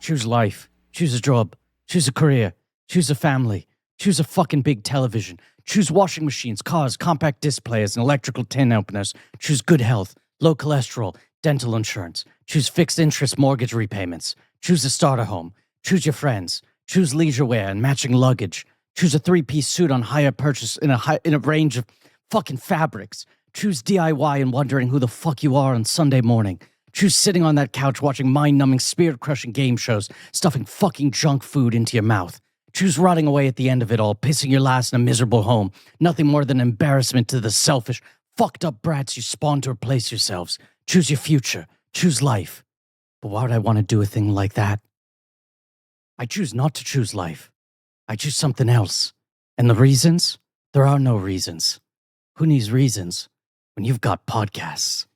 Choose life. Choose a job. Choose a career. Choose a family. Choose a fucking big television. Choose washing machines, cars, compact disc players, and electrical tin openers. Choose good health, low cholesterol, dental insurance. Choose fixed interest mortgage repayments. Choose a starter home. Choose your friends. Choose leisure wear and matching luggage. Choose a 3-piece suit on hire purchase in a range of fucking fabrics. Choose DIY and wondering who the fuck you are on Sunday morning. Choose sitting on that couch watching mind-numbing, spirit-crushing game shows, stuffing fucking junk food into your mouth. Choose rotting away at the end of it all, pissing your last in a miserable home. Nothing more than embarrassment to the selfish, fucked up brats you spawned to replace yourselves. Choose your future. Choose life. But why would I want to do a thing like that? I choose not to choose life. I choose something else. And the reasons? There are no reasons. Who needs reasons when you've got podcasts?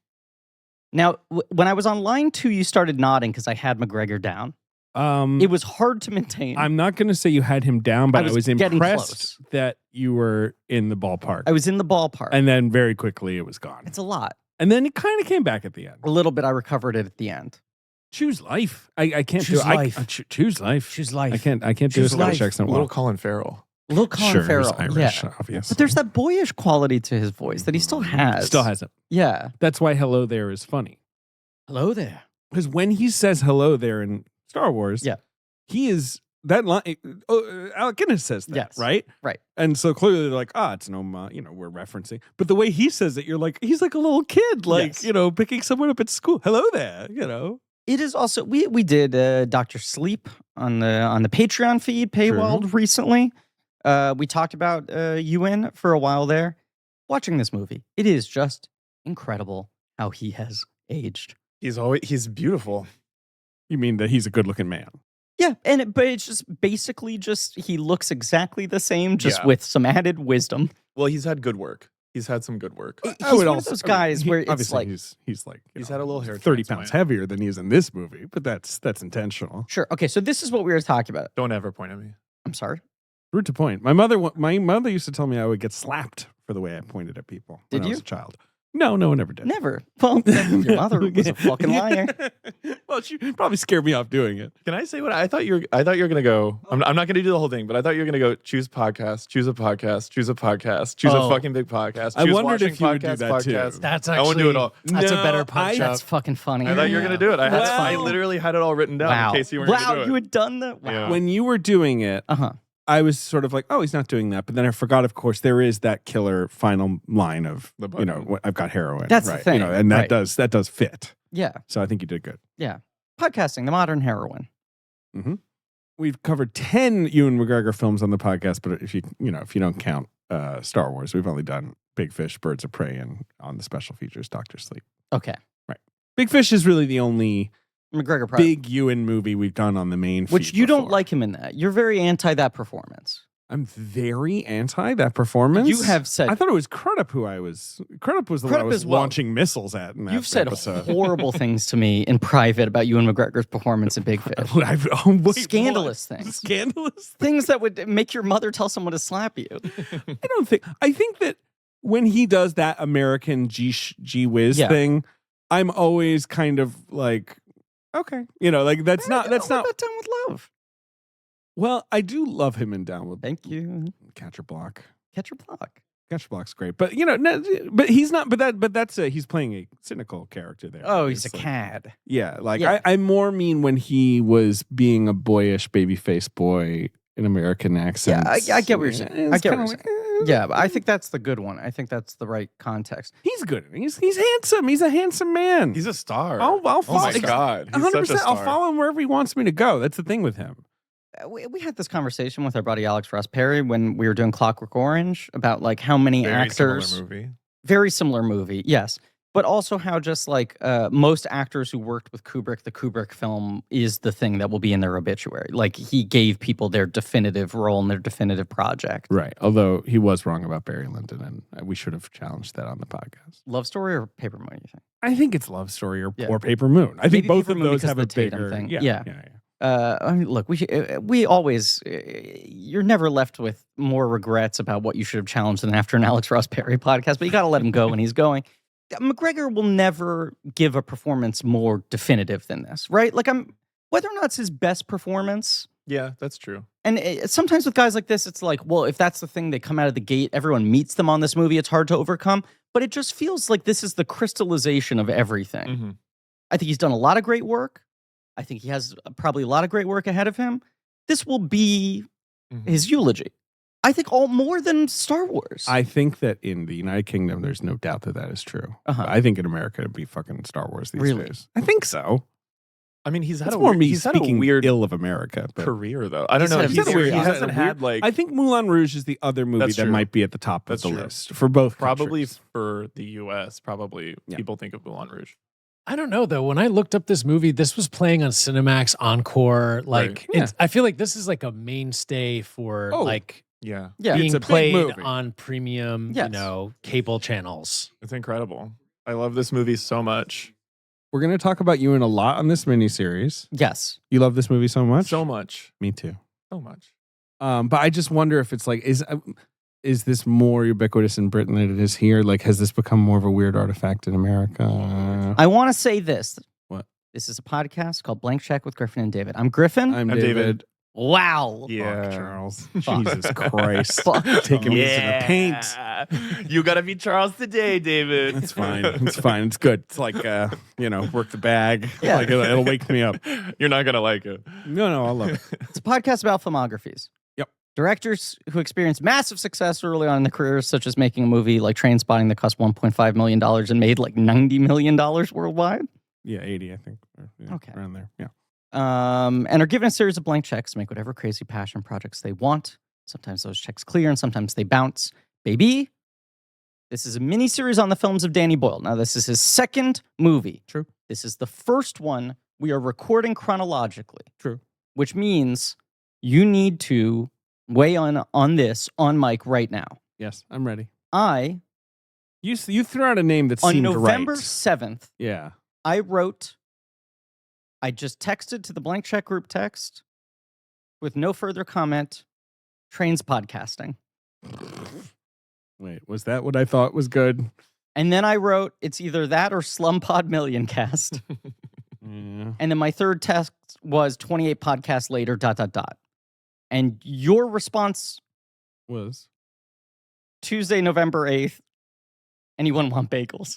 Now, when I was on line 2, you started nodding because I had McGregor down. It was hard to maintain. I'm not going to say you had him down, but I was impressed close. that you were in the ballpark. I was in the ballpark. And then very quickly it was gone. It's a lot. And then it kind of came back at the end. A little bit. I recovered it at the end. Choose life. I can't choose do life. Choose life. Choose life. I can't do a Choose Scottish life. accent. A little Colin Farrell. Little Colin Farrell. He's Irish, yeah. obviously. But there's that boyish quality to his voice that he still has. Still has it. Yeah. That's why hello there is funny. Hello there. Because when he says hello there in Star Wars, yeah, he is that line. Alec Guinness says that, yes. right? Right. And so clearly they're like, it's an homage, we're referencing. But the way he says it, you're like, he's like a little kid, like, yes. Picking someone up at school. Hello there, It is also we did Dr. Sleep on the Patreon feed paywalled recently. We talked about Ewan for a while there. Watching this movie, it is just incredible how he has aged. He's beautiful. You mean that he's a good-looking man? Yeah, but it's just basically he looks exactly the same, just with some added wisdom. Well, he's had good work. He's had some good work. He's one of those guys where it's like he's like he's had a little hair 30 pounds heavier than he is in this movie, but that's intentional. Sure. Okay, so this is what we were talking about. Don't ever point at me. I'm sorry. Rude to point. My mother used to tell me I would get slapped for the way I pointed at people when I was a child. No one ever did. Never. Well, your mother was a fucking liar. Well, she probably scared me off doing it. Can I say what I thought you were gonna go? I'm not gonna do the whole thing, but I thought you were gonna go choose podcast, choose a podcast, choose a podcast, choose a fucking big podcast. I choose wondered if you would do podcast, that podcast. too. That's I won't do it all. That's a better punch. That's fucking funny. I thought you were gonna do it. I literally had it all written down in case you weren't gonna do it. You had done that? Wow. Yeah. When you were doing it, I was sort of like, he's not doing that. But then I forgot, of course, there is that killer final line of, I've got heroin. That's the thing. And that does fit. Yeah. So I think you did good. Yeah. Podcasting, the modern heroine. Mm-hmm. We've covered 10 Ewan McGregor films on the podcast, but if you don't count Star Wars, we've only done Big Fish, Birds of Prey, and on the special features, Dr. Sleep. Okay. Right. Big Fish is really the only McGregor big Ewan movie we've done on the main feed. Which you don't like him in that. You're very anti that performance. I'm very anti that performance. You have said... I thought it was Crudup who I was... Crudup was the one I was launching missiles at in that You've said episode. Horrible things to me in private about Ewan McGregor's performance in Big Fish. Scandalous things. Scandalous things that would make your mother tell someone to slap you. I think that when he does that American gee whiz thing, I'm always kind of like, okay. That's not... What about Down with Love? Well, I do love him in Down with... Thank you. Catcher Block. Catcher Block. Catcher Block's great, but but he's not. But that's he's playing a cynical character there. Oh, he's a cad. Yeah, I more mean when he was being a boyish baby-faced boy in American accents. Yeah, I get what you're saying. I get what you're saying. Yeah, but I think that's the good one. I think that's the right context. He's good. He's handsome. He's a handsome man. He's a star. I'll follow. Oh my God, he's 100%. such a star. I'll follow him wherever he wants me to go. That's the thing with him. We had this conversation with our buddy Alex Ross Perry when we were doing Clockwork Orange about like how many actors. Very similar movie, yes. But also how just like most actors who worked with Kubrick, the Kubrick film is the thing that will be in their obituary. Like he gave people their definitive role in their definitive project. Right. Although he was wrong about Barry Lyndon, and we should have challenged that on the podcast. Love Story or Paper Moon, you think? I think it's Love Story or Paper Moon. I think both of those have a bigger thing. Yeah. I mean, look, we always, you're never left with more regrets about what you should have challenged than after an Alex Ross Perry podcast, but you got to let him go when he's going. McGregor will never give a performance more definitive than this, right? Like whether or not it's his best performance. Yeah, that's true. And sometimes with guys like this, it's like, well, if that's the thing, they come out of the gate, everyone meets them on this movie, it's hard to overcome. But it just feels like this is the crystallization of everything. Mm-hmm. I think he's done a lot of great work. I think he has probably a lot of great work ahead of him. This will be his eulogy. I think more than Star Wars. I think that in the United Kingdom, there's no doubt that is true. I think in America, it'd be fucking Star Wars these days. I think so. I mean, he's had That's more me he's had a speaking weird ill of America career, though. I don't know. He hasn't had like. I think Moulin Rouge is the other movie That's that true. might be at the top That's of the true. list for both Probably countries. for the U.S., people think of Moulin Rouge. I don't know though. When I looked up this movie, this was playing on Cinemax Encore. Like, Right. I feel like this is like a mainstay for like Yeah, yeah. being It's a big played movie. on premium, Yes. cable channels. it's incredible. I love this movie so much. We're going to talk about you in a lot on this miniseries. Yes. You love this movie so much? So much. Me too. So much. But I just wonder if it's like, is this more ubiquitous in Britain than it is here? Like, has this become more of a weird artifact in America? I want to say this. What? This is a podcast called Blank Check with Griffin and David. I'm Griffin. I'm David. David. Wow. Yeah, Fuck, Charles. Fuck. Jesus Christ. Fuck. Taking me to the paint. You gotta be Charles today, David. It's fine. It's fine. It's good. It's like, work the bag. Yeah. Like, it'll wake me up. You're not gonna like it. No, I'll love it. It's a podcast about filmographies. Yep. Directors who experienced massive success early on in their careers, such as making a movie like Trainspotting that cost $1.5 million and made like $90 million worldwide. Yeah, 80, I think. Okay. Around there. Yeah. And are given a series of blank checks to make whatever crazy passion projects they want. Sometimes those checks clear and sometimes they bounce. Baby, this is a mini-series on the films of Danny Boyle. Now, this is his second movie. True. This is the first one we are recording chronologically. True. Which means you need to weigh on this on mic right now. Yes, I'm ready. You threw out a name that on seemed November right. 7th, Yeah. I just texted to the blank check group text with no further comment, Trainspotting. Wait, was that what I thought was good? And then I wrote, it's either that or Slumpod Million Cast. Yeah. And then my third text was 28 podcasts later, ... And your response, Was. Tuesday, November 8th, anyone want bagels?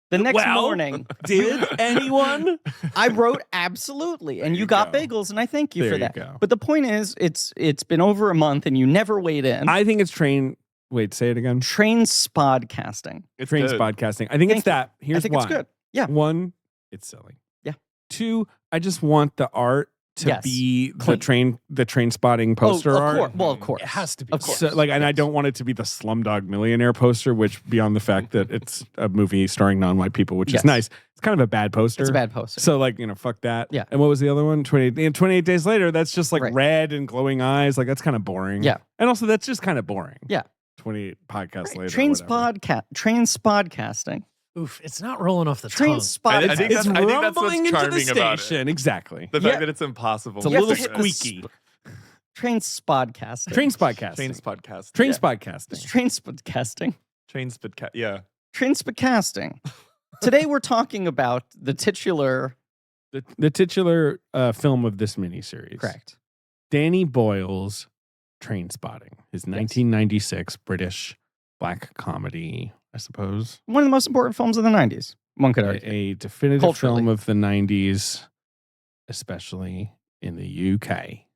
The next morning, Did anyone? I wrote absolutely, and There you you got go. bagels, and I thank you There for you that. go. But the point is, it's been over a month, and you never weighed in. I think it's Wait, say it again. Trainspodcasting. It's Train good. podcasting. I think Thank it's you. that. Here's I think why. it's good. Yeah. One, it's silly. Yeah. Two, I just want the art to Yes. be Clean. the train spotting poster of art. course. Well, of course. It has to be. Of course. So, and I don't want it to be the Slumdog Millionaire poster, which beyond the fact that it's a movie starring non-white people, which Yes. is nice. It's kind of a bad poster. It's a bad poster. So fuck that. Yeah. And what was the other one? 28 days later, that's just like Right. red and glowing eyes. Like that's kind of boring. Yeah. And also that's just kind of boring. Yeah. 28 podcasts later. Trainspodcasting. Oof, it's not rolling off the tongue. Trainspotting. I think that's what's rumbling into the charming about it. station. Exactly. The Yeah. fact that it's impossible. It's a You have little to hit the squeaky. Trainspodcasting. Train podcasting. Trains podcast. Train It's podcasting. Trainspodcasting. Trains podcast. Yeah. Trainspodcasting. Today we're talking about the titular. The titular film of this miniseries. Correct. Danny Boyle's Trainspotting, his 1996 British black comedy, I suppose. One of the most important films of the 90s. One could argue. A definitive Culturally. film of the 90s, especially in the UK.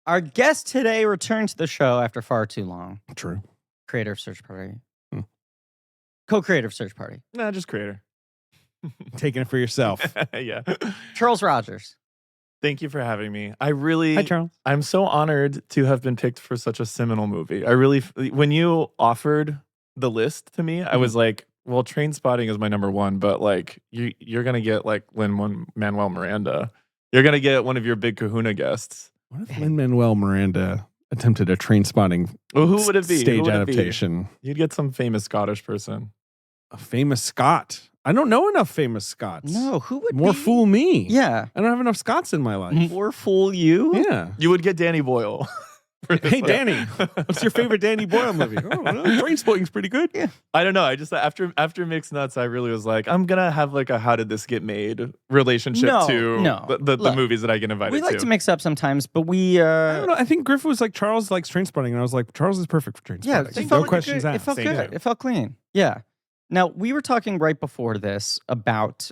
Our guest today returned to the show after far too long. True. Creator of Search Party. Hmm. Co-creator of Search Party. Nah, just creator. Taking it for yourself. Yeah. Charles Rogers. Thank you for having me. Hi, Charles. I'm so honored to have been picked for such a seminal movie. I really, when you offered the list to me, I was like, well, Trainspotting is my number one, but like you're gonna get like Lin-Manuel Miranda. You're gonna get one of your big Kahuna guests. What if Lin-Manuel Miranda attempted a Trainspotting Well, who would it be? Who stage would it be? adaptation? You'd get some famous Scottish person. A famous Scot. I don't know enough famous Scots. No, who would More be? fool me. Yeah. I don't have enough Scots in my life. More fool you? Yeah. You would get Danny Boyle. Hey, Danny, what's your favorite Danny Boyle movie? Oh, Trainspotting's pretty good. Yeah. I don't know. I just after Mixed Nuts, I really was like, I'm gonna have like a how did this get made relationship to the Look, movies that I get invited We like to mix up sometimes, but we. I don't know. I think Griff was like, Charles likes Trainspotting, and I was like, Charles is perfect for Trainspotting. Yeah, no questions asked. It felt Same good. here. It felt clean. Yeah. Now we were talking right before this about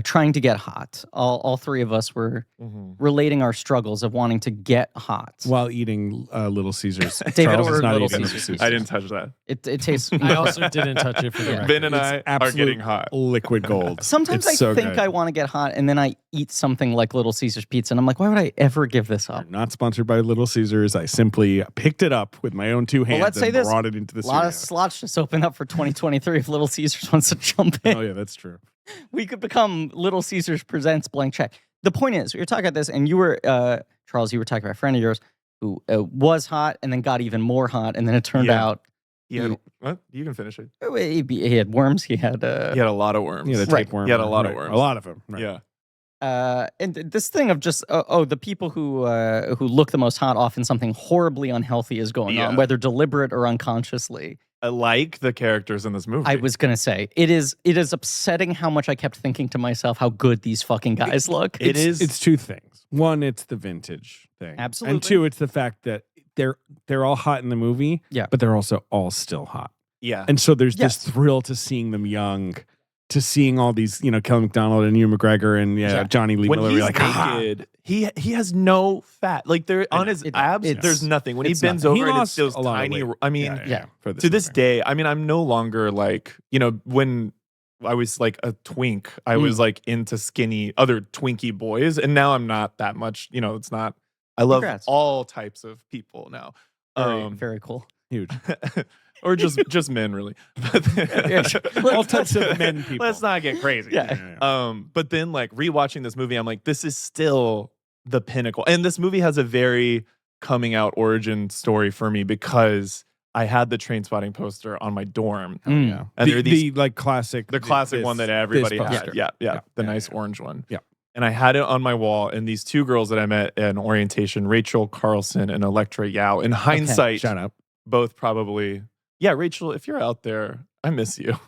trying to get hot. All three of us were relating our struggles of wanting to get hot While eating Little Caesars. David Charles is ordered not Little eating Caesars. I didn't touch that. It tastes. I also didn't touch it for the record. Ben and I It's are absolute getting hot. liquid gold. Sometimes It's so I think good. I want to get hot, and then I eat something like Little Caesars pizza, and I'm like, why would I ever give this up? We're not sponsored by Little Caesars. I simply picked it up with my own two hands let's say and this. brought it into the A lot of studio. slots just open up for 2023 if Little Caesars wants to jump in. Oh yeah, that's true. We could become Little Caesars Presents Blank Check. The point is, we were talking about this, and you were, Charles, you were talking about a friend of yours who was hot and then got even more hot, and then it turned Yeah. out What? You can finish it. he had worms. He had He had a lot of worms. Yeah, the Right. tapeworm. He had a lot of Right. worms. A lot of them. Right. Yeah. and this thing of just the people who look the most hot, often something horribly unhealthy is going on, Yeah. whether deliberate or unconsciously. I like the characters in this movie. I was gonna say it is upsetting how much I kept thinking to myself how good these fucking guys look. It's two things. One, it's the vintage thing. Absolutely. And two, it's the fact that they're all hot in the movie. Yeah. But they're also all still hot. Yeah. And so there's Yes. this thrill to seeing them young, to seeing all these, Kelly McDonald and Ewan McGregor and Johnny Lee when Miller. he's You're like, naked, he has no fat. Like there on his abs, it's- there's nothing. When he It's bends nothing. He over, and lost it's those a lot of tiny. weight. I mean, Yeah. For to this movie. day, I mean, I'm no longer like when I was like a twink, I was like into skinny other Twinkie boys, and now I'm not that much. It's not. I love Congrats. all types of people now. Very cool. Huge. Or just men, really. All types of men people. Let's not get crazy. Yeah. But then like rewatching this movie, I'm like, this is still the pinnacle. And this movie has a very coming out origin story for me because I had the Trainspotting poster on my dorm. Mm. Yeah. And there are these, the classic. the classic one that everybody this had. poster. Yeah. The Yeah, nice yeah. orange one. Yeah. And I had it on my wall, and these two girls that I met in orientation, Rachel Carlson and Electra Yao, in hindsight, Shout out. both probably, yeah, Rachel, if you're out there, I miss you.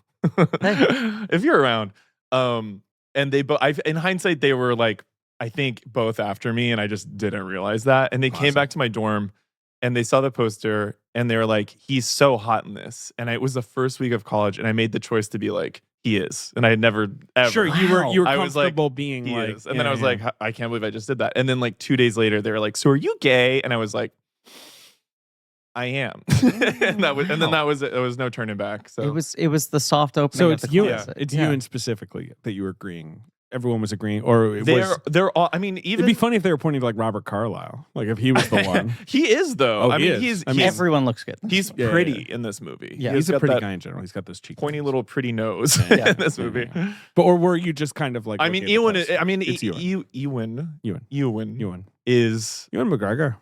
Hey. If you're around. And they both, in hindsight, they were like, I think both after me, and I just didn't realize that. And they came Awesome. back to my dorm, and they saw the poster, and they were like, he's so hot in this. And it was the first week of college, and I made the choice to be like, he is. And I had never, ever. Sure, you were I was like, comfortable being he like. is. And then I was like, I can't believe I just did that. And then like 2 days later, they were like, so are you gay? And I was like, I am. and then that was it. There was no turning back. So It was the soft opening. So of it's the Ewan. closet. It's Yeah. Ewan specifically that you were agreeing. Everyone was agreeing, or it was. they're all. I mean, even It'd be funny if they were pointing to like Robert Carlyle, like if he was the one. he is though. Oh, I he mean, is. he's I mean, Everyone looks good. he's Yeah, pretty in this movie. Yeah. He's a got pretty that guy in general. He's got those cheeks. pointy little pretty nose Yeah. in this movie. But or were you just kind of like? I mean, looking at the Ewan. poster? I mean, It's Ewan. Ewan Ewan. is Ewan McGregor.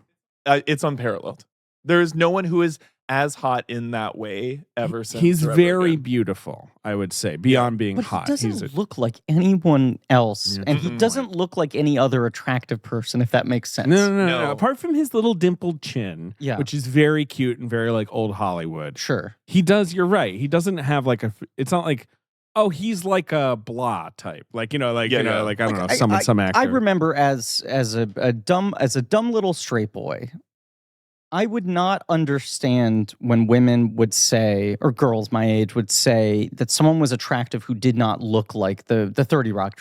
it's unparalleled. There is no one who is as hot in that way ever since. He's or ever very again. beautiful, I would say, beyond being But hot. he doesn't He's a, look like anyone else, Yeah. and he Mm-mm. doesn't look like any other attractive person, if that makes sense. No. Apart from his little dimpled chin, Yeah. which is very cute and very like old Hollywood. Sure. He does. You're right. He doesn't have like a. It's not like. Oh, he's like a blah type, like Yeah, like yeah. I don't know, I- some actor. I remember as a dumb little straight boy, I would not understand when women would say, or girls my age would say, that someone was attractive who did not look like the 30 Rock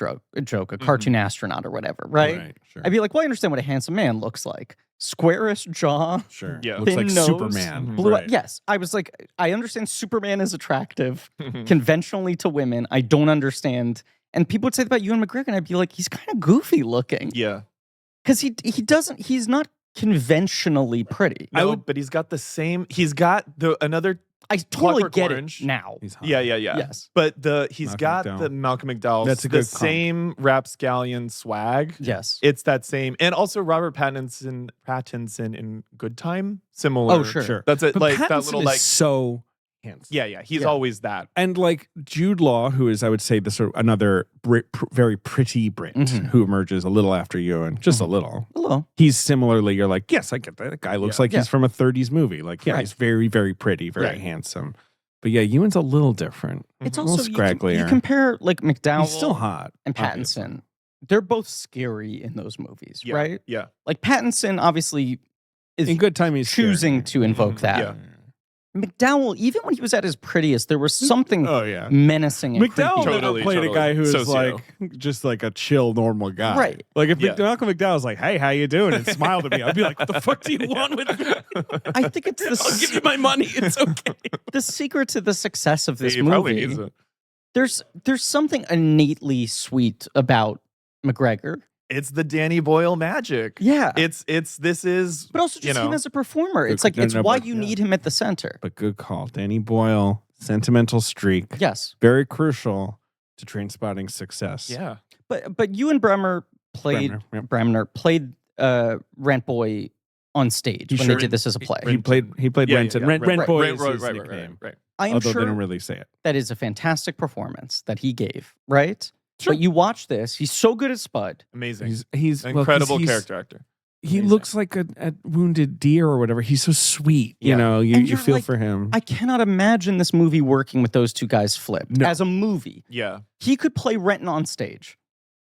joke, a cartoon astronaut or whatever, right? Sure. I'd be like, well, I understand what a handsome man looks like. Squarish jaw, Sure. Yeah. Looks thin like nose, Superman. blue. Right. Yes, I was like, I understand Superman is attractive conventionally to women. I don't understand. And people would say that about Ewan McGregor, and I'd be like, he's kind of goofy looking. Yeah. Because he's not conventionally pretty. No, but he's got the same. He's got another. I totally Clockwork get Orange. it now. He's hot. Yeah. Yes. But he's Malcolm got McDowell. the Malcolm McDowell. That's a the good comp. same rapscallion swag. Yes. It's that same, and also Robert Pattinson in Good Time. Similar. Oh, sure. Sure. That's it. But Like Pattinson that little is like. so handsome. Yeah. He's Yeah. always that. And like Jude Law, who is, I would say, the sort of another very pretty Brit Mhm. who emerges a little after Ewan, just a little. Hello. He's similarly, you're like, yes, I get that. That guy looks like Yeah. he's from a 30s movie. Like, yeah, Right. he's very, very pretty, very Right. handsome. But yeah, Ewan's a little different. It's A also little you, com- scragglier. you compare like McDowell He's still hot. and obviously. Pattinson. They're both scary in those movies, Yeah. right? Yeah. Like Pattinson obviously is In good time, he's choosing scary. to invoke that. Yeah. McDowell, even when he was at his prettiest, there was something Oh, yeah. menacing and McDowell creepy. never Totally, played a guy who was Socio. like just like a chill, normal guy. Right. Like if Yeah. Malcolm McDowell was like, "Hey, how you doing?" and smiled at me, I'd be like, "What the fuck do you want with me? I think it's I'll give you my money. It's okay." the secret to the success of this He probably movie. needs it. There's something innately sweet about McGregor. It's the Danny Boyle magic. Yeah. This is But also just him as a performer. It's like No, it's no, why but- you yeah. need him at the center. But good call, Danny Boyle, sentimental streak, Yes. very crucial to Trainspotting's success. yeah. But you and Bremner played Bremner, yep. Bremner played Rent Boy on stage He when sure they did this as a play. He played Renton. Rent Boy is his right, nickname. right. I am Although sure they don't really say it. that is a fantastic performance that he gave, right? Sure. But you watch this, he's so good at Spud. Amazing. He's An well, 'cause incredible he's- character actor. He Amazing. looks like a wounded deer or whatever. He's so sweet. You Yeah. know, you And you're feel like, for him. I cannot imagine this movie working with those two guys flipped. No. As a movie, Yeah. he could play Renton on stage.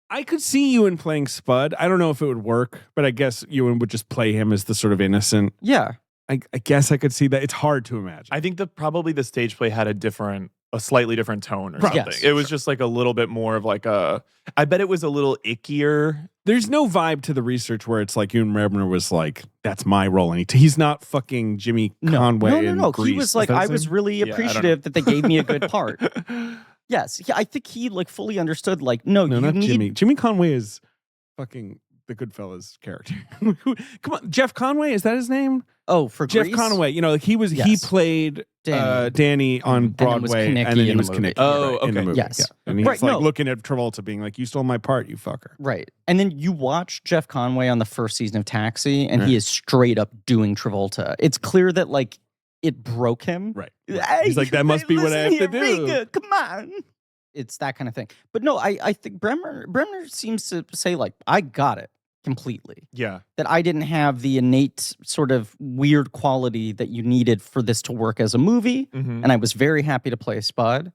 I could see Ewan playing Spud. I don't know if it would work, but I guess Ewan would just play him as the sort of innocent. Yeah. I guess I could see that. It's hard to imagine. I think probably the stage play had a slightly different tone or Right. something. Yes. It was just like a little bit more of like I bet it was a little ickier. There's no vibe to the research where it's like Ewan Rebner was like, "That's my role," and he's not fucking Jimmy Conway. No. in Grease. He was Is like, that I his was name? really I don't know. appreciative that they gave me a good part. Yes. I think he like fully understood, like, no, No, you not need Jimmy. Jimmy Conway is fucking the Goodfellas character. Come on, Jeff Conway, is that his name? Oh, for Jeff Grease? Conway. You know, like he Yes. played Danny. Danny on And then was Broadway, Konecki and then he in the was movie. Konecki, Oh, right, in the okay. movie. Yes. Yeah. And he's Right, like no. looking at Travolta, being like, "You stole my part, you fucker." Right. And then you watch Jeff Conway on the first season of Taxi, and he Yeah. is straight up doing Travolta. It's clear that like it broke him. Right. Hey, He's like, "That must be what I listen have to here, do." Rika, come on. It's that kind of thing. But no, I think Bremner seems to say like, I got it completely. Yeah. That I didn't have the innate sort of weird quality that you needed for this to work as a movie. Mhm. And I was very happy to play Spud.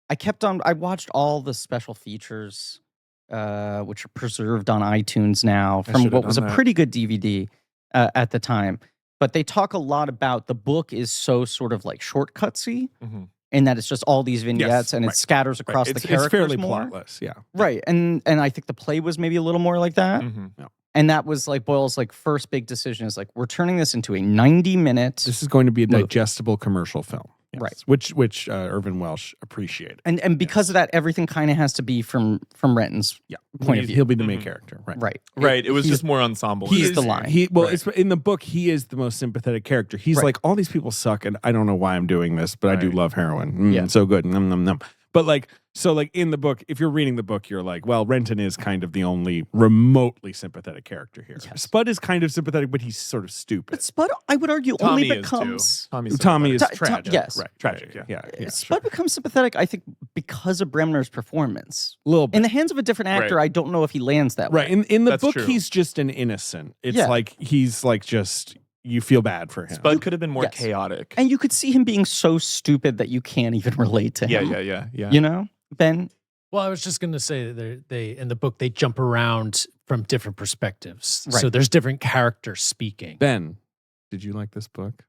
I watched all the special features, which are preserved on iTunes now I from should've what was a done that. pretty good DVD at the time. But they talk a lot about the book is so sort of like shortcutsy, Mhm. in that it's just all these vignettes and right, it scatters Right. across It's the characters fairly more. plotless. Yeah. Right. And I think the play was maybe a little more like that. Mhm. And that was like Boyle's like first big decision is like, we're turning this into a 90-minute This is going to be a movie. digestible commercial film. Yes. Right. Which Irvin Welsh appreciated. and because of that, everything kind of has to be from Renton's point of view. He'll be the main Mhm. character. Right. Right. Right. It was He's- just more ensemble. he's is- the line. Well, Right. it's, in the book, he is the most sympathetic character. He's Right. like, all these people suck, and I don't know why I'm doing this, but I do Right. love heroin. Yeah. So good. Num, num, num. But like, so like in the book, if you're reading the book, you're like, well, Renton is kind of the only remotely sympathetic character here. Yes. Spud is kind of sympathetic, but he's sort of stupid. But Spud, I would argue, Tommy only is becomes too. Tommy is Ta- Ta- tragic. yes. Right. Tragic. Yeah. Spud becomes sympathetic, I think, because of Bremner's performance. A little bit. In the hands of a different actor, Right. I don't know if he lands that Right. way. In the That's book, true. he's just an innocent. It's Yeah. like he's like just you feel bad for him. Spud could have been more Yes. chaotic. And you could see him being so stupid that you can't even relate to yeah, him. yeah. You know? Ben? Well, I was just going to say that they in the book they jump around from different perspectives. So Right. there's different characters speaking. Ben, did you like this book?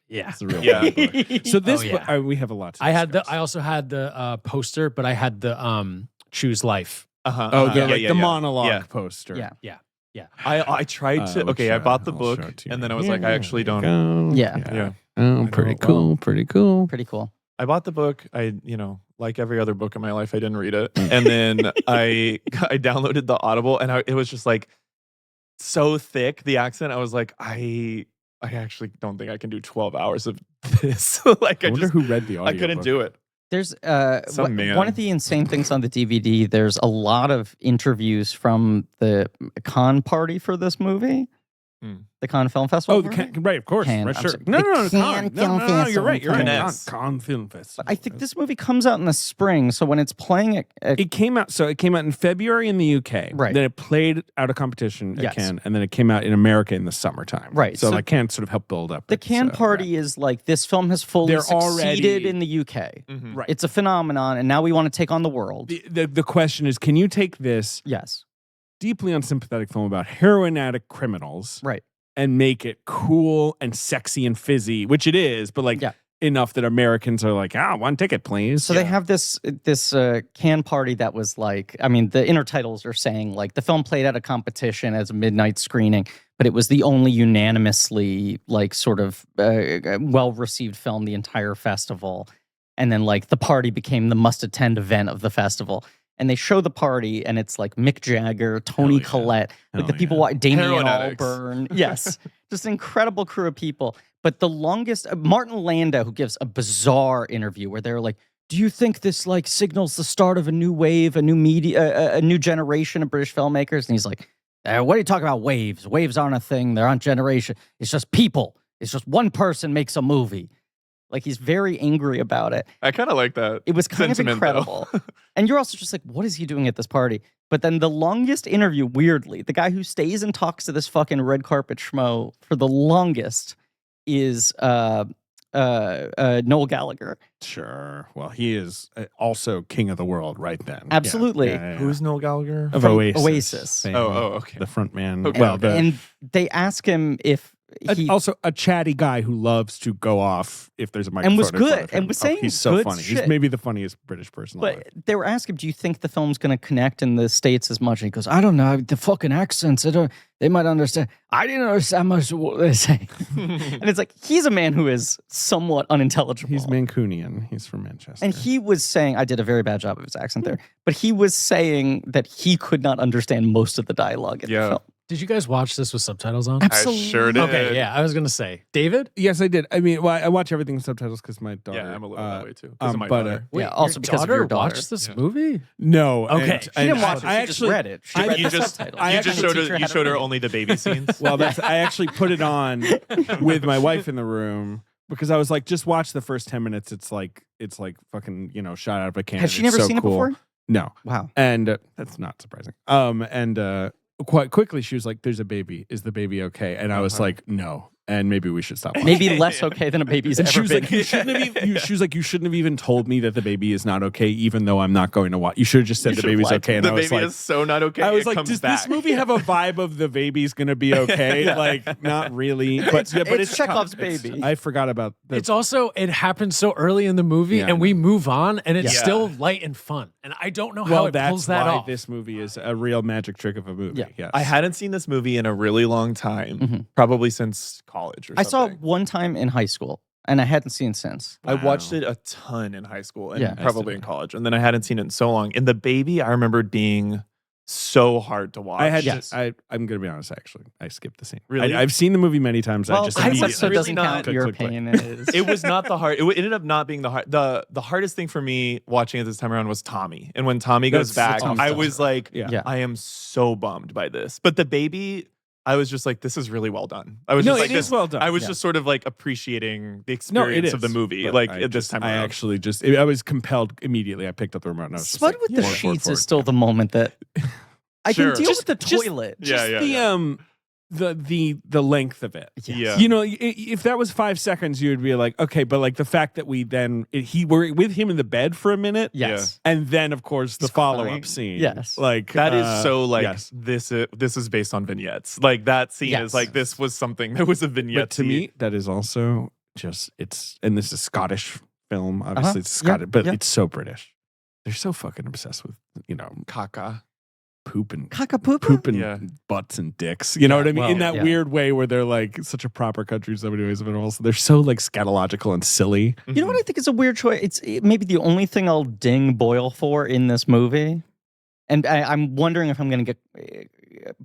Yeah. It's a real Yeah. good book. So this yeah. book, we have a lot to I discuss. also had the poster, but I had the Choose Life. Uh-huh. Oh, uh-huh. the monologue Yeah. poster. Yeah. I tried to. which, Okay, I bought the I'll book, show it to you. and then I was like, I actually don't. Yeah. Yeah. Oh, I pretty don't- cool. well. Pretty cool. Pretty cool. I bought the book. I, like every other book in my life, I didn't read it, and then I downloaded the Audible, and it was just like so thick, the accent. I was like, I actually don't think I can do 12 hours of this. Like I I wonder just who read the audio. I couldn't do it. There's Some man. one of the insane things on the DVD, there's a lot of interviews from the con party for this movie. The Cannes Film Festival. Oh, right, of course. Cannes, Right, I'm sure. sorry. No, The no, Cannes Cannes. Film No, Festival. you're right. You're right. Cannes. Cannes Film Festival. I think this movie comes out in the spring, so when it's playing at It came out in February in the UK. Right. Then it played out of competition at Yes. Cannes, and then it came out in America in the summertime. Right, So, so like Cannes sort of helped build up. the its, Cannes party is like this film has fully They're succeeded already- in the UK. Right. It's a phenomenon, and now we want to take on the world. The question is, can you take this Yes, deeply unsympathetic film about heroin addict criminals right. and make it cool and sexy and fizzy, which it is, but like Yeah. enough that Americans are like, one ticket, please. So they have this Cannes party that was like, I mean, the intertitles are saying like the film played at a competition as a midnight screening, but it was the only unanimously like sort of well received film the entire festival, and then like the party became the must attend event of the festival. And they show the party, and it's like Mick Jagger, Tony yeah. Collette, like Hell the people, yeah. Damien Heroin addicts. Albarn. Yes, just an incredible crew of people. But the longest, Martin Landau, who gives a bizarre interview where they're like, "Do you think this like signals the start of a new wave, a new media, a new generation of British filmmakers?" And he's like, "What are you talking about? Waves? Waves aren't a thing. They're not generation. It's just people. It's just one person makes a movie." Like he's very angry about it. I kind of like that. It was kind of sentiment, though. incredible. And you're also just like, what is he doing at this party? But then the longest interview, weirdly, the guy who stays and talks to this fucking red carpet schmo for the longest is Noel Gallagher. Sure. Well, he is also king of the world right then. Yeah. Absolutely. Yeah. Who's Noel Gallagher? Of From Oasis. Oasis. fame. Okay. The front man. Okay. Well, And they ask him if he also a chatty guy who loves to go off if there's a microphone. was in front good, of and him. was saying he's so good funny. He's shit. maybe the funniest British person alive. But they were asking him, do you think the film's going to connect in the States as much? And he goes, I don't know. The fucking accents, they might understand. I didn't understand much of what they're saying. And it's like, he's a man who is somewhat unintelligible. He's Mancunian. He's from Manchester. And he was saying, I did a very bad job of his accent there, but he was saying that he could not understand most of the dialogue in the film. Did you guys watch this with subtitles on? Absolutely. I sure did. Okay, yeah. I was gonna say, David. Yes, I did. I mean, well, I watch everything with subtitles because my daughter. Yeah, I'm a little that way too. Because of my but, daughter. Yeah, also your because of your daughter. watched this Yeah. movie. no. Okay. and- She She didn't and watch it. She I just actually read it. She I- read you the just subtitles. I you actually- just showed teacher her. You had showed to her read. only the baby scenes. Well, I actually put it on with my wife in the room because I was like, just watch the first 10 minutes. It's like fucking shot out of a cannon. Has she It's never so seen cool. it before? No, Wow. and that's not surprising. And quite quickly she was like, "There's a baby. Is the baby okay?" And I was like, "No." And maybe we should stop. watching. Maybe less okay than a baby's And she ever was been. like, "You shouldn't have even." She was like, "You shouldn't have even told me that the baby is not okay, even though I'm not going to watch. You should have just said You the should have baby's lied to okay." And the I was baby like, is so not okay. I was it like, comes does back. this movie have a vibe of the baby's gonna be okay? Like, not really. But it's Chekhov's baby. I forgot about the. It's also it happened so early in the movie, Yeah, I and we move on, and it's Yeah. still light and fun. And I don't know how well, it that's pulls that why off. this movie is a real magic trick of a movie. Yeah. Yes. I hadn't seen this movie in a really long time, Mhm. probably since college or I saw something. one time in high school, and I hadn't seen it since. I watched Wow. it a ton in high school and Yeah. probably in college, and then I hadn't seen it in so long. And the baby, I remembered being so hard to watch. I had. Yes. I'm gonna be honest. Actually, I skipped the scene. Really? I've seen the movie many times. Well, I just this immediately- episode really doesn't not- count. Your Click, click, opinion is. It was not the hard. It ended up not being the hard. The hardest thing for me watching it this time around was Tommy. And when Tommy goes That's back, the Tommy I stuff. was like, Yeah. Yeah. I am so bummed by this. But the baby, I was just like, this is really well done. I was No, just like, it is this. well done. I was Yeah. just sort of like appreciating the No, it experience is of the movie, but like I at this just- time I around. actually just. I was compelled immediately. I picked up the remote. And I was just Spud like, with the forward, sheets forward, is still the moment that I Sure. can deal Just- with the just- toilet. Yeah, yeah, the yeah. the length of it. Yeah. You know, if that was 5 seconds, you would be like, okay, but like the fact that we then we're with him in the bed for a minute, Yes. and then of course the He's follow crying. up scene, Yes. like That is so like yes. this is based on vignettes. Like that scene Yes. is like this was something that was a vignette. But to me, that is also just and this is Scottish film. Obviously, it's Yeah, Scottish, but yeah. it's so British. They're so fucking obsessed with caca. poop and Cock-a-poop. Yeah. butts and dicks. You know what I mean? well, In that yeah. weird way where they're like such a proper country in so many ways, but also they're so like scatological and silly. You know what I think is a weird choice? It's maybe the only thing I'll ding Boyle for in this movie. And I'm wondering if I'm going to get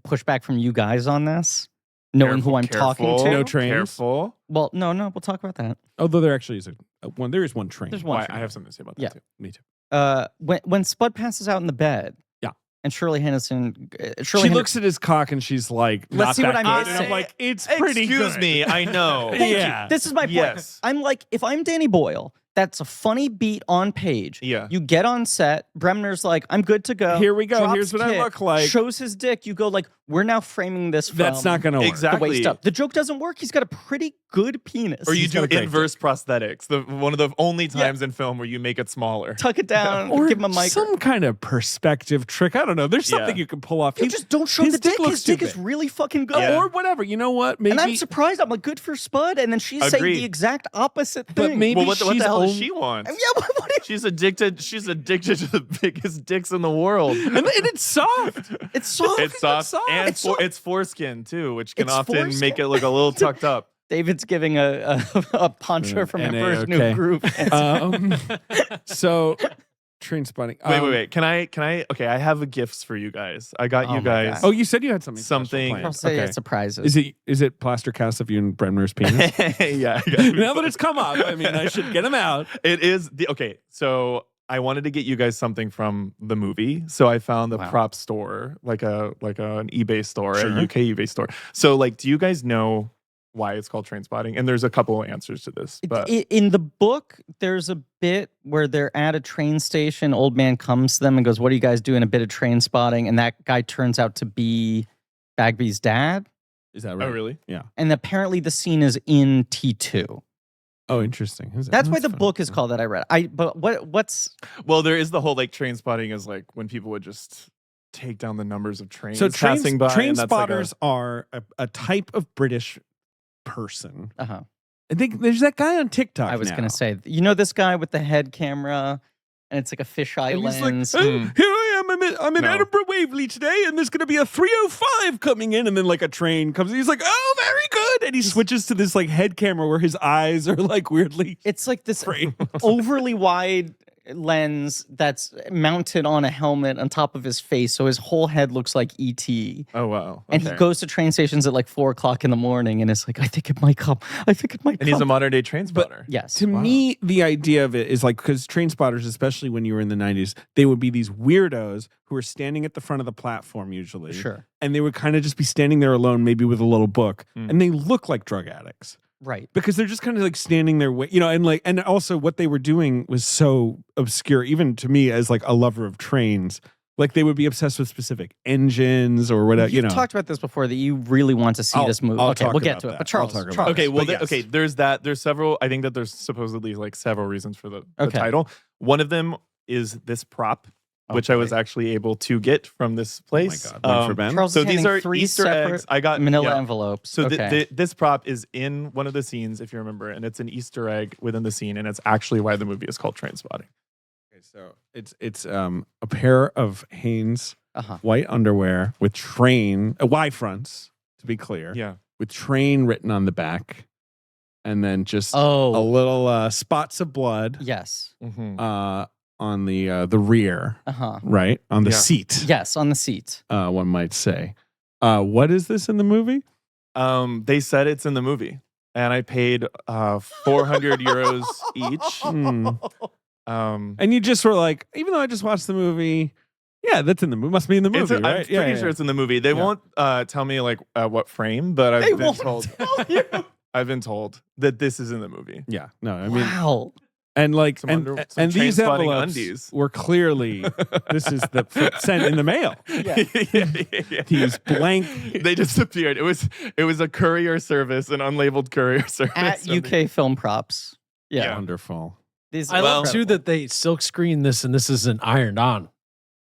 pushback from you guys on this, knowing who I'm talking Careful. to. No trains. Careful. Well, no, we'll talk about that. Although there actually is one. There is one train. There's one. Why, train. I have something to say about Yeah. that too. Me too. When Spud passes out in the bed, Yeah. and Shirley Henderson. She looks at his cock and she's like, Let's not see that what I'm good. gonna And I'm say. like, it's pretty Excuse good. me, I know. Thank Yeah. you. This is my point. Yes. I'm like, if I'm Danny Boyle, that's a funny beat on page. Yeah. You get on set. Bremner's like, I'm good to go. Here we go. Drops Here's what I kick, look like. Shows his dick. You go like, we're now framing this from That's not going to work. Exactly. the waist up. The joke doesn't work. He's got a pretty good penis. Or you He's do got a great inverse prosthetics. One of the only times in film where you make it smaller. tuck it down. Or give him a mic. some kind of perspective trick. I don't know. There's something Yeah. you can pull off. You just don't show his the dick. looks His dick too is big. really fucking good. Yeah. Or whatever. You know what? Maybe. And I'm surprised. I'm like, good for Spud. And then she's saying Agreed. the exact opposite But thing. maybe Well, what the she's hell does only- she want? Yeah, what She's addicted. She's addicted to the biggest dicks in the world. and it's soft. it's soft. It's soft, and It's soft. it's foreskin too, which can It's often foreskin. make it look a little tucked up. David's giving a poncho from the NA, first okay. new group. So, Trainspotting. Wait. Can I? Okay, I have gifts for you guys. I got Oh you my guys. God. Oh, you said you had something. special Something- planned. I'll say Okay. surprises. Is it plaster cast of you and Bremner's penis? Yeah. I got you. Now that it's come up, I mean, I should get him out. It is okay. So I wanted to get you guys something from the movie, so I found the Wow. prop store, like an eBay store, Sure. a UK eBay store. So like, do you guys know why it's called Trainspotting? And there's a couple of answers to this, but In the book, there's a bit where they're at a train station. Old man comes to them and goes, "What are you guys doing?" A bit of train spotting, and that guy turns out to be Bagby's dad. Is that oh really? And apparently, the scene is in T2. Oh, interesting. Is it? That's why the fun. book is called that. I read. But what's Well, there is the whole like Trainspotting is like when people would just take down the numbers of trains So passing by. train and that's like spotters are a type of British person. uh-huh. I think there's that guy on TikTok. I was now. going to say, you know, this guy with the head camera, and it's like a fisheye And he's like, lens. "Oh, here I am. I'm in No. Edinburgh Waverley today, and there's going to be a 305 coming in, and then like a train comes. He's like, oh, very good, and he switches to this like head camera where his eyes are like weirdly It's like this framed. overly wide lens that's mounted on a helmet on top of his face, so his whole head looks like ET. Oh wow. And he Okay. goes to train stations at like 4:00 in the morning, and it's like, I think it might come. I think it might And he's a come. modern day train spotter. Yes. To me, the idea of it is like, because train spotters, especially when you were in the 90s, they would be these weirdos who were standing at the front of the platform usually. Sure. And they would kind of just be standing there alone, maybe with a little book. Mm. And they look like drug addicts Right. because they're just kind of like standing there, and also what they were doing was so obscure, even to me as like a lover of trains. Like they would be obsessed with specific engines or whatever, You've talked about this before that you really want to see this movie. I'll Okay, talk we'll get about to it. that. But Charles, I'll talk about Charles. Okay, well, But yes. okay. There's that. There's several. I think that there's supposedly like several reasons for the Okay. title. One of them is this prop, which I was Okay. actually able to get from this place. Oh my God. One for Ben? Charles So is these handing are 3 Easter separate eggs. I got manila yeah. envelopes. So okay. this prop is in one of the scenes, if you remember, and it's an Easter egg within the scene, and it's actually why the movie is called Trainspotting. Okay, so it's a pair of Hanes uh-huh. white underwear with train Y fronts, to be clear. Yeah. With train written on the back, and then just a Oh, little spots of blood yes. Mm-hmm. on the rear, Uh-huh. right on the Yeah. seat. Yes, on the seat. One might say. What is this in the movie? They said it's in the movie, and I paid 400 euros each. Hmm. Um, And you just were like, even though I just watched the movie, yeah, that's in the movie. Must be in the movie, I'm right? pretty sure it's in the movie. They Yeah. won't tell me like what frame, but I've They been won't told. tell you. I've been told that this is in the movie. Yeah, no, I mean, Wow. and like, Some and, under- some and these Trainspotting envelopes undies. were clearly this is the sent in the mail. Yeah. Yeah. These blank. They disappeared. It was a courier service, an unlabeled courier service. At And UK Film Props. Yeah. Yeah. Wonderful. These I are love too incredible. that they silk screen this and this isn't ironed on.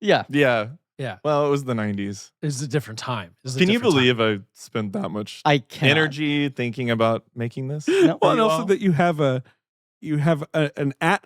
Yeah. Yeah. Yeah. Well, it was the 90s. It's a different time. It's a Can you different time. believe I spent that much I can't. energy thinking about making this? No. Well, and you also all? that you have an at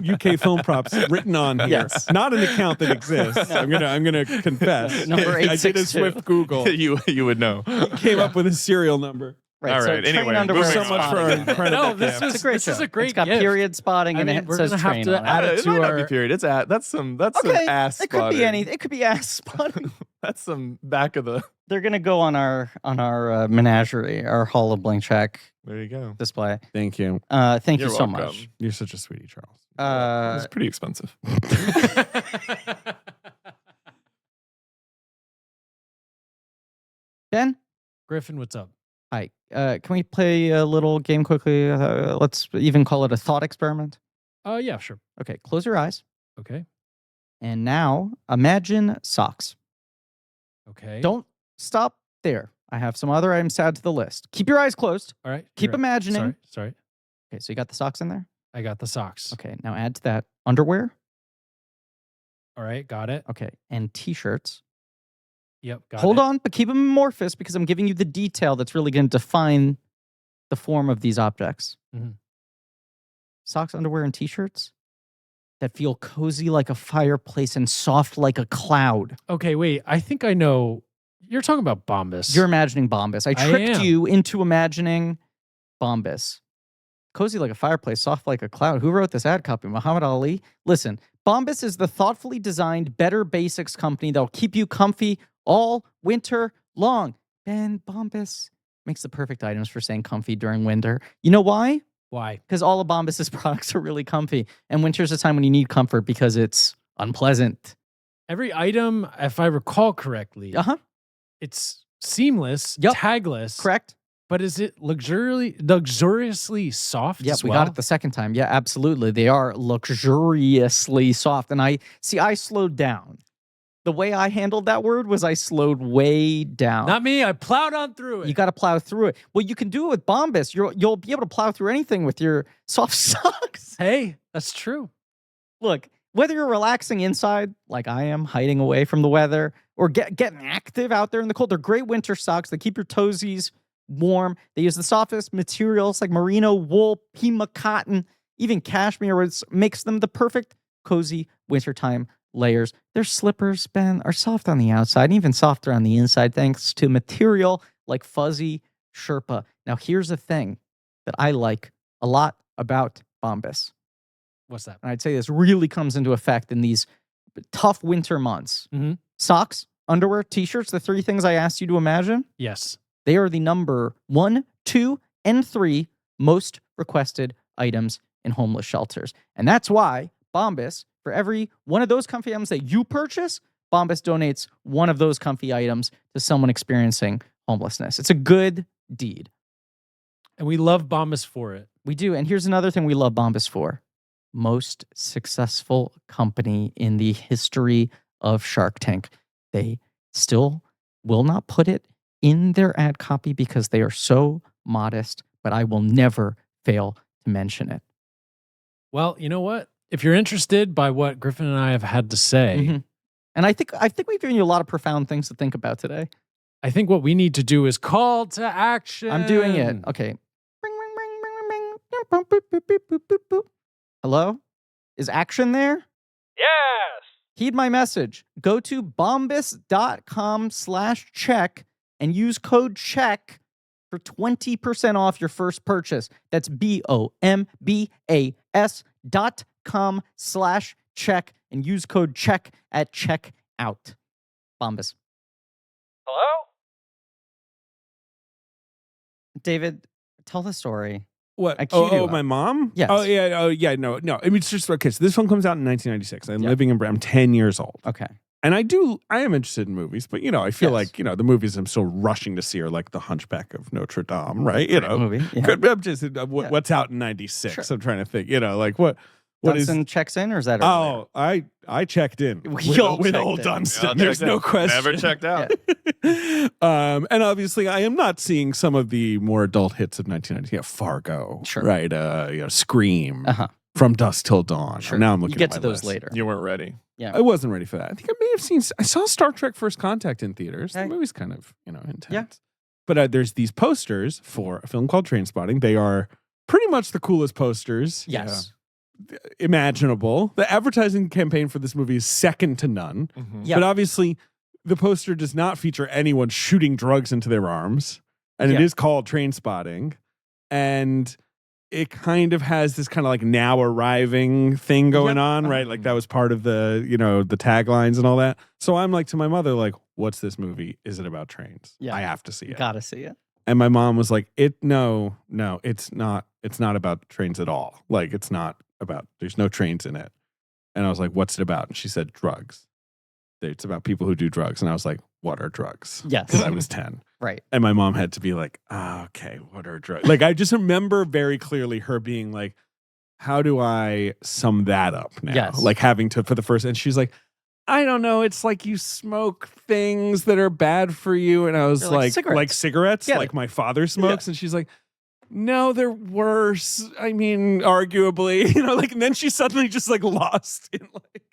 UK Film Props written on here, Yes. not an account that exists. I'm gonna confess. Number I did a 862. swift Google. you would know. Came up with a serial number. Right. All so right, train anyway, underwear moving and on. So much for our spotting. incredible No, this gift. was- It's a great this is show. a great It's got gift. period spotting I and mean, it we're says gonna have train to on it. add it It to might not our- be period. It's that's some Okay, ass it could be spotting. anything. It could be ass spotting. That's some back of the. They're gonna go on our menagerie, our Hall of Blank Check There you go. display. Thank you. Thank You're you so welcome. much. You're such a sweetie, Charles. It's pretty expensive. Ben? Griffin, what's up? Hi. Can we play a little game quickly? Let's even call it a thought experiment. Yeah, sure. Okay, close your eyes. Okay. And now imagine socks. Okay. Don't stop there. I have some other items to add to the list. Keep your eyes closed. All right. Keep you're right. imagining. Sorry. Okay, so you got the socks in there? I got the socks. Okay, now add to that underwear. All right. Got it. Okay, and t-shirts. Yep. Got Hold it. on, but keep them amorphous because I'm giving you the detail that's really going to define the form of these objects. Mhm. Socks, underwear, and t-shirts that feel cozy like a fireplace and soft like a cloud. Okay. Wait. I think I know. You're talking about Bombas. You're imagining Bombas. I tricked am. you into imagining Bombas. Cozy like a fireplace, soft like a cloud. Who wrote this ad copy? Muhammad Ali? Listen, Bombas is the thoughtfully designed Better Basics company that'll keep you comfy all winter long. And Bombas makes the perfect items for staying comfy during winter. You know why? Why? Because all of Bombas's products are really comfy. And winter's a time when you need comfort because it's unpleasant. Every item, if I recall correctly, Uh-huh. it's seamless, Yup. tagless. Correct? But is it luxuriously soft? Yep, as we well? got it the second time. Yeah, absolutely. They are luxuriously soft. And I slowed down. The way I handled that word was I slowed way down. Not me. I plowed on through it. You got to plow through it. Well, you can do it with Bombas. You'll be able to plow through anything with your soft socks. Hey, that's true. Look, whether you're relaxing inside, like I am, hiding away from the weather, or getting active out there in the cold, they're great winter socks. They keep your toesies warm. They use the softest materials like merino, wool, Pima cotton, even cashmere, which makes them the perfect cozy wintertime layers. Their slippers, Ben, are soft on the outside and even softer on the inside thanks to material like fuzzy Sherpa. Now, here's the thing that I like a lot about Bombas. What's that? And I'd say this really comes into effect in these tough winter months. Mhm. Socks, underwear, t-shirts, the three things I asked you to imagine, Yes. they are the number 1, 2, and 3 most requested items in homeless shelters. And that's why Bombas, for every one of those comfy items that you purchase, Bombas donates one of those comfy items to someone experiencing homelessness. It's a good deed. And we love Bombas for it. We do. And here's another thing we love Bombas for. Most successful company in the history of Shark Tank. They still will not put it in their ad copy because they are so modest, but I will never fail to mention it. Well, you know what? If you're interested by what Griffin and I have had to say, Mhm. And I think we've given you a lot of profound things to think about today. I think what we need to do is call to action. I'm doing it. Okay. Ring, ring, ring, ring, ring. Boop, boop, boop, boop, boop, boop, boop. Hello? Is action there? Yes. Heed my message. Go to bombas.com/check and use code CHECK for 20% off your first purchase. That's BOMBAS.com/check and use code CHECK at checkout. Bombas. Hello? David, tell the story. What? I queued you Oh, up. my mom? Yes. Oh, yeah. Oh, yeah. No. I mean, it's just okay. So this one comes out in 1996. I'm Yeah. living in. I'm 10 years old, Okay. and I am interested in movies, but I feel Yes. like the movies I'm still rushing to see are like The Hunchback of Notre Dame, right? Great movie. Yeah. Good, I'm just what's out in 96. Sure. I'm trying to think. Like what is? Dunstan checks in, or is that earlier? Oh, I checked in We all with checked old in. Dunstan. Yeah, There's no question. Never checked out. And obviously, I am not seeing some of the more adult hits of 1990. Fargo, Sure. right? Scream, Uh-huh. From Dusk Till Dawn. Sure. Now I'm looking. You get at to my those list. later. You weren't ready. I wasn't ready for that. I think I may have seen. I saw Star Trek: First Contact in theaters. Okay. The movie's kind of intense. Yeah. But there's these posters for a film called Trainspotting. They are pretty much the coolest posters Yes. imaginable. The advertising campaign for this movie is second to none. Mhm. Yeah. But obviously, the poster does not feature anyone shooting drugs into their arms. And it Yeah. is called Trainspotting. And it kind of has this kind of like now arriving thing going Yep. on, right? Like that was part of the, the taglines and all that. So I'm like to my mother, like, what's this movie? Is it about trains? Yeah. I have to see You it. gotta see it. And my mom was like, no, it's not about trains at all. Like it's not about, there's no trains in it. And I was like, what's it about? And she said, drugs. It's about people who do drugs. And I was like, what are drugs? Yes. Because I was 10. Right. And my mom had to be like, okay, what are drugs? Like, I just remember very clearly her being like, how do I sum that up now? Yes. Like having to, for the first, and she's like, I don't know. It's like you smoke things that are bad for you. And I was They're like like cigarettes. cigarettes, Yeah. like my father smokes. And she's like, no, they're worse. I mean, arguably, like, and then she suddenly just like lost in like,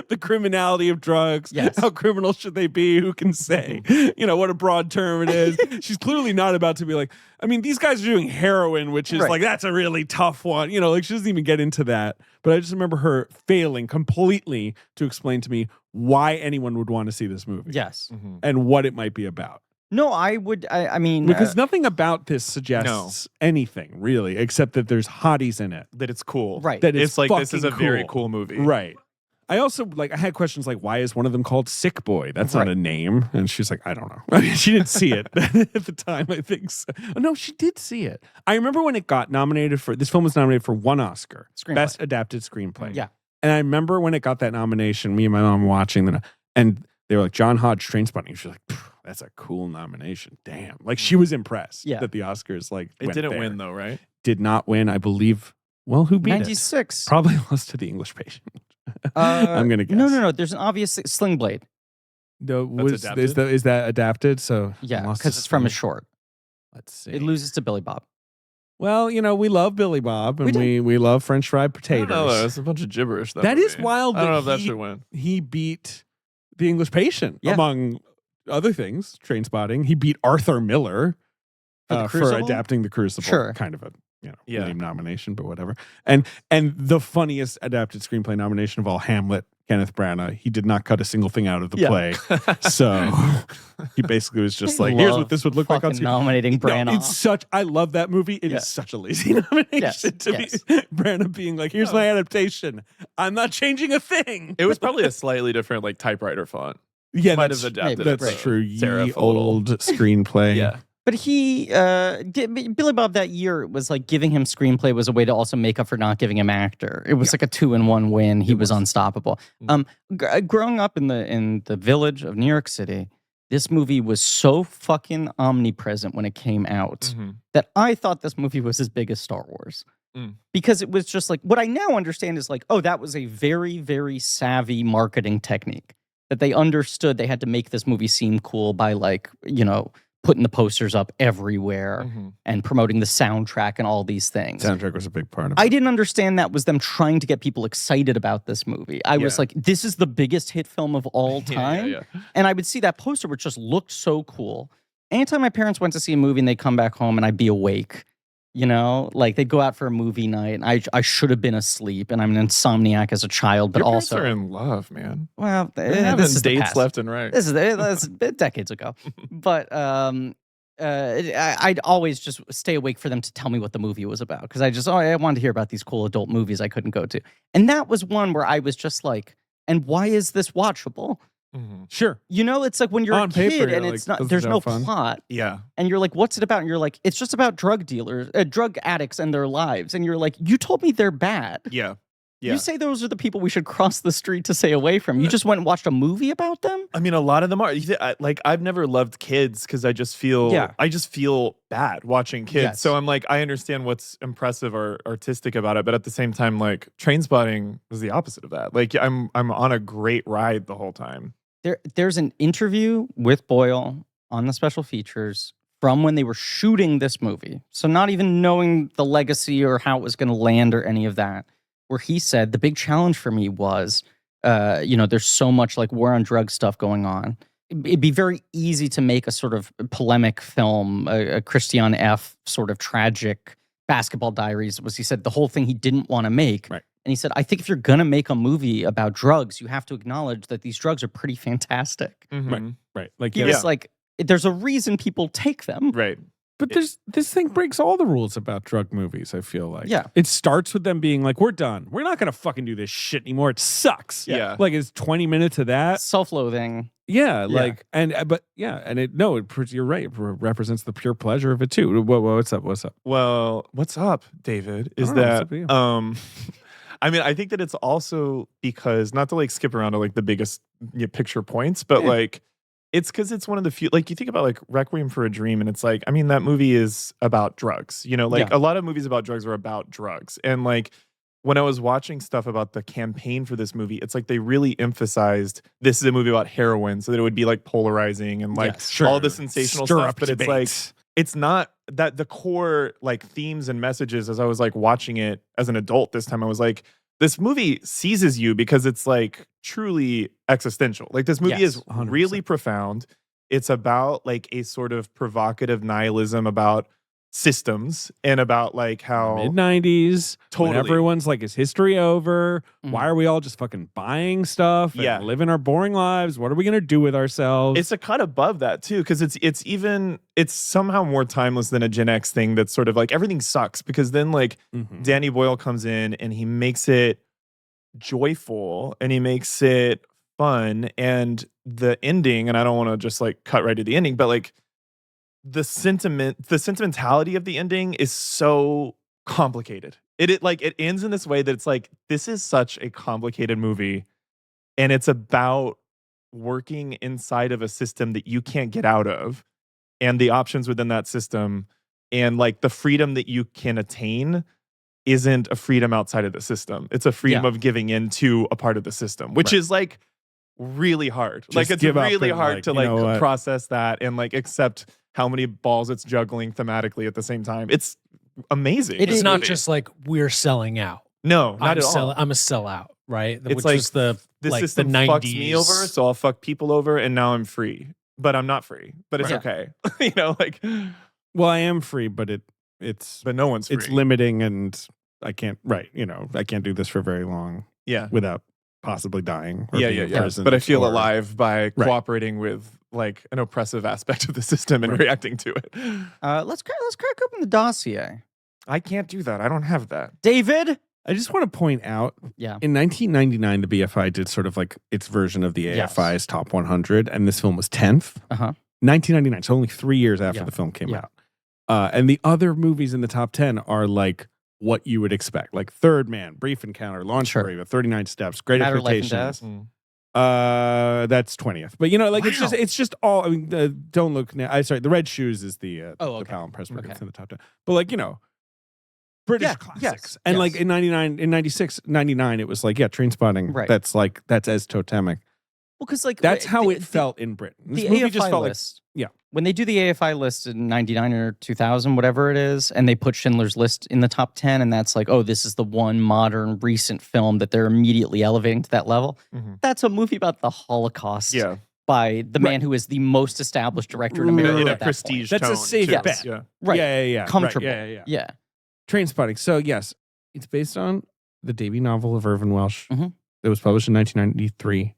the criminality of drugs. Yes. How criminal should they be? Who can say? What a broad term it is. She's clearly not about to be like, I mean, these guys are doing heroin, which is Right. like, that's a really tough one. Like she doesn't even get into that. But I just remember her failing completely to explain to me why anyone would want to see this movie. Yes. And what it might be about. No, I would. I mean, Because nothing about this suggests anything really, except that there's hotties in it. That it's cool. right. That it's It's like, this is a fucking very cool movie. Right. I also I had questions like, why is one of them called Sick Boy? That's not Right. a name. And she's like, I don't know. I mean, she didn't see it at the time, I think. So. Oh, no, she did see it. I remember when it got nominated this film was nominated for 1 Oscar. Screenplay. Best Adapted Screenplay. Yeah. And I remember when it got that nomination, me and my mom watching and they were like, John Hodge, Trainspotting. She's like, that's a cool nomination. Damn. Like she was impressed that the Oscars It went didn't there. win though, right? Did not win, I believe. Well, who beat it? 96. Probably lost to The English Patient. I'm gonna guess. No. There's an obvious Sling Blade. Is that adapted? So Yeah, lost because to it's from a Sling. short. Let's see. It loses to Billy Bob. Well, we love Billy Bob and We we love French fried I potatoes. don't know, it's a bunch of gibberish. That is movie. wild I don't that know if that he- should win. He beat The English Patient Yeah. among other things. Trainspotting. He beat Arthur Miller For The for Crucible? adapting The Crucible. Sure. Kind of a Yeah. lame nomination, but whatever. And the funniest adapted screenplay nomination of all, Hamlet. Kenneth Branagh. He did not cut a single thing out of the Yeah. play, so he basically was just like, "Here's what this would look like on Fucking screen." nominating Branagh. No, it's such. I love that movie. It is Yeah. such a lazy nomination Yes, to yes. be Branagh being like, "Here's my adaptation. I'm not changing a thing." It was probably a slightly different like typewriter font. Yeah, Might that's, have adapted maybe, it that's to true. serif Ye a little. old screenplay. Yeah. But he, Billy Bob that year was like giving him screenplay was a way to also make up for not giving him actor. It was like a 2-in-1 win. He was unstoppable. Growing up in the village of New York City, this movie was so fucking omnipresent when it came out that I thought this movie was as big as Star Wars. Because it was just like, what I now understand is like, oh, that was a very, very savvy marketing technique that they understood. They had to make this movie seem cool by like, putting the posters up everywhere and promoting the soundtrack and all these things. Soundtrack was a big part of it. I didn't understand that was them trying to get people excited about this movie. I was like, this is the biggest hit film of all time. Yeah. And I would see that poster, which just looked so cool. Anytime my parents went to see a movie and they'd come back home and I'd be awake, like they'd go out for a movie night and I should have been asleep and I'm an insomniac as a child, but Your parents also are in love, man. well, They're having this is the dates past. left and right. This is that's decades ago, but I'd always just stay awake for them to tell me what the movie was about because I wanted to hear about these cool adult movies I couldn't go to, and that was one where I was just like, and why is this watchable? Sure. It's like when you're On a kid paper, you're and like, it's not doesn't there's no sound fun. plot, Yeah. and you're like, what's it about? And you're like, it's just about drug dealers, drug addicts and their lives, and you're like, you told me they're bad. Yeah. You say those are the people we should cross the street to stay away from. You just went and watched a movie about them? I mean, a lot of them are. Like, I've never loved kids because I just feel bad watching kids. Yes. So I'm like, I understand what's impressive or artistic about it, but at the same time, like, Trainspotting was the opposite of that. Like, I'm on a great ride the whole time. There's an interview with Boyle on the special features from when they were shooting this movie. So not even knowing the legacy or how it was going to land or any of that, where he said the big challenge for me was, there's so much like war on drug stuff going on. It'd be very easy to make a sort of polemic film, a Christian F. sort of tragic Basketball Diaries, was he said the whole thing he didn't want to make. Right. And he said, I think if you're going to make a movie about drugs, you have to acknowledge that these drugs are pretty fantastic. Right. Like, He was like, there's a reason people take them. Right. But this thing breaks all the rules about drug movies, I feel like. Yeah. It starts with them being like, we're done. We're not going to fucking do this shit anymore. It sucks. Yeah. Like, it's 20 minutes of that. Self-loathing. Yeah. Like, and you're right. It represents the pure pleasure of it too. What's up? Well, what's up, David? Is I don't know, what's that up with you? I mean, I think that it's also because, not to like skip around to like the biggest picture points, but like It's because it's one of the few, like you think about like Requiem for a Dream, and it's like, I mean, that movie is about drugs. You know, like Yeah. a lot of movies about drugs are about drugs. And like when I was watching stuff about the campaign for this movie, it's like they really emphasized this is a movie about heroin, so that it would be like polarizing and like Yes. all the sensational Stir stuff. up But it's debate. like, it's not that the core like themes and messages as I was like watching it as an adult this time, I was like, this movie seizes you because it's like truly existential. Like this movie Yes, is 100%. really profound. It's about like a sort of provocative nihilism about systems and about like how Mid-90s. Totally. When everyone's like, is history over? Mhm. Why are we all just fucking buying stuff Yeah. and living our boring lives? What are we going to do with ourselves? it's a cut above that too, because it's somehow more timeless than a Gen X thing that's sort of like everything sucks, because then like Mhm. Danny Boyle comes in and he makes it joyful and he makes it fun, and the ending, and I don't want to just like cut right to the ending, but like the sentimentality of the ending is so complicated. It ends in this way that it's like, this is such a complicated movie, and it's about working inside of a system that you can't get out of, and the options within that system, and like the freedom that you can attain isn't a freedom outside of the system. It's a freedom Yeah. of giving in to a part of the system, which Right. is like really hard. Just like it's give up really and, hard like, to you know like what? process that and like accept how many balls it's juggling thematically at the same time. It's amazing. It this It's not movie. just like we're selling out. no, not at all. I'm a sellout, right? It's Which like was the this like system the 90s. fucks me over, so I'll fuck people over, and now I'm free. But I'm not free. But it's Right. okay. You know, like, Well, I am free, but it's but no one's free. it's limiting, and I can't. Right, I can't do this for very long yeah. without possibly dying. Or Yeah, being yeah, in yeah. prison But I feel or- alive by Right. cooperating with like an oppressive aspect of the system and Right. reacting to it. Let's crack open the dossier. I can't do that. I don't have that. David. I just want to point out, Yeah. in 1999, the BFI did sort of like its version of the Yes. AFI's Top 100, and this film was 10th. Uh-huh. 1999, so only 3 years after Yeah. the film came Yeah. out. And the other movies in the top 10 are like what you would expect, like Third Man, Brief Encounter, Launch Sure. Parade, 39 Steps, Great Matter of Life and Expectations. Death. That's 20th. But you know, like Wow. it's just all. I mean, Don't Look Now. Sorry, The Red Shoes is the Oh, the okay. Powell and Pressburg. Okay. It's in the top 10. But like British Yeah, classics. yes, And yes. like in 99, in 96, 99, it was like Trainspotting. Right. That's as totemic. Well, because like That's how the- it felt in Britain. This The movie AFI just felt list. yeah. When they do the AFI list in 99 or 2000, whatever it is, and they put Schindler's List in the top 10, and that's like, oh, this is the one modern recent film that they're immediately elevating to that level. Mhm. That's a movie about the Holocaust Yeah. by the man who is the most established director in America. In a at that prestige point. That's a tone, safe too. bet. Yeah. Right. Yeah. Right, Comfortable. Yeah. Yeah. Trainspotting. So yes, it's based on the Davy novel of Irvin Welsh. Mhm. It was published in 1993,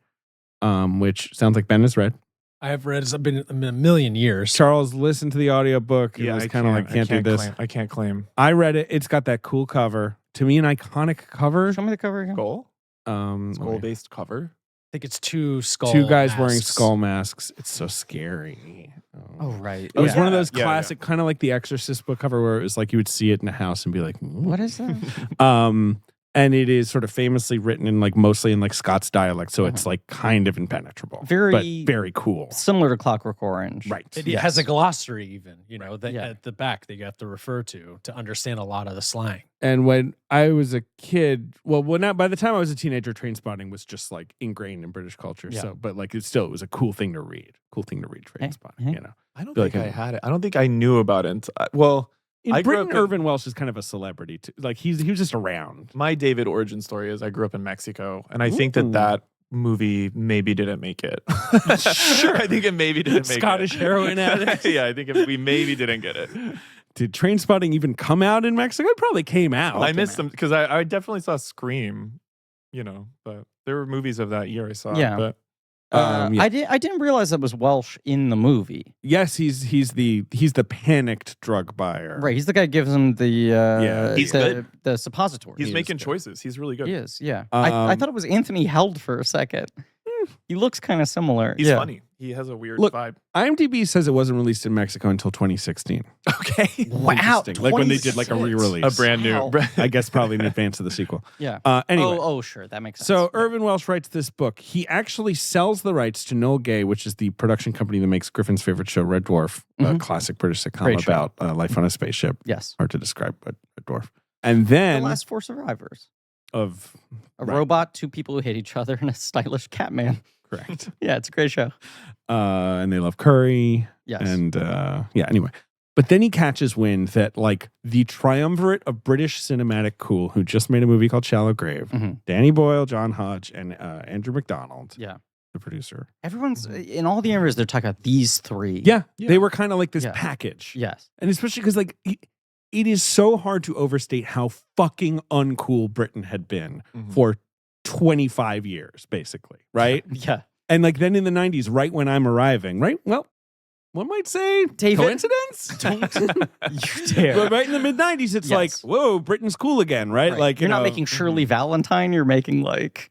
which sounds like Ben has read. I have read. It's been a million years. Charles listened to the audiobook and Yeah, was kind of like, can't do this. I can't claim. I read it. It's got that cool cover. To me, an iconic cover. Show me the cover again. Skull? Let me- Skull-based cover? I think it's two skull. Two guys wearing masks. skull masks. It's so scary. Oh, right. It was Yeah. one of those Yeah, yeah. classic, kind of like the Exorcist book cover, where it was like you would see it in a house and be like, What is that? And it is sort of famously written in like mostly in like Scots dialect, so it's like kind of impenetrable, Very- but very cool. Similar to Clockwork Orange. Right. It Yes. has a glossary, even that Yeah. at the back that you have to refer to understand a lot of the slang. And when I was a kid, by the time I was a teenager, Trainspotting was just like ingrained in British culture. Yeah. So, but like it was a cool thing to read. Trainspotting. hey. You know, I don't Feel think like I it- had it. I don't think I knew about it. Well, in I grew Britain, up in- Irvin Welsh is kind of a celebrity too. Like he was just around. my David origin story is I grew up in Mexico, and I think Ooh. that movie maybe didn't make it. Sure. I think it maybe didn't make Scottish it. heroin addict. Yeah, I think we maybe didn't get it. Did Trainspotting even come out in Mexico? It probably came out. I missed them because I definitely saw Scream, but there were movies of that year I saw. Yeah. But Yeah. I didn't realize that was Welsh in the movie. Yes, he's the panicked drug buyer. Right, he's the guy who gives him the He's the, good. the suppository. he's is making good. choices. He's really good. He is, yeah. I thought it was Anthony Held for a second. He looks kind of similar. He's yeah. funny. He has a weird Look, vibe. IMDb says it wasn't released in Mexico until 2016. Okay. Wow. Interesting. Like when they did like a 26. re-release. A brand new. Wow. I guess probably in advance of the sequel. Yeah. Anyway. Oh, sure. That makes sense. So Yeah. Irvin Welsh writes this book. He actually sells the rights to Noel Gay, which is the production company that makes Griffin's favorite show, Red Dwarf, a Mhm. classic British sitcom Great show. about life on a spaceship. Yes. Hard to describe, but Red Dwarf. And The then last four survivors. of A Right. robot, two people who hate each other, and a stylish cat man. correct. Yeah, it's a great show. And they love curry. Yes. And anyway. But then he catches wind that like the triumvirate of British cinematic cool who just made a movie called Shallow Grave, Mhm. Danny Boyle, John Hodge, and Andrew McDonald, Yeah. the producer. Everyone's in all the areas they're talking about these three. Yeah, Yeah. they were kind of like this Yeah. package. Yes. And especially because like it is so hard to overstate how fucking uncool Britain had been Mhm. for 25 years, basically, right? Yeah. And like then in the 90s, right when I'm arriving, right? Well, one might say David? coincidence? You dare. But right in the mid 90s, it's Yes. like, whoa, Britain's cool again, right? Right. Like you're not know, making Shirley Valentine. You're making like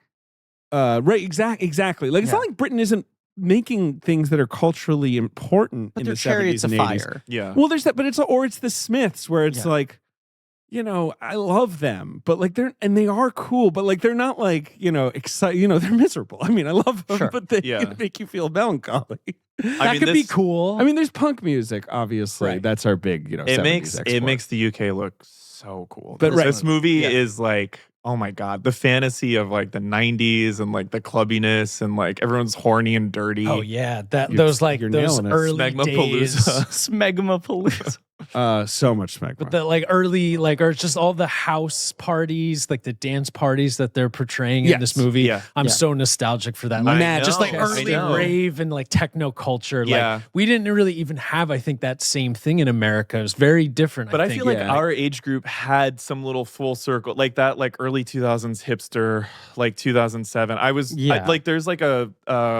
right, exactly. Like it's Yeah. not like Britain isn't making things that are culturally important but in they're the 70s chariots and of 80s. fire. Yeah. Well, there's that, but it's the Smiths where it's Yeah. like, I love them, but like they are cool, but like they're not like, excited, they're miserable. I mean, I love them, Sure. but they Yeah. make you feel melancholy. That mean, could be this- cool. I mean, there's punk music, obviously. Right. That's our big, It 70s makes export. the UK look so cool. But right. This movie Yeah. is like, oh my god, the fantasy of like the 90s and like the clubbiness and like everyone's horny and dirty. oh yeah, You're- those like you're those nailing it. early days. Smegmapalooza. Smegmapalooza. So much smegma. But the like early, like, or just all the house parties, like the dance parties that they're portraying in this Yes. movie. Yeah. I'm Yeah. so nostalgic for that. I Like, just like know, early I know. rave and like techno culture. Yeah. Like we didn't really even have, I think, that same thing in America. It was very different. But I think. feel like Yeah. our age group had some little full circle, like that, like early 2000s hipster, like 2007. Yeah. Like there's like a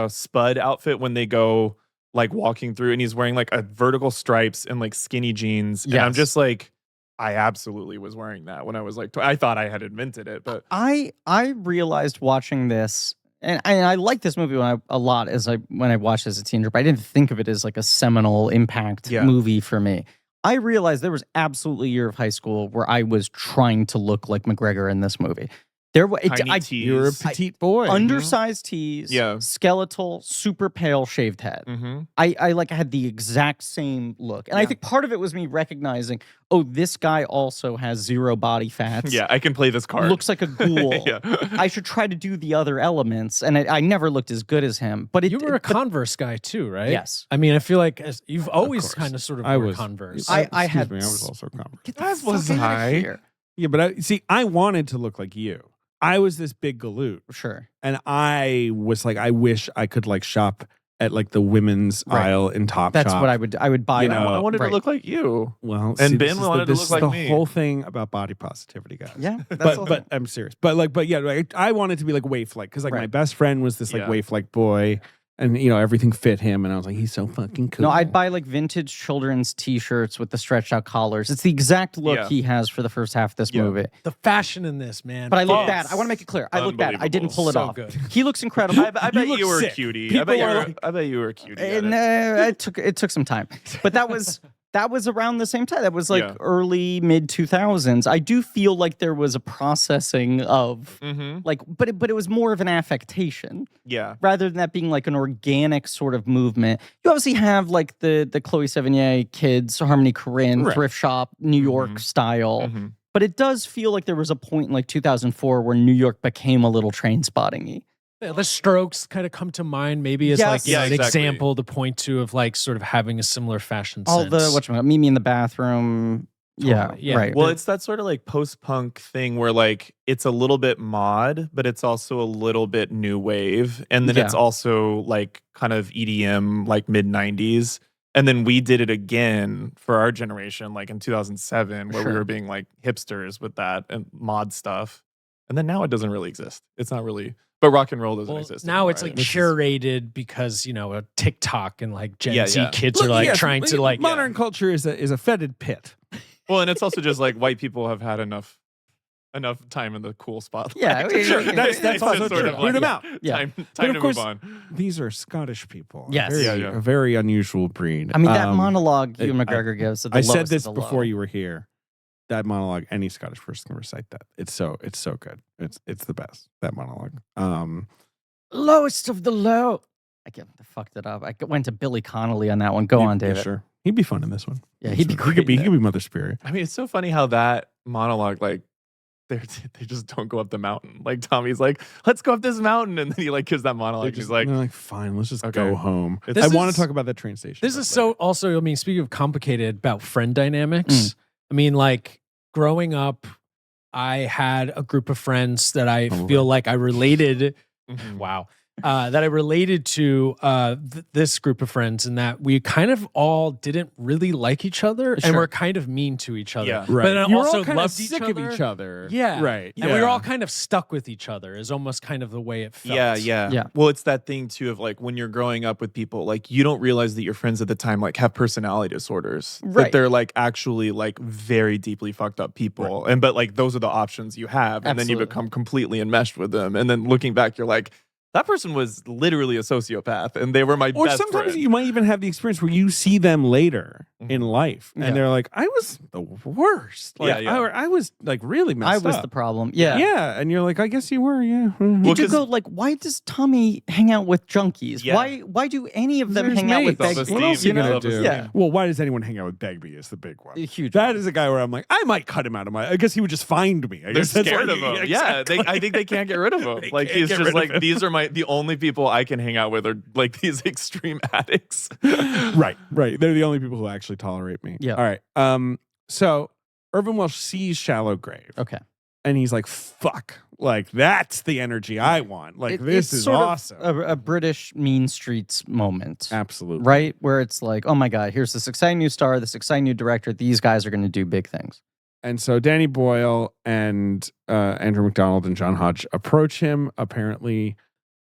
Spud outfit when they go like walking through and he's wearing like a vertical stripes and like skinny jeans. And I'm Yes. just like, I absolutely was wearing that when I was like, I thought I had invented it, but I realized watching this, and I like this movie when I watched it as a teenager, but I didn't think of it as like a seminal impact Yeah. movie for me. I realized there was absolutely a year of high school where I was trying to look like McGregor in this movie. There was tiny tees. You're a petite boy. undersized tees, Yeah. skeletal, super pale, shaved head. Mhm. I like had the exact same look, and I Yeah. think part of it was me recognizing, oh, this guy also has zero body fats. Yeah, I can play this card. Looks like a ghoul. Yeah. I should try to do the other elements, and I never looked as good as him. But you were a Converse guy too, right? Yes. I mean, I feel like you've always course. kind of sort of I wore was Converse. I Excuse had me, I was also a Converse. Get the That fuck was outta high. here. Yeah, but I wanted to look like you. I was this big galoot, Sure. and I was like, I wish I could like shop at like the women's Right. aisle in Top That's Shop. what I would buy. You them. know, I wanted Right. to look like you. Well, And Ben this is wanted to this look is like the me. whole thing about body positivity, guys. Yeah, that's all But I'm serious. But yeah, like, I wanted to be like waif-like because like my Right. best friend was this like Yeah. waif-like boy, and everything fit him, and I was like, he's so fucking cool. No, I'd buy like vintage children's T-shirts with the stretched out collars. It's the exact look Yeah. he has for the first half of this Yeah. movie. the fashion in this, man. But I look Yes. bad. I want to make it clear. I look bad. I didn't pull it So off. good. He looks incredible. I bet look you were a sick. cutie. People I bet you are- were a cutie. at And it. it took some time, but that was around the same time. That was like Yeah. early mid 2000s. I do feel like there was a processing of Mhm. like, but it was more of an affectation Yeah. rather than that being like an organic sort of movement. You obviously have like the Chloe Sevigny kids, Harmony Korine, Right. thrift shop, New York Mhm. style. Mhm. But it does feel like there was a point in like 2004 where New York became a little Trainspotting-y. Yeah, the Strokes kind of come to mind, maybe as Yes. like Yeah, an exactly. example to point to of like sort of having a similar fashion All sense. the whatchamacallit, Meet Me in the Bathroom. Yeah, Totally, yeah. right. Well, it's that sort of like post-punk thing where like it's a little bit mod, but it's also a little bit new wave, and then Yeah. it's also like kind of EDM, like mid '90s. And then we did it again for our generation, like in 2007, where we Sure. were being like hipsters with that and mod stuff. And then now it doesn't really exist. It's not really, but rock and roll doesn't Well, exist. now anymore, it's like right? This is- curated because a TikTok and like Gen Yeah, Z yeah. kids Look, are like yes, trying to like modern culture is a fetid pit. Well, and it's also just like white people have had enough enough time in the cool spotlight. Yeah, Sure, that's It's also just sort true. of Root 'em yeah, out. Yeah. Time But of to course, move on. these are Scottish people. Yes. Yeah. A very unusual breed. I mean, that monologue Hugh I- McGregor gives. At the I said lowest of this the before low. you were here. That monologue, any Scottish person can recite that. It's so good. It's the best. That monologue. Lowest of the low. I fucked it up. I went to Billy Connolly on that one. Go on, David. Sure. He'd be fun in this one. Yeah, he'd be He great could be. in He it. could be Mother Spirit. I mean, it's so funny how that monologue, like, they just don't go up the mountain. Like Tommy's like, let's go up this mountain, and then he like gives that monologue. He's like, they're like, fine, let's just okay. go home. This I want is- to talk about that train station. This but is so later. also, I mean, speaking of complicated about friend dynamics, I mean, like growing up, I had a group of friends that I feel like I related. mhm. Wow. That I related to this group of friends, and that we kind of all didn't really like each other and Sure. were kind of mean to each other. Yeah. Right. But then You were also all kind of loved sick each of other. each other. Yeah. Right. And we were all kind of stuck with each other, is almost kind of the way it felt. Yeah. Well, it's that thing too of like when you're growing up with people, like you don't realize that your friends at the time like have personality disorders. Right. That they're like actually like very deeply fucked up people. And but like those are the options you have. And then you Absolutely. become completely enmeshed with them. And then looking back, you're like, that person was literally a sociopath and they were my Or best sometimes friend. you might even have the experience where you see them later in life, and Yeah. they're like, "I was the worst. Like, Yeah. I was like really messed I up. was the problem. Yeah. Yeah, and you're like, I guess you were. Yeah. Did you 'cause- go like, why does Tommy hang out with junkies? Yeah. Why do any of them There's hang out with mates. beggars? Self-esteem, What else are you gonna self-esteem. do? Yeah. Well, why does anyone hang out with Begbie? Is the big one. Huge. That is a guy where I'm like, I might cut him out of my. I guess he would just find me. I They're guess that's scared what of him. he- Yeah, exactly. I think they can't get rid of him. They Like can't he's get just rid of like him. these are the only people I can hang out with are like these extreme addicts. Right. They're the only people who actually tolerate me. Yeah. All right. So Irvin Welsh sees Shallow Grave, Okay. and he's like, "Fuck! Like that's the energy I want. Like this it's is sort of awesome." a British Mean Streets moment. Absolutely. Right? Where it's like, oh my God, here's this exciting new star, this exciting new director. These guys are going to do big things. And so Danny Boyle and Andrew McDonald and John Hodge approach him. Apparently,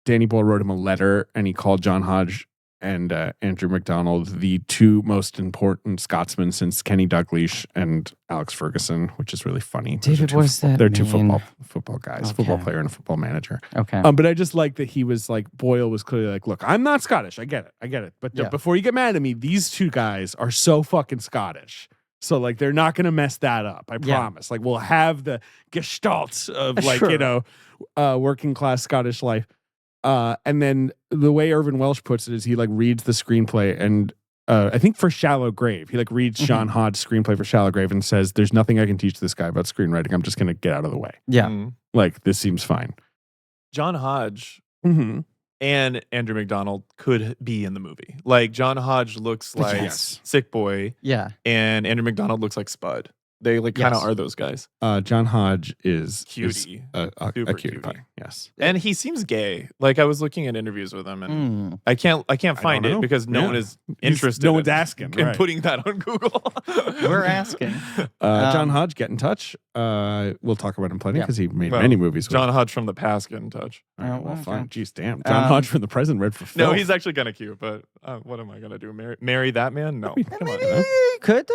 Danny Boyle wrote him a letter, and he called John Hodge and Andrew McDonald the two most important Scotsmen since Kenny Dalglish and Alex Ferguson, which is really funny. Those David, are two what does that They're two mean? football guys, Okay. football player and a football manager. Okay. But I just like that he was like, Boyle was clearly like, look, I'm not Scottish. I get it. But Yeah. before you get mad at me, these two guys are so fucking Scottish. So like they're not gonna mess that up. I Yeah. promise. Like we'll have the gestalt of like, Sure. working class Scottish life. And then the way Irvin Welsh puts it is he like reads the screenplay and I think for Shallow Grave, he like reads Mhm. John Hodge's screenplay for Shallow Grave and says, there's nothing I can teach this guy about screenwriting. I'm just gonna get out of the way. Yeah. Mm. Like this seems fine. John Hodge Mm-hmm. and Andrew McDonald could be in the movie. Like John Hodge looks like Yes. Sick Boy, Yeah. and Andrew McDonald looks like Spud. They like kind of Yes. are those guys. John Hodge is Cutie. a Super cutie cutie. pie. Yes. And he seems gay. Like I was looking at interviews with him, and Mm. I can't find don't it know. because no Yeah. one is interested. no one's in, asking, in right. putting that on Google. We're asking. John Um, Hodge, get in touch. We'll talk about him plenty Yeah. because he made Well, many movies. John Hodge from the past, get in touch. All right, Oh, well, okay. fine. Jeez, damn. John Um, Hodge from the present read for Phil. No, he's actually kind of cute, but what am I gonna do? Marry that man? No, come on. You could.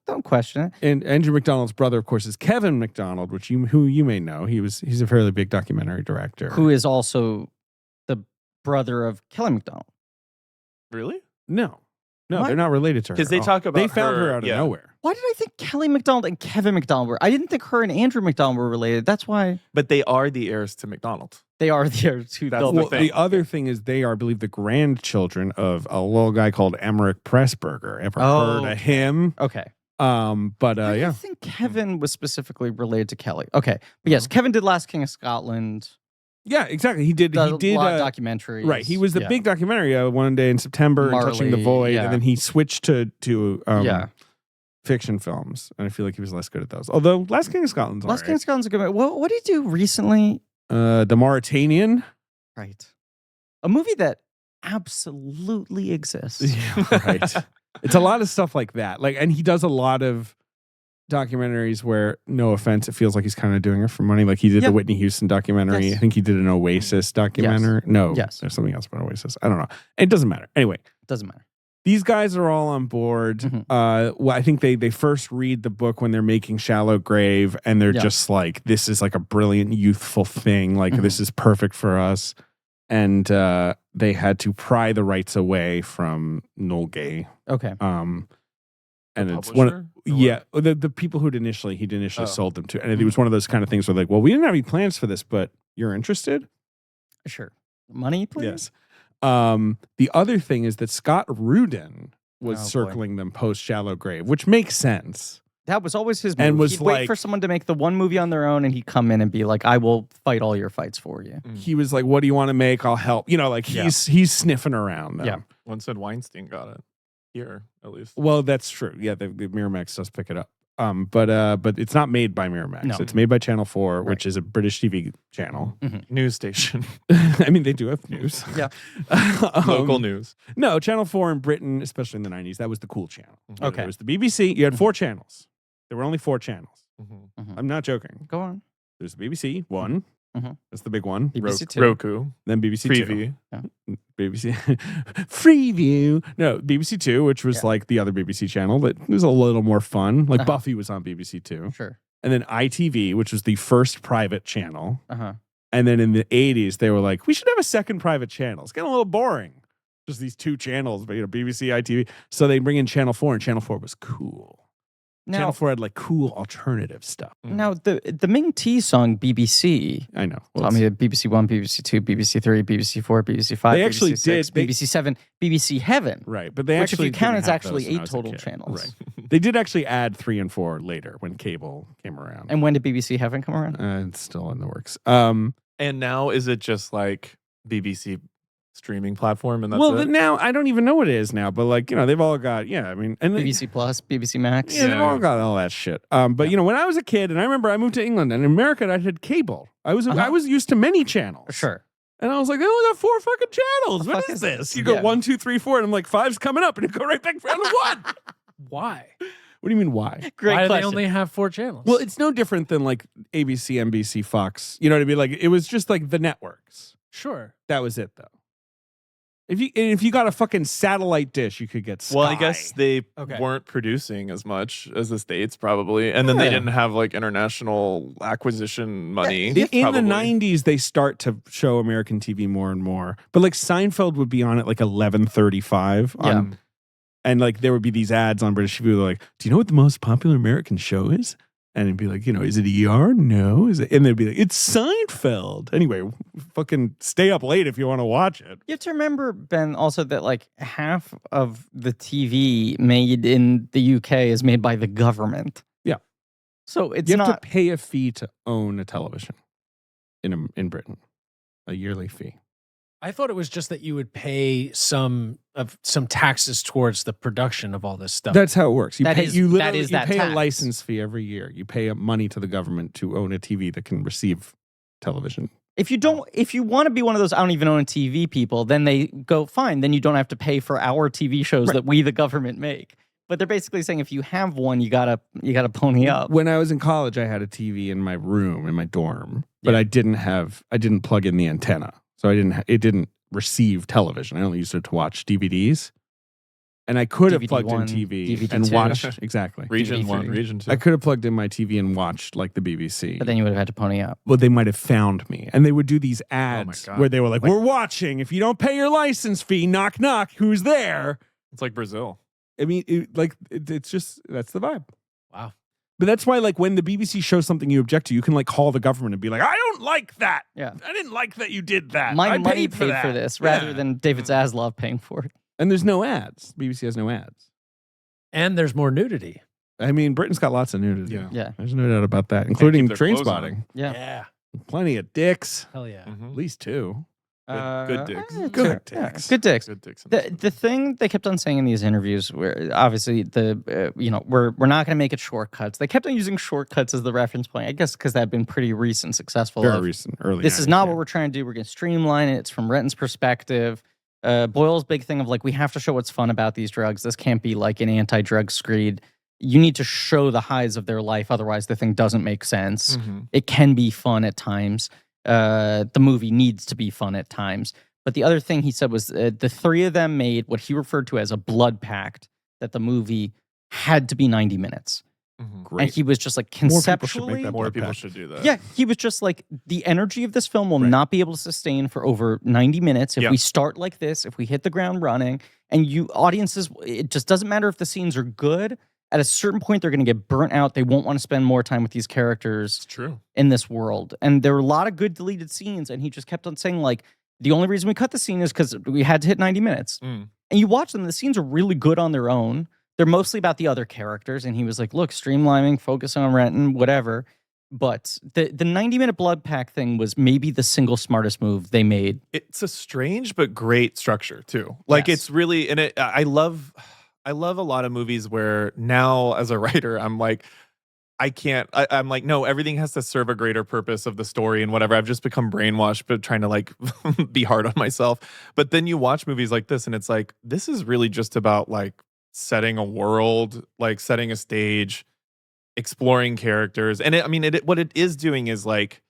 Don't question it. And Andrew McDonald's brother, of course, is Kevin McDonald, who you may know. He's a fairly big documentary director. Who is also the brother of Kelly McDonald. Really? No, What? they're not related to her. Because they at all. talk about they found her her- out of yeah. nowhere. Why did I think Kelly McDonald and Kevin McDonald were? I didn't think her and Andrew McDonald were related. That's why But they are the heirs to McDonald. they are the two. That's the- the Well, thing. the other thing is they are, I believe, the grandchildren of a little guy called Emmerich Pressburger. Ever Oh, heard of him? Okay. But I yeah. think Kevin was specifically related to Kelly. Okay. But yes, Kevin did Last King of Scotland. Yeah, exactly. He did. The He did. documentaries. Right. He was the Yeah. big documentary one day in September, and Touching the Marley, Void, yeah. and then he switched to Yeah. fiction films, and I feel like he was less good at those. Although Last King of Scotland's Last King all of Scotland's a good movie. What did he do recently? right. The Mauritanian. Right. A movie that absolutely exists. Yeah, right. It's a lot of stuff like that. Like, and he does a lot of documentaries where, no offense, it feels like he's kind of doing it for money. Like he did Yeah. the Whitney Houston documentary. Yes. I think he did an Oasis documentary. No, Yes. there's something else about Oasis. I don't know. It doesn't matter. Anyway, Doesn't matter. these guys are all on board. Mhm. Well, I think they first read the book when they're making Shallow Grave, and they're Yeah. just like, this is like a brilliant youthful thing. Like Mhm. this is perfect for us. And they had to pry the rights away from Noel Gay. Okay. And The it's one of, publisher? Or yeah, the people he'd initially Oh. sold them to. And it was one of those kind of things where like, well, we didn't have any plans for this, but you're interested? Sure. Money, please. Yes. The other thing is that Scott Rudin was Oh, boy. circling them post Shallow Grave, which makes sense. That was always his move. And was He'd wait like- for someone to make the one movie on their own, and he'd come in and be like, "I will fight all your fights for you." He was like, "What do you want to make? I'll help." You know, like Yeah. he's sniffing around them. Yeah. One said Weinstein got it here, at least. Well, that's true. Yeah, the Miramax does pick it up. But it's not made by Miramax. No. It's made by Channel 4, Right. which is a British TV channel. News station, I mean, they do have news. Yeah. local news. No, Channel 4 in Britain, especially in the 90s, that was the cool channel. Okay. There was the BBC. You had 4 channels. There were only 4 channels. Mhm. I'm not joking. Go on. There's the BBC, one. Mhm. That's the big one. BBC Two. Roku, Then BBC Two. Freevee. BBC Freeview. No, BBC Two, which was Yeah. like the other BBC channel that was a little more fun. Like Uh-huh. Buffy was on BBC Two. Sure. And then ITV, which was the first private channel. Uh-huh. And then in the 80s, they were like, we should have a second private channel. It's getting a little boring. Just these 2 channels, but BBC, ITV. So they bring in Channel 4, and Channel 4 was cool. Channel Now, 4 had like cool alternative stuff. now the Ming T song BBC. I know. I mean, BBC One, BBC Two, BBC Three, BBC Four, BBC Five, They actually BBC Six, did- they- BBC Seven, BBC Heaven. right. But they Which, if actually you count, didn't it's have actually those when 8 I was a total kid. channels. Right. They did actually add 3 and 4 later when cable came around. And when did BBC Heaven come around? It's still in the works. And now is it just like BBC streaming platform and that's Well, it? now I don't even know what it is now, but like, you know, they've all got, I mean, and BBC Plus, BBC Max. yeah, they've Yeah. all got all that shit. But you know, when I was a kid, and I remember I moved to England, and in America, I had cable. I was used to many channels. Sure. And I was like, they only got 4 fucking channels. The What fuck is is this? this? You go Yeah. 1, 2, 3, 4, and I'm like, 5's coming up, and it go right back down to 1. Why? What do you mean, why? Great Why do question. they only have 4 channels? Well, it's no different than like ABC, NBC, Fox. You know what I mean? Like, it was just like the networks. sure. That was it, though. If you got a fucking satellite dish, you could get Sky. Well, I guess they Okay. weren't producing as much as the States probably. And then they Yeah. didn't have like international acquisition money. In the probably. 90s, they start to show American TV more and more. But like Seinfeld would be on at like 11:35. Yeah. And like there would be these ads on British TV like, do you know what the most popular American show is? And it'd be like, you know, is it ER? No. Is it? And they'd be like, it's Seinfeld. Anyway, fucking stay up late if you want to watch it. You have to remember, Ben, also that like half of the TV made in the UK is made by the government. Yeah. So it's You have not. to pay a fee to own a television in Britain, a yearly fee. I thought it was just that you would pay some taxes towards the production of all this stuff. That's how it works. You That pay, is- you that literally is you that pay tax. a license fee every year. You pay money to the government to own a TV that can receive television. If you want to be one of those I don't even own a TV people, then they go fine. Then you don't have to pay for our TV shows Right. that we the government make. But they're basically saying if you have one, you gotta pony up. When I was in college, I had a TV in my room in my dorm, but I didn't plug in the antenna, so it didn't receive television. I only used it to watch DVDs, and I could have DVD plugged in 1, TV DVD and 2. watched exactly. Region DVD 1, three. Region 2. I could have plugged in my TV and watched like the BBC. But then you would have had to pony up. Well, they might have found me, and they would do these ads God. where they were like, "We're watching. If you don't pay your license fee, knock knock. Who's there?" It's like Brazil. I mean, it's just that's the vibe. Wow. But that's why, like, when the BBC shows something you object to, you can like call the government and be like, "I don't like that. Yeah. I didn't like that you did that. My I money paid paid for that." this rather Yeah. than David Zaslav paying for it. And there's no ads. BBC has no ads. And there's more nudity. I mean, Britain's got lots of nudity. Yeah. Yeah. There's no doubt about that, including keep their clothes on. Trainspotting. Yeah. Plenty of dicks, Hell yeah. Mhm. at least 2. Good dicks. Good yeah, dicks. Good dicks. Good dicks. in this The thing they kept on saying in these interviews, where obviously we're not going to make it shortcuts. They kept on using shortcuts as the reference point. I guess because that had been pretty recent, successful. Very of, recent, early. This is 90s, not yeah. what we're trying to do. We're going to streamline it. It's from Renton's perspective. Boyle's big thing of like we have to show what's fun about these drugs. This can't be like an anti-drug screed. You need to show the highs of their life, otherwise the thing doesn't make sense. Mhm. It can be fun at times. The movie needs to be fun at times. But the other thing he said was the three of them made what he referred to as a blood pact that the movie had to be 90 minutes. Great. And he was just like More people should make conceptually. that More blood people pact. should do that. Yeah, he was just like, the energy of this film will Right. not be able to sustain for over 90 minutes if Yeah. we start like this, if we hit the ground running. And you audiences, it just doesn't matter if the scenes are good. At a certain point, they're going to get burnt out. They won't want to spend more time with these characters It's true. in this world. And there were a lot of good deleted scenes. And he just kept on saying, like, the only reason we cut the scene is because we had to hit 90 minutes. Mm. And you watch them, the scenes are really good on their own. They're mostly about the other characters. And he was like, look, streamlining, focusing on Renton, whatever. But the 90-minute blood pack thing was maybe the single smartest move they made. It's a strange but great structure too. Like Yes. it's really, and I love a lot of movies where now as a writer, I'm like, I'm like, no, everything has to serve a greater purpose of the story and whatever. I've just become brainwashed, but trying to like be hard on myself. But then you watch movies like this and it's like, this is really just about like setting a world, like setting a stage, exploring characters. And what it is doing is like,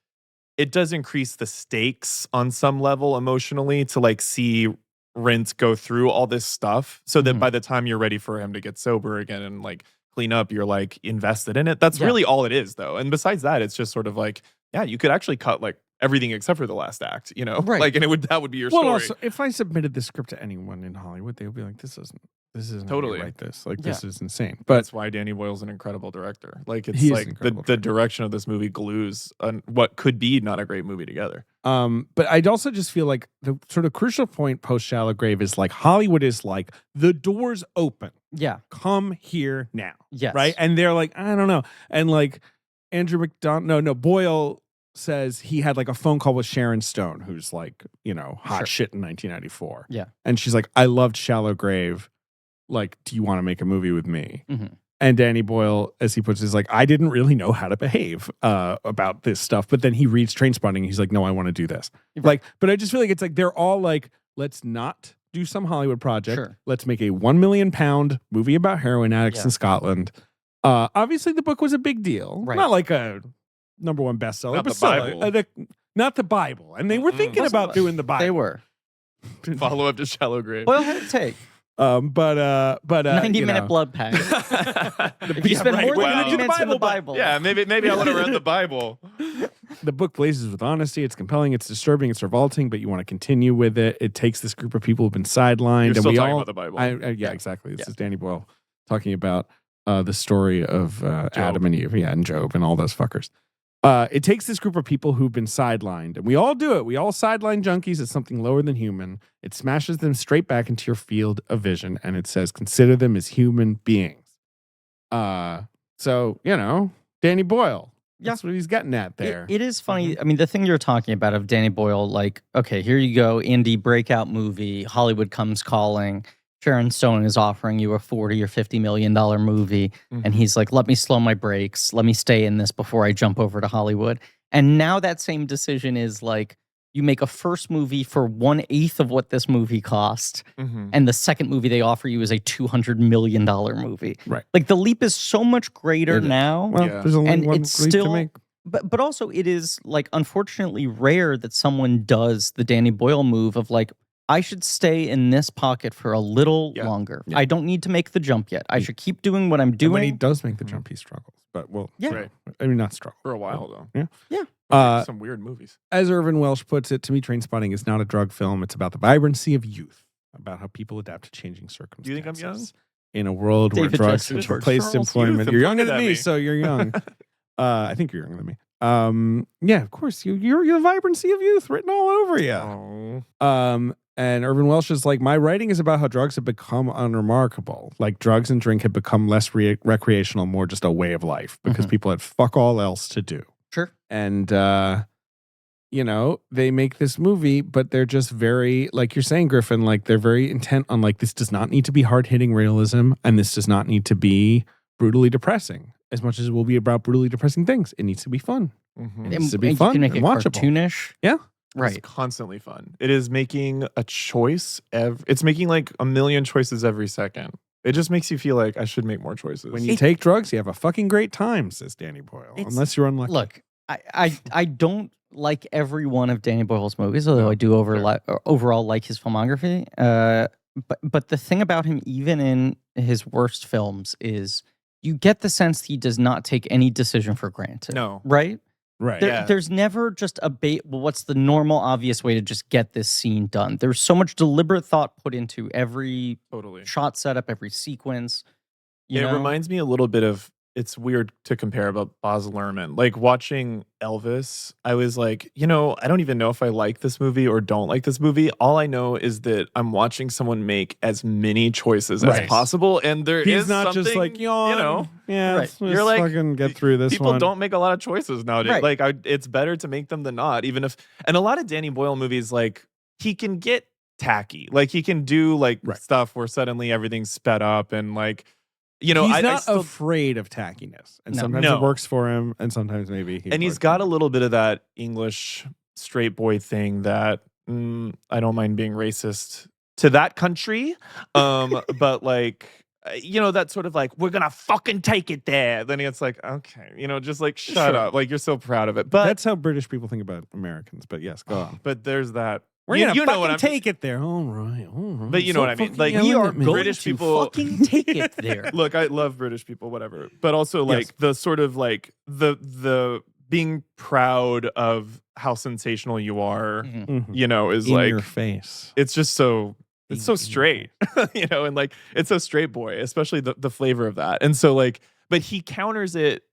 it does increase the stakes on some level emotionally to like see Rent go through all this stuff so that Mhm. by the time you're ready for him to get sober again and like clean up, you're like invested in it. That's Yeah. really all it is though. And besides that, it's just sort of like, yeah, you could actually cut like everything except for the last act, you know? Right. Like, and that would be your Well, story. also, if I submitted this script to anyone in Hollywood, they would be like, "This isn't Totally. how you write this. Like, Yeah. this is insane." But That's why Danny Boyle's an incredible director. Like it's He is an like incredible the director. direction of this movie glues what could be not a great movie together. but I'd also just feel like the sort of crucial point post Shallow Grave is like Hollywood is like the doors open. Yeah. Come here now. Yes. Right? And they're like, I don't know. And like Andrew McDonald, Boyle says he had like a phone call with Sharon Stone, who's like, hot Sure. shit in 1994. Yeah. And she's like, I loved Shallow Grave. Like, do you want to make a movie with me? Mhm. And Danny Boyle, as he puts it, is like, I didn't really know how to behave about this stuff. But then he reads Trainspotting. He's like, no, I want to do this. Right. Like, but I just feel like it's like they're all like, let's not do some Hollywood project. Sure. Let's make a £1 million movie about heroin addicts Yeah. in Scotland. Obviously, the book was a big deal. Right. Not like a #1 bestseller, Not but the still, Bible. not the Bible. And they were thinking Wasn't about like- doing the Bible. They were. Follow up to Shallow Grave. Boyle had to take. But 90-minute blood pack. If you spend more than wow. 90 minutes in the Bible. Yeah, maybe I would have read the Bible. The book blazes with honesty. It's compelling. It's disturbing. It's revolting. But you want to continue with it. It takes this group of people who've been sidelined, You're and still we talking all. about the Bible. Yeah, exactly. This Yeah. is Danny Boyle talking about the story of Adam and Eve, and Job, and all those fuckers. It takes this group of people who've been sidelined, and we all do it. We all sideline junkies as something lower than human. It smashes them straight back into your field of vision, and it says, consider them as human beings. So, Danny Boyle. That's what he's getting at there. It is funny. I mean, the thing you're talking about of Danny Boyle, like, okay, here you go, indie breakout movie, Hollywood comes calling. Sharon Stone is offering you a $40 or $50 million movie. And he's like, let me slow my brakes. Let me stay in this before I jump over to Hollywood. And now that same decision is like, you make a first movie for 1/8 of what this movie cost. And the second movie they offer you is a $200 million movie. Right. Like the leap is so much greater It is. now. Well, Yeah. there's only And one it's leap still- to make. But also it is like unfortunately rare that someone does the Danny Boyle move of like, I should stay in this pocket for a little Yeah. longer. Yeah. I don't need to make the jump yet. I should keep doing what I'm And when he doing. does make the jump, he struggles. But Yeah. Right. I mean, not struggle. For a while though. Yeah. Yeah. Some weird movies. As Irvin Welsh puts it, to me, Trainspotting is not a drug film. It's about the vibrancy of youth, about how people adapt to changing circumstances. Do you think I'm young? In a world David where drugs Justice. have George replaced Charles employment. Youth You're younger than pointed at me, me. so you're young. I think you're younger than me. Yeah, of course. You're the vibrancy of youth written all over you. Oh. And Irvin Welsh is like, my writing is about how drugs have become unremarkable. Like drugs and drink have become less recreational, more just a way of life because Mhm. people had fuck all else to do. Sure. And, they make this movie, but they're just very, like you're saying, Griffin, like they're very intent on like, this does not need to be hard-hitting realism and this does not need to be brutally depressing as much as it will be about brutally depressing things. It needs to be fun. Mhm. It needs to be and fun you can make and it watchable. cartoonish. Yeah. Right. It's constantly fun. It is making a choice. It's making like a million choices every second. It just makes you feel like I should make more choices. When you take drugs, you have a fucking great time, says Danny Boyle. It's- Unless you're unlucky. Look, I don't like every one of Danny Boyle's movies, although I do overall like his filmography. But the thing about him, even in his worst films, is you get the sense he does not take any decision for granted. No. Right? Right. There's never just well, what's the normal, obvious way to just get this scene done? There's so much deliberate thought put into every shot setup, every sequence. It reminds me a little bit of, it's weird to compare, but Baz Luhrmann. Like watching Elvis, I was like, I don't even know if I like this movie or don't like this movie. All I know is that I'm watching someone make as many choices as possible, and he's not just like, yeah, you're like, fucking get through this. People don't make a lot of choices nowadays. Right. Like, it's better to make them than not. Even if, and a lot of Danny Boyle movies, like he can get tacky, like he can do like stuff where suddenly everything's sped up and like. He's not afraid of tackiness, and sometimes it works for him, and sometimes maybe he's got a little bit of that English straight boy thing that I don't mind being racist to that country, but like that sort of like, we're gonna fucking take it there. Then it's like, okay, just like shut up, like you're so proud of it. But that's how British people think about Americans. But yes, go on. But there's that. We're gonna fucking take it there. All right. But you know what I mean? Like, we are British people fucking take it there. Look, I love British people, whatever. But also like the sort of like the being proud of how sensational you are, is in like your face. It's just so it's so straight, and like it's so straight boy, especially the flavor of that. And so like, but he counters it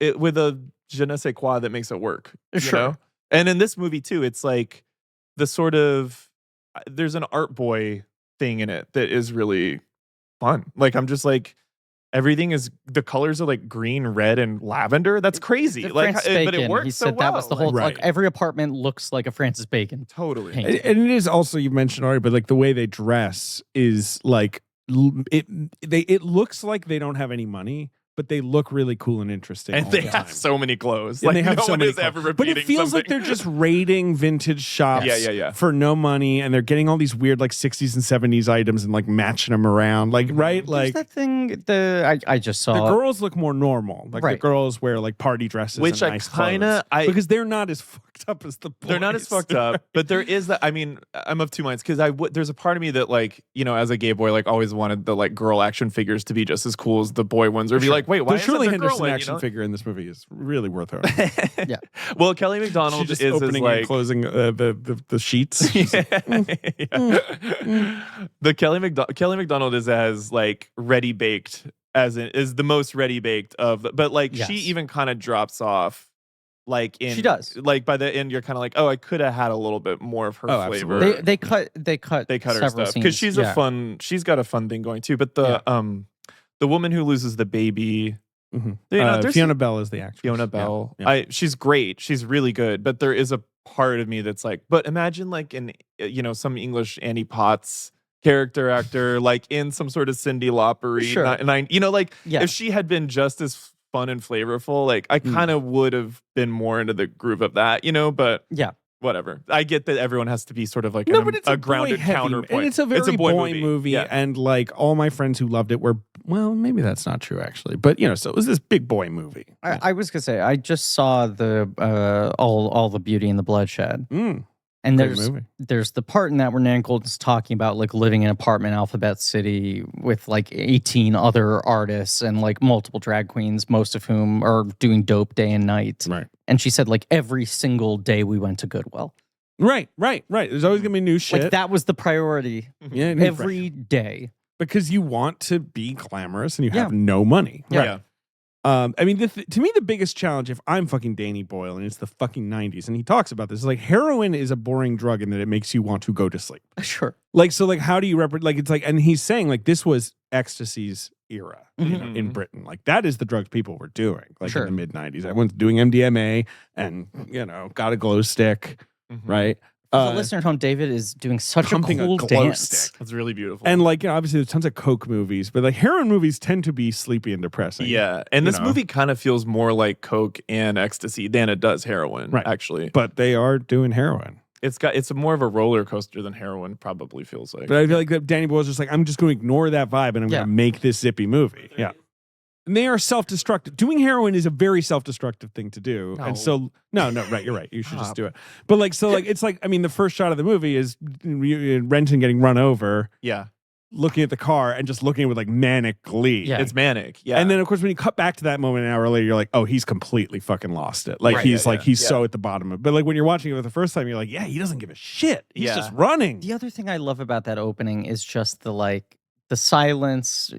with a je ne sais quoi that makes it work. You know? And in this movie too, it's like the sort of, there's an art boy thing in it that is really fun. Like, I'm just like, everything is, the colors are like green, red, and lavender. That's crazy. Like, but it works. He said that was the whole, like every apartment looks like a Francis Bacon. Totally. Painting. And it is also, you mentioned already, but like the way they dress is like, it looks like they don't have any money, but they look really cool and interesting. And they have so many clothes. Like, Like, they have no so one many is ever clothes. repeating But it feels like they're just raiding vintage shops for no money, and they're getting all these weird like 60s and 70s items and like matching them around. Like, right? Like that thing, I just saw. The girls look more normal. Like the girls wear like party dresses, which and nice clothes. Because they're not as fucked up as the boys. They're not as fucked up, but there is that. I mean, I'm of two minds because there's a part of me that like, as a gay boy, like always wanted the like girl action figures to be just as cool as the boy ones, or be like, wait, why the is Shirley the girl Henderson one, action figure in this movie is really worth it. Yeah. Well, Kelly MacDonald She's just is opening like and closing the sheets. The Kelly MacDonald is as like ready baked is the most ready baked of, but like she even kind of drops off. Like she does. Like by the end, you're kind of like, oh, I could have had a little bit more of her flavor. Absolutely. They cut her stuff because she's she's got a fun thing going too. But the woman who loses the baby, Fiona Bell is the actress. Fiona Bell, Yeah. she's great. She's really good. But there is a part of me that's like, but imagine like some English Annie Potts character actor, like in some sort of Cyndi Lauper, if she had been just as fun and flavorful, like I kind of would have been more into the groove of that, but whatever. I get that everyone has to be sort of like a grounded counterpoint. And it's a very boy movie. Yeah. And like all my friends who loved it were, well, maybe that's not true actually, but so it was this big boy movie. I was gonna say I just saw the all the Beauty and the Bloodshed. And there's the part in that where Nan Goldin's talking about like living in an apartment in Alphabet City with like 18 other artists and like multiple drag queens, most of whom are doing dope day and night. Right. And she said like every single day we went to Goodwill. Right. There's always gonna be new shit. Like that was the priority. Yeah. Every day. Because you want to be glamorous and you have no money. Yeah. Right. I mean, to me, the biggest challenge, if I'm fucking Danny Boyle and it's the fucking 90s, and he talks about this, is like heroin is a boring drug in that it makes you want to go to sleep. Sure. Like, so like, how do you like, it's like, and he's saying like, this was ecstasy's era in Britain. Like that is the drugs people were doing like in the mid 90s. Everyone's doing MDMA and, got a glow stick, right? The listener at home, David is doing such a cool dance. Stick. That's really beautiful. And like, obviously there's tons of Coke movies, but like heroin movies tend to be sleepy and depressing. Yeah. And this movie kind of feels more like Coke and ecstasy than it does heroin, actually. But they are doing heroin. It's more of a roller coaster than heroin probably feels like. But I feel like that Danny Boyle's just like, I'm just going to ignore that vibe and I'm going to make this zippy movie. Yeah. And they are self-destructive. Doing heroin is a very self-destructive thing to do. No. And so, no, right, you're right. You should just do it. But like, so like, it's like, I mean, the first shot of the movie is Renton getting run over, Yeah. looking at the car and just looking with like manic glee. Yeah. It's manic. Yeah. And then of course, when you cut back to that moment an hour later, you're like, oh, he's completely fucking lost it. Like Right, he's yeah, like, yeah, he's yeah. so at the bottom of it. But like when you're watching it for the first time, you're like, yeah, he doesn't give a shit. He's Yeah. just running. The other thing I love about that opening is just the silence,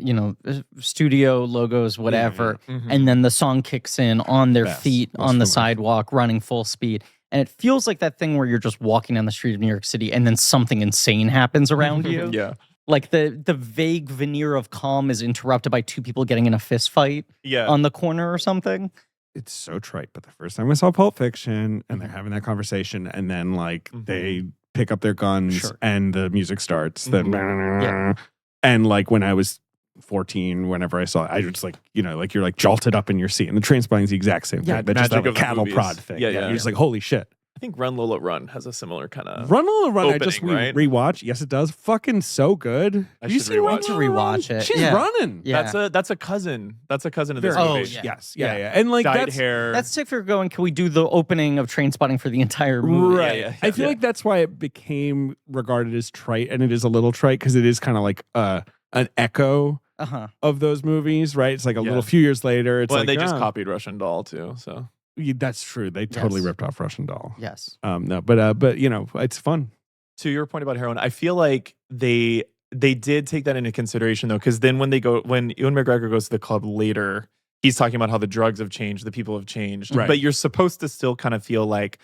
studio logos, whatever, Mhm. and then the song kicks in on their Best. feet Most on the fun. sidewalk, running full speed. And it feels like that thing where you're just walking down the street of New York City and then something insane happens around you. Yeah. Like the vague veneer of calm is interrupted by two people getting in a fist fight Yeah. on the corner or something. It's so trite. But the first time I saw Pulp Fiction and they're having that conversation and then like they pick up their guns Sure. and the music starts. Then Yeah. and like when I was 14, whenever I saw it, I just like, like you're like jolted up in your seat. And the Trainspotting is the exact same Yeah, thing. But just magic that of the cattle movies. prod thing. Yeah, You're yeah. just like, holy shit. I think Run Lola Run has a similar kind of. Run Lola Run, I just opening, right? rewatched. Yes, it does. Fucking so good. I Have you should seen Run rewatch it. Lola Run? Rewatch it. She's Yeah. running. Yeah. That's a cousin. That's a cousin of this Very Oh, movie. yeah. Yes. Yeah. And like Dyed that's hair. That's if you're going, can we do the opening of Trainspotting for the entire movie? right. Yeah, I feel like that's why it became regarded as trite, and it is a little trite because it is kind of like an echo Uh-huh. of those movies, right? It's like a Yeah. little few years later. It's well, like they just oh, copied Russian Doll too. So That's true. They totally Yes. ripped off Russian Doll. Yes. No, but it's fun. to your point about heroin, I feel like they did take that into consideration though, because then when Ewan McGregor goes to the club later, he's talking about how the drugs have changed, the people have changed, Right. but you're supposed to still kind of feel like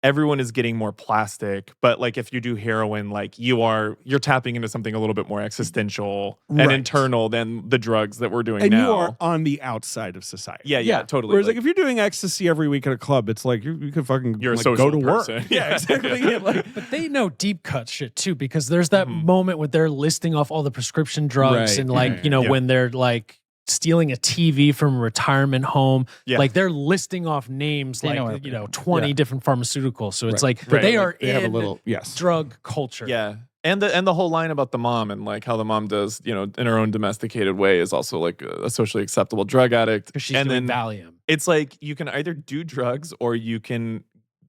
everyone is getting more plastic, but like if you do heroin, like you're tapping into something a little bit more existential and Right. internal than the drugs that we're doing And now. you are on the outside of society. Yeah, totally. Whereas like if you're doing ecstasy every week at a club, it's like you could fucking You're a like, social go to work. person. Yeah, exactly. Yeah, like, But they know deep cut shit too, because there's that Mhm. moment where they're listing off all the prescription drugs Right. and like, Yeah. when they're like stealing a TV from a retirement home. Yeah. Like they're listing off names They know like, everything. 20 Yeah. different pharmaceuticals. So it's Right. like Right. they are they have a in little yes. drug culture. Yeah. And the whole line about the mom and like how the mom does, in her own domesticated way is also like a socially acceptable drug addict. Because she's and doing then Valium. it's like you can either do drugs or you can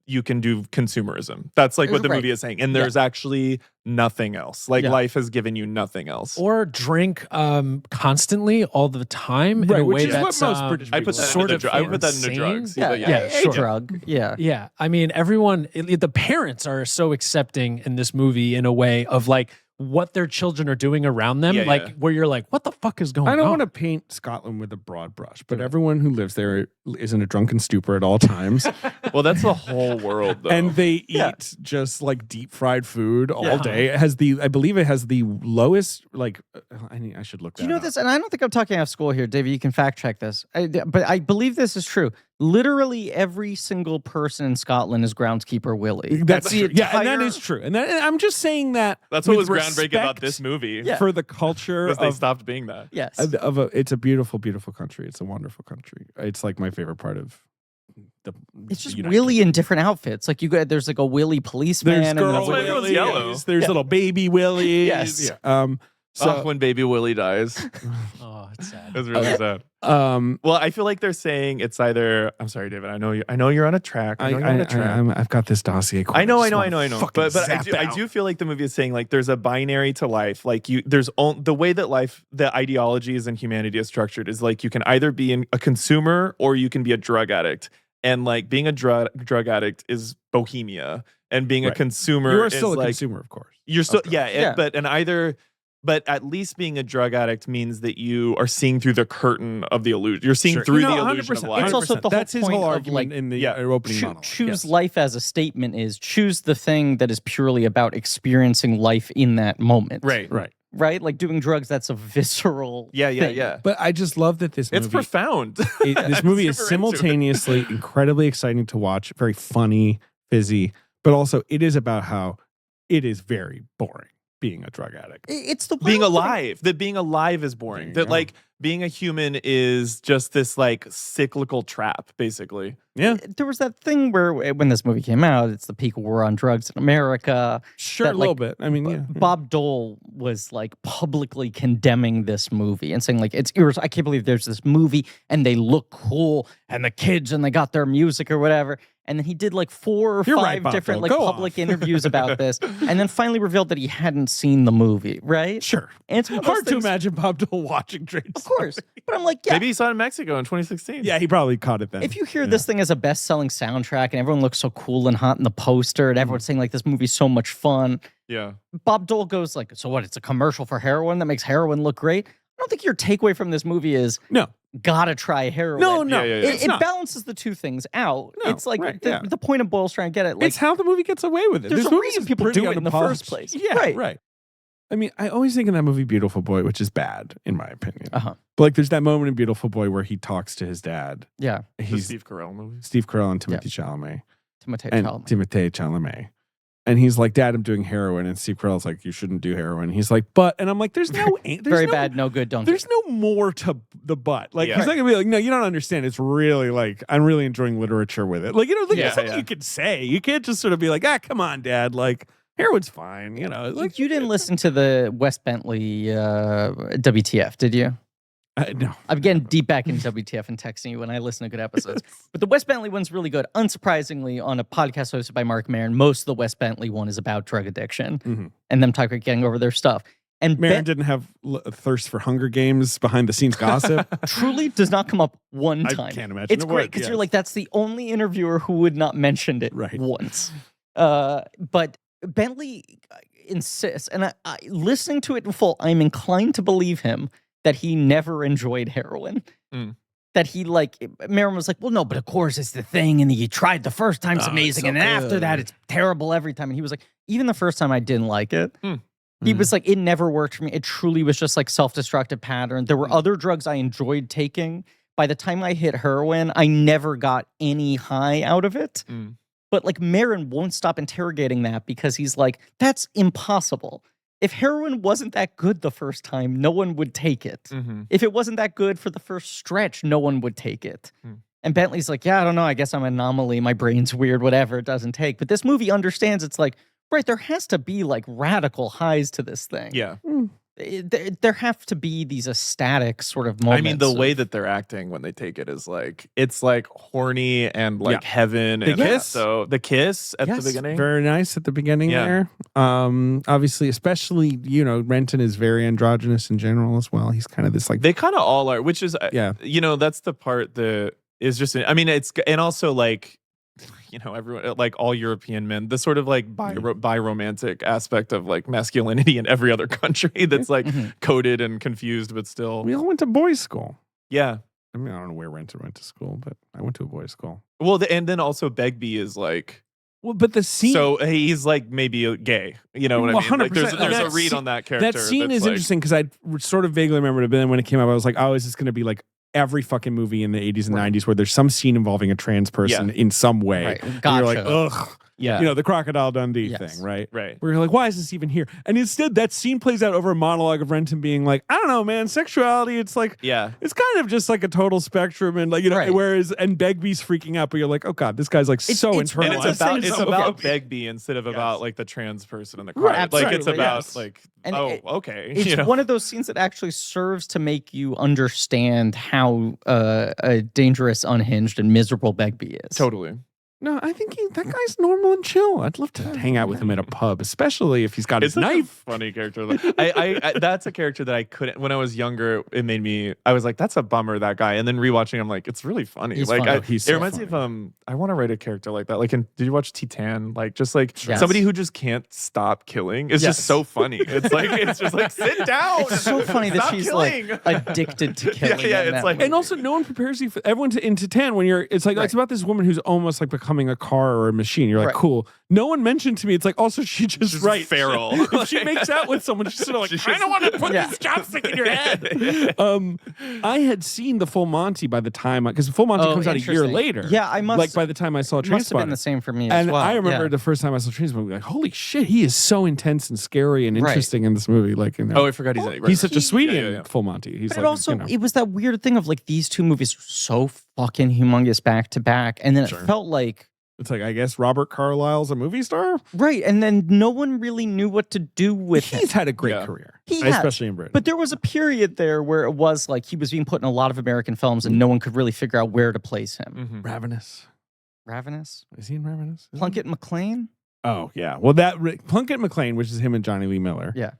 do consumerism. That's like what the Right. movie is saying. And there's actually nothing else. Like Yeah. life has given you nothing else. Or drink constantly all the time in Right, a which way is what that's most British I people put that sort into of I put that into insane. drugs. Yeah, But yeah, sure. drug. Yeah. Yeah, I mean, everyone, the parents are so accepting in this movie in a way of like what their children are doing around them, Yeah, like yeah. where you're like, what the fuck is going on? I don't want to paint Scotland with a broad brush, but everyone who lives there is in a drunken stupor at all times. Well, that's the whole world though. And they eat Yeah. just like deep fried food all Yeah. day. It has I believe it has the lowest, like, I should look that Do you know up. this? And I don't think I'm talking out of school here, David. You can fact check this. But I believe this is true. Literally every single person in Scotland is groundskeeper Willie. That's the true. Yeah, and that entire- is true. And I'm just saying that that's what was with groundbreaking about respect this movie. Yeah. for the culture Was they of stopped being that. Yes. it's a beautiful, beautiful country. It's a wonderful country. It's like my favorite part of the. It's just United Willie Kingdom. in different outfits. Like there's like a Willie policeman. There's and girl then a everyone's Willie. yellow. Willies. There's Yeah. little baby Willies. Yes. Yeah. So when baby Willie dies. Oh, it's sad. It's really sad. um. Well, I feel like they're saying it's either. I'm sorry, David. I know you're on a track. I know you're on a track. I've got this dossier. I know. just wanna fucking But zap I out. do feel like the movie is saying like there's a binary to life. Like the way that the ideologies and humanity is structured is like you can either be a consumer or you can be a drug addict. And like being a drug addict is bohemia, and being a Right. consumer You are is still a like consumer, of course. you're still Okay. yeah. But at least being a drug addict means that you are seeing through the curtain of the illusion. You're seeing Sure. through No, the illusion of 100%, life. It's also the whole That's his point whole of, argument like, in the yeah, opening monologue. Choose Yes. life as a statement is choose the thing that is purely about experiencing life in that moment. Right. Right? Like doing drugs, that's a visceral Yeah. thing. But I just love that this It's movie. profound. This movie is Super into it. simultaneously incredibly exciting to watch, very funny, fizzy, but also it is about how it is very boring. being a drug addict. It's the being wild thing. alive. That being alive is boring. There you That go. like being a human is just this like cyclical trap, basically. Yeah, There was that thing where when this movie came out, it's the peak war on drugs in America. sure, That, a little like, bit. I mean, yeah. Bob Dole was like publicly condemning this movie and saying like it's I can't believe there's this movie and they look cool and the kids and they got their music or whatever. And then he did like 4 or You're 5 right, Bob different Dole. like Go public off. interviews about this, and then finally revealed that he hadn't seen the movie. Right? Sure. And it's one of those Hard to things- imagine Bob Dole watching Trainspotting. Of course, but I'm like, yeah. Maybe he saw it in Mexico in 2016. Yeah, he probably caught it then. If you hear this thing as a best-selling soundtrack and everyone looks so cool and hot in the poster and everyone's saying like this movie's so much fun, Yeah. Bob Dole goes like, so what? It's a commercial for heroin that makes heroin look great. I don't think your takeaway from this movie is No. gotta try heroin. No, no. Yeah, yeah, yeah. It, It's it not. balances the two things out. No, it's like right, the, yeah. the point of Boyle's trying to get at. Like, It's how the movie gets away with it. there's This a movie reason is people pretty do it in the unpolished. first place. Yeah, Right. right. I mean, I always think in that movie Beautiful Boy, which is bad in my opinion. Uh-huh. But like, there's that moment in Beautiful Boy where he talks to his dad. Yeah, The He's Steve Carell movie. Steve Carell and Timothy Chalamet. Timothée And Chalamet. Timothée Chalamet. And he's like, Dad, I'm doing heroin. And Steve Carell's like, you shouldn't do heroin. He's like, but, and I'm like, there's Very no, bad, no good, don't do There's it. no more to the but. Like, Yeah. he's not gonna be like, no, you don't understand. It's really like, I'm really enjoying literature with it. Like, you know, like, Yeah, it's something yeah. you could say. You can't just sort of be like, come on, Dad. Like, heroin's fine. You know, like, You didn't listen to the Wes Bentley WTF, did you? no. I'm getting deep back into WTF and texting you when I listen to good episodes. But the Wes Bentley one's really good. Unsurprisingly, on a podcast hosted by Mark Maron, most of the Wes Bentley one is about drug addiction Mhm. and them talking about getting over their stuff. And Marin didn't have a thirst for Hunger Games behind the scenes gossip. truly does not come up one I time. can't imagine It's it great would, because yes. you're like, that's the only interviewer who would not mention it Right. once. But Bentley insists, and I listening to it in full, I'm inclined to believe him that he never enjoyed heroin. Mm. That he like, Marin was like, well, no, but of course it's the thing, and you tried the first time, it's Oh, it's amazing, so and then after that, good. it's terrible every time. And he was like, even the first time I didn't like it. Mm. He was like, it never worked for me. It truly was just like self-destructive pattern. There were other drugs I enjoyed taking. By the time I hit heroin, I never got any high out of it. Mm. But like Marin won't stop interrogating that because he's like, that's impossible. If heroin wasn't that good the first time, no one would take it. Mm-hmm. If it wasn't that good for the first stretch, no one would take it. Hmm. And Bentley's like, yeah, I don't know. I guess I'm an anomaly. My brain's weird, whatever. It doesn't take. But this movie understands it's like, right, there has to be like radical highs to this thing. Yeah. There have to be these ecstatic sort of moments. I mean, the of- way that they're acting when they take it is like, it's like horny and like Yeah. heaven. The and kiss? So the kiss at Yes. the beginning. Very nice at the beginning Yeah. there. Obviously, especially, you know, Renton is very androgynous in general as well. He's kind of this like, They kind of all are, which is, yeah. you know, that's the part that is just, I mean, it's, and also like, you know, everyone, like all European men, the sort of like bi-romantic aspect of like masculinity in every other country that's like Mhm. coded and confused, but still. We all went to boys' school. Yeah. I mean, I don't know where Renton went to school, but I went to a boys' school. Well, and then also Begbie is like, Well, but the scene. so he's like maybe gay, you know what Well, I mean? Like, there's 100%. there's a That read scene- on that character. that scene that's is like- interesting because I sort of vaguely remembered it, but then when it came up, I was like, oh, is this going to be like every fucking movie in the 80s and 90s where there's some scene involving a trans person in some way? Right. And Gotcha. you're like, ugh. Yeah. You know, the Crocodile Dundee Yes. thing, right? Right. Where you're like, why is this even here? And instead, that scene plays out over a monologue of Renton being like, I don't know, man, sexuality, it's like, Yeah. it's kind of just like a total spectrum. And like, you know, Right. whereas, and Begbie's freaking out, but you're like, oh God, this guy's like so it's internalized. And one of it's the about things it's of- about Begbie instead of about like the trans person in the car. Right, Like it's absolutely, about yes. like And okay. It's you know? one of those scenes that actually serves to make you understand how dangerous, unhinged, and miserable Begbie is. Totally. No, I think that guy's normal and chill. I'd love to hang out with him at a pub, especially if he's got It's his such a knife. funny character. Like, I that's a character that I couldn't. When I was younger, it made me. I was like, "That's a bummer." That guy, and then rewatching, I'm like, "It's really funny." He's like, funny. He's it so reminds me of I want to write a character like that. Like, did you watch Titan? Like, just like Yes. somebody who just can't stop killing. It's Yes. just so funny. It's just like sit down. It's so funny that Stop she's killing. like addicted to killing. Yeah, in it's that like- movie. And also, no one prepares you for everyone to into 10 when you're. It's like Right. it's about this woman who's almost like becoming becoming a car or a machine. You're like, Right. cool. No one mentioned to me. It's like, also, she just She's writes. feral. If she makes out with someone, she's sort of like, I don't want to put this chopstick in your head. I had seen the Full Monty by the time, because Full Monty comes out a year interesting. later. Yeah, I must. Like by the time I saw must have been the Trainspotting. same for me as And well. I remember the first time I saw Trainspotting, like, holy shit, he is so intense and scary and Right. interesting in this movie. Like, you know, Oh, I forgot he's in it. Right, he's such a sweetie Yeah. in Full Monty. He's But like, it also, you know. it was that weird thing of like these two movies were so fucking humongous back to back, and then Sure. it felt like It's like, I guess Robert Carlyle's a movie star. right, and then no one really knew what to do with him. He's had a great Yeah. career, He has. especially in Britain. But there was a period there where it was like he was being put in a lot of American films, and no one could really figure out where to place him. Mhm. Ravenous. Ravenous, Is he in Ravenous? Is he? Plunkett McLean. Oh, yeah. Well, that Plunkett McLean, which is him and Johnny Lee Miller. Yeah.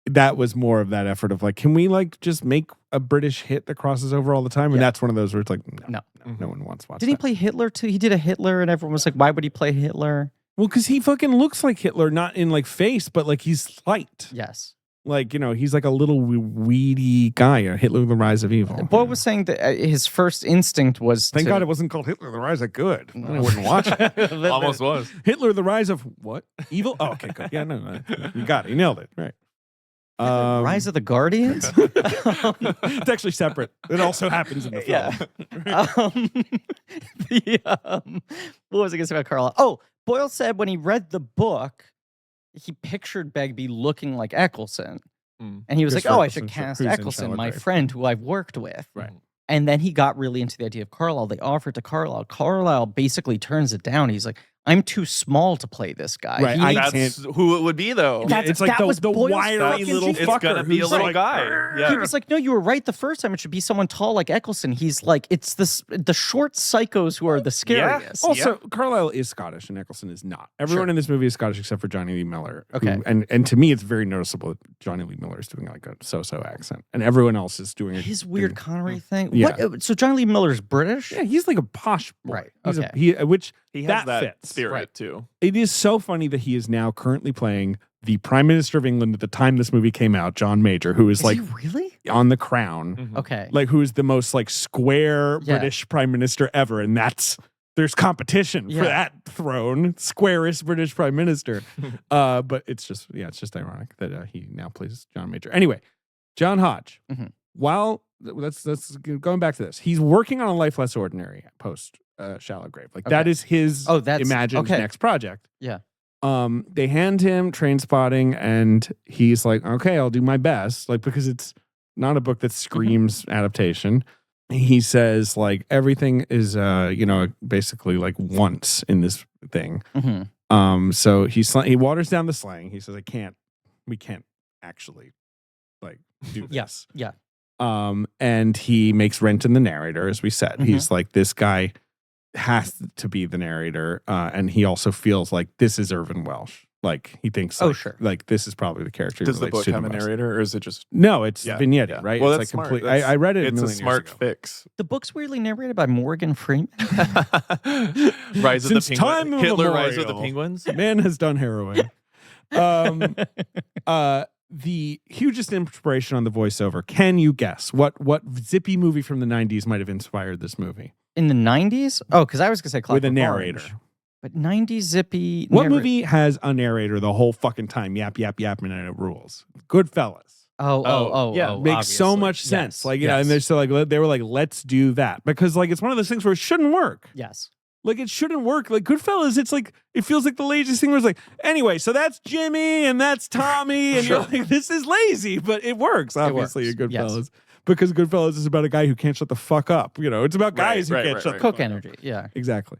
That was more of that effort of like, can we like just make a British hit that crosses over all the time? And Yeah. that's one of those where it's like, No. no one wants to watch Didn't he that. play Hitler too? He did a Hitler, and everyone was like, "Why would he play Hitler?" Well, because he fucking looks like Hitler, not in like face, but like he's slight. Yes. Like, you know, he's like a little weedy guy, Hitler, the Rise of Evil. Boyle was saying that his first instinct was Thank to, God it wasn't called Hitler, the Rise of Good. Then I wouldn't watch it. Almost was. Hitler, the Rise of what? Evil? Oh, okay, good. Yeah, no, you got it. You nailed it. Right. Rise of the Guardians. It's actually separate. It also happens in the film. What was I going to say about Carlisle? Oh, Boyle said when he read the book, he pictured Begbie looking like Eccleston. Mm. And he was Christopher like, oh, I should Eccleston, cast who's in Eccleston, Shallow my Grave. friend who I've worked with. Right. And then he got really into the idea of Carlisle. They offered to Carlisle. Carlisle basically turns it down. He's like, I'm too small to play this guy. Right, He I needs- That's who it would be, though. That- It's like that was the Boyle's wiry fucking little genius. fucker. It's gonna be a who's little like, guy. "Arr." Yeah. He was like, no, you were right the first time. It should be someone tall like Eccleston. He's like, it's the short psychos who are the scariest. Also, Carlisle is Scottish and Eccleston is not. Everyone Sure. in this movie is Scottish except for Johnny Lee Miller. who- Okay. and to me, it's very noticeable that Johnny Lee Miller is doing like a so-so accent, and everyone else is doing His weird Connery thing. Yeah. What? So Johnny Lee Miller's British? Yeah, he's like a posh boy. Right, He's okay. which He has that that fits. spirit, Right. too. It is so funny that he is now currently playing the Prime Minister of England at the time this movie came out, John Major, who is Is like he really? on the crown, Mhm. Okay. like who is the most like square Yeah. British Prime Minister ever, and there's competition Yeah. for that throne, squarest British Prime Minister. But it's just ironic that he now plays John Major. Anyway, John Hodge. Mhm. While that's going back to this, he's working on a Life Less Ordinary post Shallow Grave. Like that Okay. is his imagined okay. next project. Yeah. They hand him Trainspotting, and he's like, okay, I'll do my best. Like, because it's not a book that screams adaptation. He says, like, everything is, basically like once in this thing. Mhm. So he waters down the slang. He says, we can't actually like do this. Yeah. And he makes Renton the narrator, as we said. Mhm. He's like, this guy has to be the narrator. And he also feels like this is Irvin Welsh. Like he thinks, Oh, like, sure. like this is probably the character. he Does the relates book to have a most. narrator, or is it just No, it's Yeah, vignette, yeah. right? Well, it's that's like smart. complete. That's- I read it. It's a million years smart ago. fix. The book's weirdly narrated by Morgan Freeman. Rise of the Since Penguins. time Hitler Rise of the immemorial. Penguins. Man has done heroin. The hugest inspiration on the voiceover. Can you guess what zippy movie from the 90s might have inspired this movie? In the 90s? Oh, because I was going to say Clockwork With a narrator. Orange. But 90s zippy. What movie has a narrator the whole fucking time? Yap, yap, yap, and it rules. Goodfellas. yeah. Makes so obviously. much sense. Yes, Like, you know, and yes. they're so like, they were like, let's do that. Because like, it's one of those things where it shouldn't work. Yes. Like, it shouldn't work. Like, Goodfellas, it's like, it feels like the laziest thing where it's like, anyway, so that's Jimmy and that's Tommy. And you're like, this is lazy, but it works, obviously, works, in Goodfellas. yes. Because Goodfellas is about a guy who can't shut the fuck up. You know, it's about guys who can't shut the Coke fuck up. energy. Yeah. Exactly.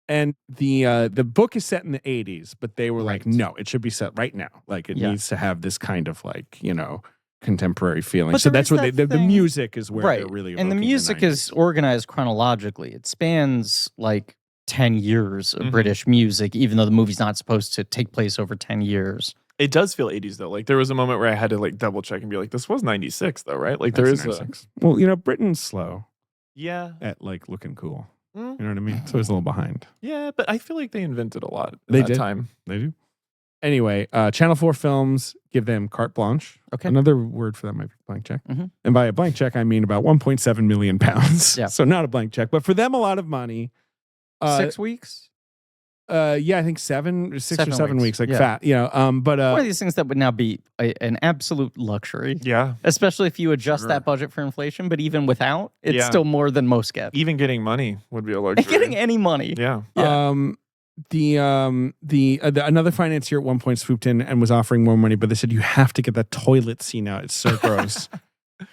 And the book is set in the 80s, but they were like, Right. no, it should be set right now. Like, it Yeah. needs to have this kind of like, you know, contemporary feeling. But So there that's is where that the thing- music is where Right. they're really And the evoking music 90s. is organized chronologically. It spans like 10 years of Mhm. British music, even though the movie's not supposed to take place over 10 years. It does feel 80s though. Like there was a moment where I had to like double check and be like, this was 96 though, right? Like there is a 1996. Well, you know, Britain's slow yeah, at like looking cool. Mm. You know what I mean? It's always a little behind. yeah, but I feel like they invented a lot. At They that did. time. They do. Anyway, Channel 4 Films give them carte blanche. Okay. Another word for that might be blank check. Mhm. And by a blank check, I mean about 1.7 million pounds. Yeah. So not a blank check, but for them, a lot of money. 6 weeks? Yeah, I think 6 or 7 7 weeks, like yeah. fat. You know, but One of these things that would now be an absolute luxury. Yeah. Especially if you adjust Sure. that budget for inflation, but even without, it's Yeah. still more than most get. Even getting money would be a luxury. Getting any money. Yeah. Another financier at one point swooped in and was offering more money, but they said you have to get that toilet scene out. It's so gross.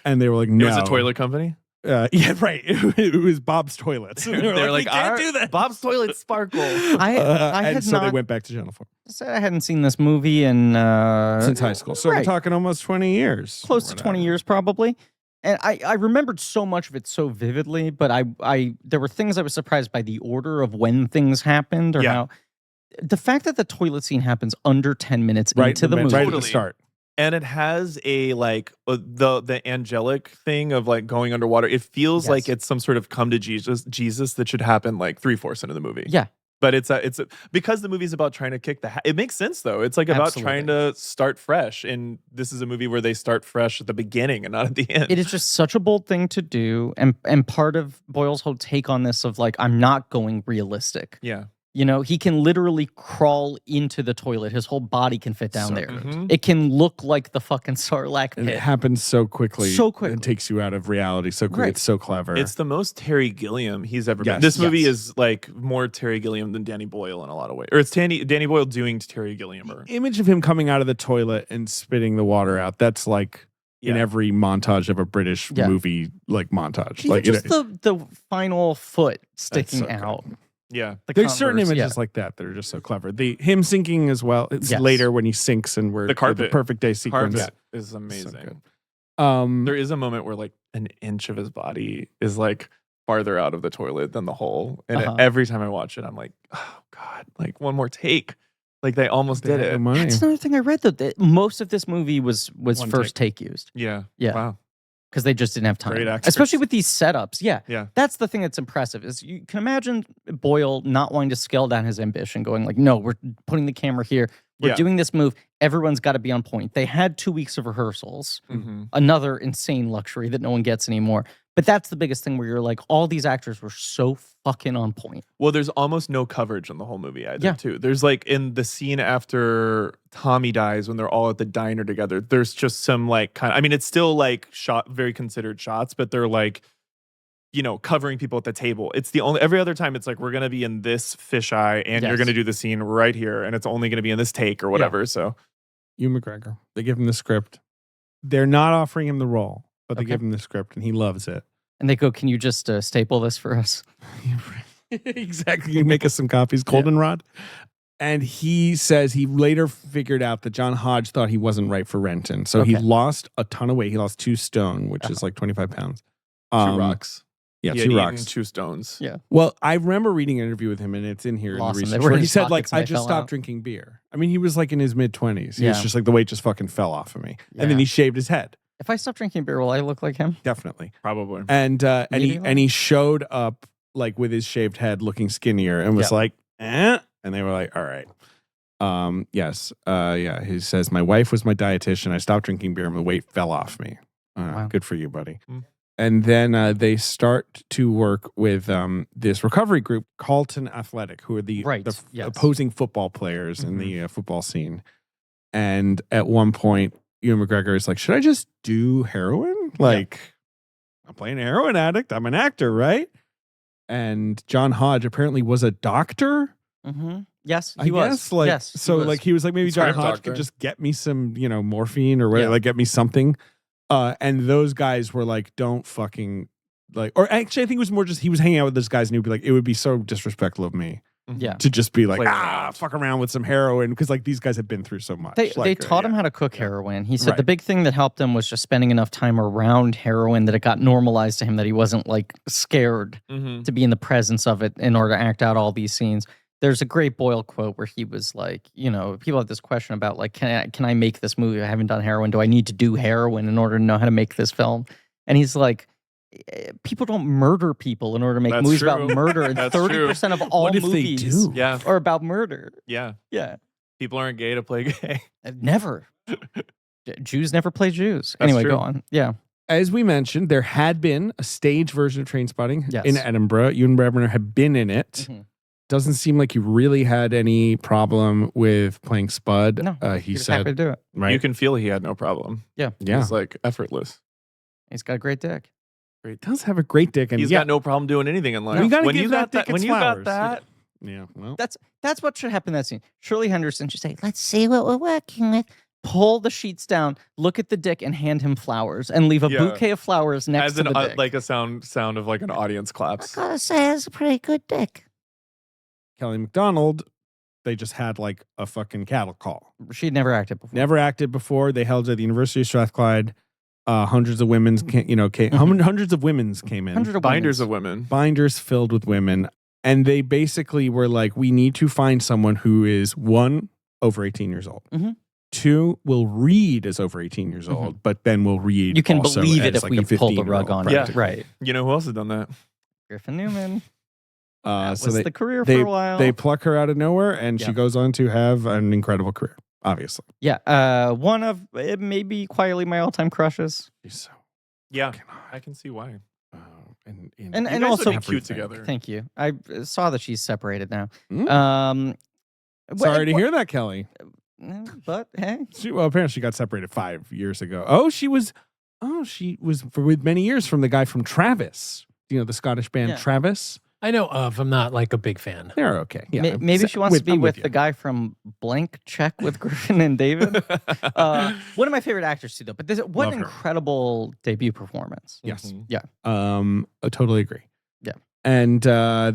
And they were like, no. It was a toilet company. Yeah, right. It was Bob's Toilets. They were like, "We can't do that. Bob's toilet sparkle. I And had so not they went back to Channel 4 said I hadn't seen this movie in since high school. So we're right. talking almost 20 years. close to 20 years probably. And I remembered so much of it so vividly, but I there were things I was surprised by the order of when things happened or Yeah. how the fact that the toilet scene happens under 10 minutes Right into the movie. right at the Totally. start. And it has a like the angelic thing of like going underwater. It feels Yes. like it's some sort of come to Jesus that should happen like 3/4 into the movie. Yeah. But it's because the movie's about trying to kick the it makes sense though. It's like about trying to start fresh, and this is a movie where they start fresh at the beginning and not at the end. It is just such a bold thing to do. And part of Boyle's whole take on this of like, I'm not going realistic. Yeah. You know, he can literally crawl into the toilet. His whole body can fit down So there. good. Mhm. It can look like the fucking Sarlacc And it pit. happens so quickly. So quickly. It takes you out of reality so quickly. Right. It's so clever. It's the most Terry Gilliam he's ever Yes. been. This movie Yes. is like more Terry Gilliam than Danny Boyle in a lot of ways. Or it's Danny Boyle doing to Terry Gilliam. the image of him coming out of the toilet and spitting the water out. That's like in Yeah. every montage of a British Yeah. movie, like montage. Even Like just the final foot sticking so good. out. Yeah. The there's certain Converse, images yeah. like that that are just so clever. Him sinking as well. It's Yes. later when he sinks and we're The carpet. perfect day sequence. Carpet is amazing. good. There is a moment where like an inch of his body is like farther out of the toilet than the hole. And Uh-huh. every time I watch it, I'm like, oh God, like one more take. Like they almost They did had no it. money. That's another thing I read though. That most of this movie was One first take used. Yeah. Yeah. Wow. Because they just didn't have time. Great experts. Especially with these setups. Yeah. Yeah. That's the thing that's impressive is you can imagine Boyle not wanting to scale down his ambition, going like, no, we're putting the camera here. We're Yeah. doing this move. Everyone's got to be on point. They had 2 weeks of rehearsals. Mm-hmm. Another insane luxury that no one gets anymore. But that's the biggest thing where you're like, all these actors were so fucking on point. Well, there's almost no coverage in the whole movie either, Yeah. too. There's like in the scene after Tommy dies when they're all at the diner together, there's just some like kind of, I mean, it's still like shot, very considered shots, but they're like, you know, covering people at the table. It's the only, every other time it's like, we're going to be in this fisheye and you're Yes. going to do the scene right here and it's only going to be in this take or whatever. So, Ewan McGregor. They give him the script. They're not offering him the role, but they Okay. give him the script and he loves it. And they go, can you just staple this for us? Exactly. You make us some copies, Goldenrod. And he says he later figured out that John Hodge thought he wasn't right for Renton. So he Okay. lost a ton of weight. He lost 2 stone, which is like 25 pounds. 2 rocks. Yeah, He had 2 eaten rocks. 2 stones. Yeah. Well, I remember reading an interview with him, and it's in here Lost in them. the They research, were in where he his said, like, pockets and I they just fell stopped out. drinking beer. I mean, he was like in his mid-20s. He Yeah. was just like, the weight just fucking fell off of me. And then Yeah. he shaved his head, If I stop drinking beer, will I look like him? definitely. Probably. And Immediately? he showed up like with his shaved head looking skinnier and was Yeah. like, eh? And they were like, all right. Yes. Yeah. He says, my wife was my dietitian. I stopped drinking beer and the weight fell off me. Wow. Good for you, buddy. Mm. And then they start to work with this recovery group, Carlton Athletic, who are the Right, yes. opposing football players in the football scene. And at one point, Ewan McGregor is like, should I just do heroin? Like, I'm playing a heroin addict. I'm an actor, right? And John Hodge apparently was a doctor. Mm-hmm. Yes, I he was. guess, like, yes, he so was. like he was like, maybe John Script Hodge doctor. could just get me some, morphine or whatever, Yeah. like get me something. And those guys were like, don't fucking like, or actually, I think it was more just he was hanging out with those guys and he'd be like, it would be so disrespectful of me Yeah. to just be like, Play around. fuck around with some heroin because like these guys have been through so much. They Like, taught him yeah. how to cook heroin. He said Right. the big thing that helped him was just spending enough time around heroin that it got normalized to him that he wasn't like scared Mm-hmm. to be in the presence of it in order to act out all these scenes. There's a great Boyle quote where he was like, people have this question about like, can I make this movie? I haven't done heroin. Do I need to do heroin in order to know how to make this film? And he's like, people don't murder people in order to make That's movies true. about murder. And That's 30% of all What if they movies do? Yeah. are about murder. Yeah. Yeah. People aren't gay to play gay. Never. Jews never play Jews. That's Anyway, true. go on. Yeah. As we mentioned, there had been a stage version of Trainspotting Yes. in Edinburgh. Ewan McGregor had been in it. Mhm. Doesn't seem like he really had any problem with playing Spud. No, He was happy to said, do it. right? You can feel he had no problem. yeah. It's like effortless. He's got a great dick. He does have a great dick. And He's got no problem doing anything in life. You gotta when give you that got dick that, when its you got flowers. that, Yeah, well. That's what should happen in that scene. Shirley Henderson should say, "Let's see what we're working with." Pull the sheets down, look at the dick, and hand him flowers, and leave a Yeah. bouquet of flowers next as to an the dick. like a sound of like an audience claps. gotta say, it's a pretty good dick. Kelly MacDonald, they just had like a fucking cattle call. She'd never acted before. Never acted before. They held it at the University of Strathclyde. Hundreds of women's came, hundreds of women's came in. Hundred of Binders women's. of women. Binders filled with women. And they basically were like, we need to find someone who is, 1, over 18 years old. Mhm. 2, will read as over 18 years Mhm. old, but then will read. You can also believe it as, if like, a we pull the rug 15-year-old, on Yeah. it. Right. You know who else has done that? Griffin Newman. That So was they, the career they, for a while. they pluck her out of nowhere, and Yeah. she goes on to have an incredible career, obviously. Yeah. One of maybe quietly my all-time crushes. She's so Yeah, fucking hot. I can see why. And You And guys also would be cute everything. together. Thank you. I saw that she's separated now. Mm. Sorry to what- hear that, Kelly. But hey, Apparently she got separated 5 years ago. She was with many years from the guy from Travis. You know, the Scottish band Yeah. Travis. I know of. I'm not like a big fan. They're okay. Yeah, maybe she wants to be I'm with you. the guy from Blank Check with Griffin and David. One of my favorite actors too, though. But what Love an her. incredible debut performance. Yes. Mhm. I totally agree. Yeah. And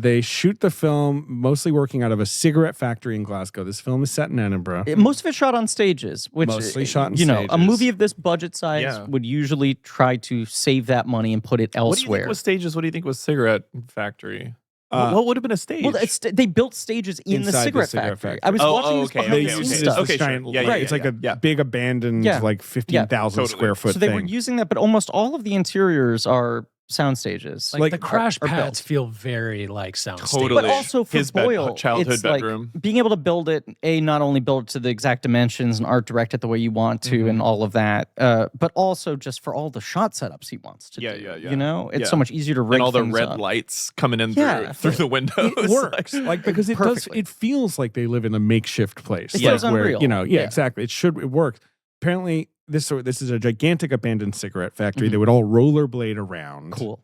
they shoot the film mostly working out of a cigarette factory in Glasgow. This film is set in Edinburgh. Most of it shot on stages, which Mostly shot in a stages. movie of this budget size Yeah. would usually try to save that money and put it What do you elsewhere. think was stages? What do you think was cigarette factory? Uh, what would have been a stage? Well, they built stages in the Inside the cigarette cigarette factory. factory. I was Oh, watching oh, this okay, behind They the okay, scenes use okay. this stuff. Okay, sure. giant, Yeah, yeah, right? It's like a yeah. big abandoned, Yeah. like 15,000 Totally. square foot So they thing. were using that, but almost all of the interiors are sound stages. Like, the crash are pads built. feel very like sound Totally. But also for His Boyle, childhood it's like bedroom. being able to build it, not only build it to the exact dimensions and art direct it the way you want to Mhm. and all of that, but also just for all the shot setups he wants to Yeah, do. yeah, yeah. You know, it's Yeah. so much easier to rig And all the things red up. lights coming in Yeah. through the windows. It works, like because it does. Perfectly. It feels like they live in a makeshift place. It like, feels where, unreal. You know, yeah, Yeah. exactly. It works. Apparently, this is a gigantic abandoned cigarette factory. Mhm. They would all rollerblade around. Cool.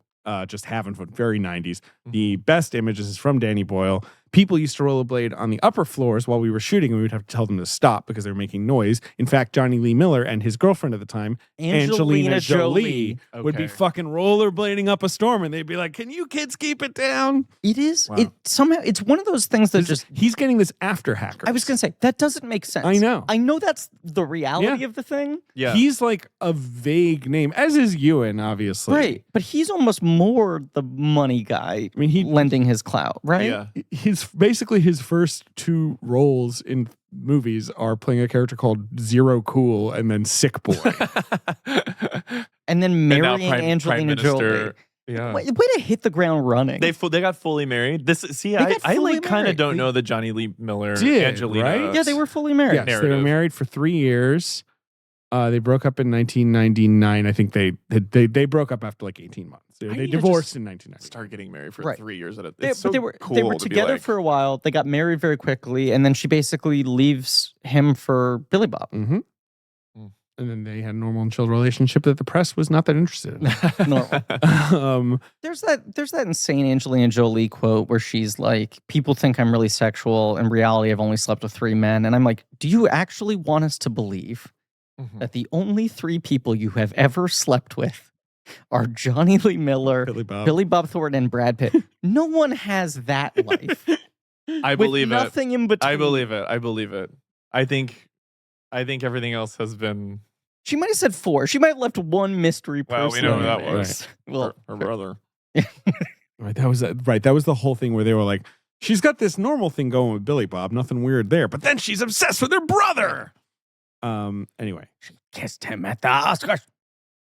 Just having fun. Very 90s. The best images is from Danny Boyle. People used to rollerblade on the upper floors while we were shooting, and we would have to tell them to stop because they were making noise. In fact, Johnny Lee Miller and his girlfriend at the time, Angelina Jolie, would be Okay. fucking rollerblading up a storm, and they'd be like, "Can you kids keep it down?" It is. Wow. It somehow. It's one of those things that just. He's getting this after hackers. I was gonna say that doesn't make sense. I know. I know that's the reality Yeah. of the thing. Yeah. He's like a vague name, as is Ewan, obviously. Right, but he's almost more the money guy. I mean, he lending his clout, right? Yeah. his first 2 roles in movies are playing a character called Zero Cool and then Sick Boy. And then And now marrying Prime Angelina Jolie. Minister. Yeah. Way to hit the ground running. They got fully married. I got fully like kind of married. don't know the Johnny Lee Miller Did, Angelina. right? yeah, they were fully married. Yes, they were narrative. married for 3 years. They broke up in 1999. I think they broke up after like 18 months. I They need to divorced just in 1999. Start getting married for Right. 3 years at a. They, It's but so they were cool to be together like- for a while. They got married very quickly, and then she basically leaves him for Billy Bob. Mm-hmm. Mm. And then they had a normal and chill relationship that the press was not that interested Normal. in. There's that insane Angelina Jolie quote where she's like, "People think I'm really sexual. In reality, I've only slept with 3 men." And I'm like, "Do you actually want us to believe Mhm. that the only 3 people you have ever slept with are Johnny Lee Miller, Billy Bob. Thornton, and Brad Pitt? No one has that life. I with believe it. nothing in between. I believe it. I believe it. I think everything else has been She might have said 4. She might have left one mystery person. Well, we know who in that the was. mix. Well, her brother. Right, that was the whole thing where they were like, she's got this normal thing going with Billy Bob, nothing weird there, but then she's obsessed with her brother. Anyway, she kissed him at the Oscars.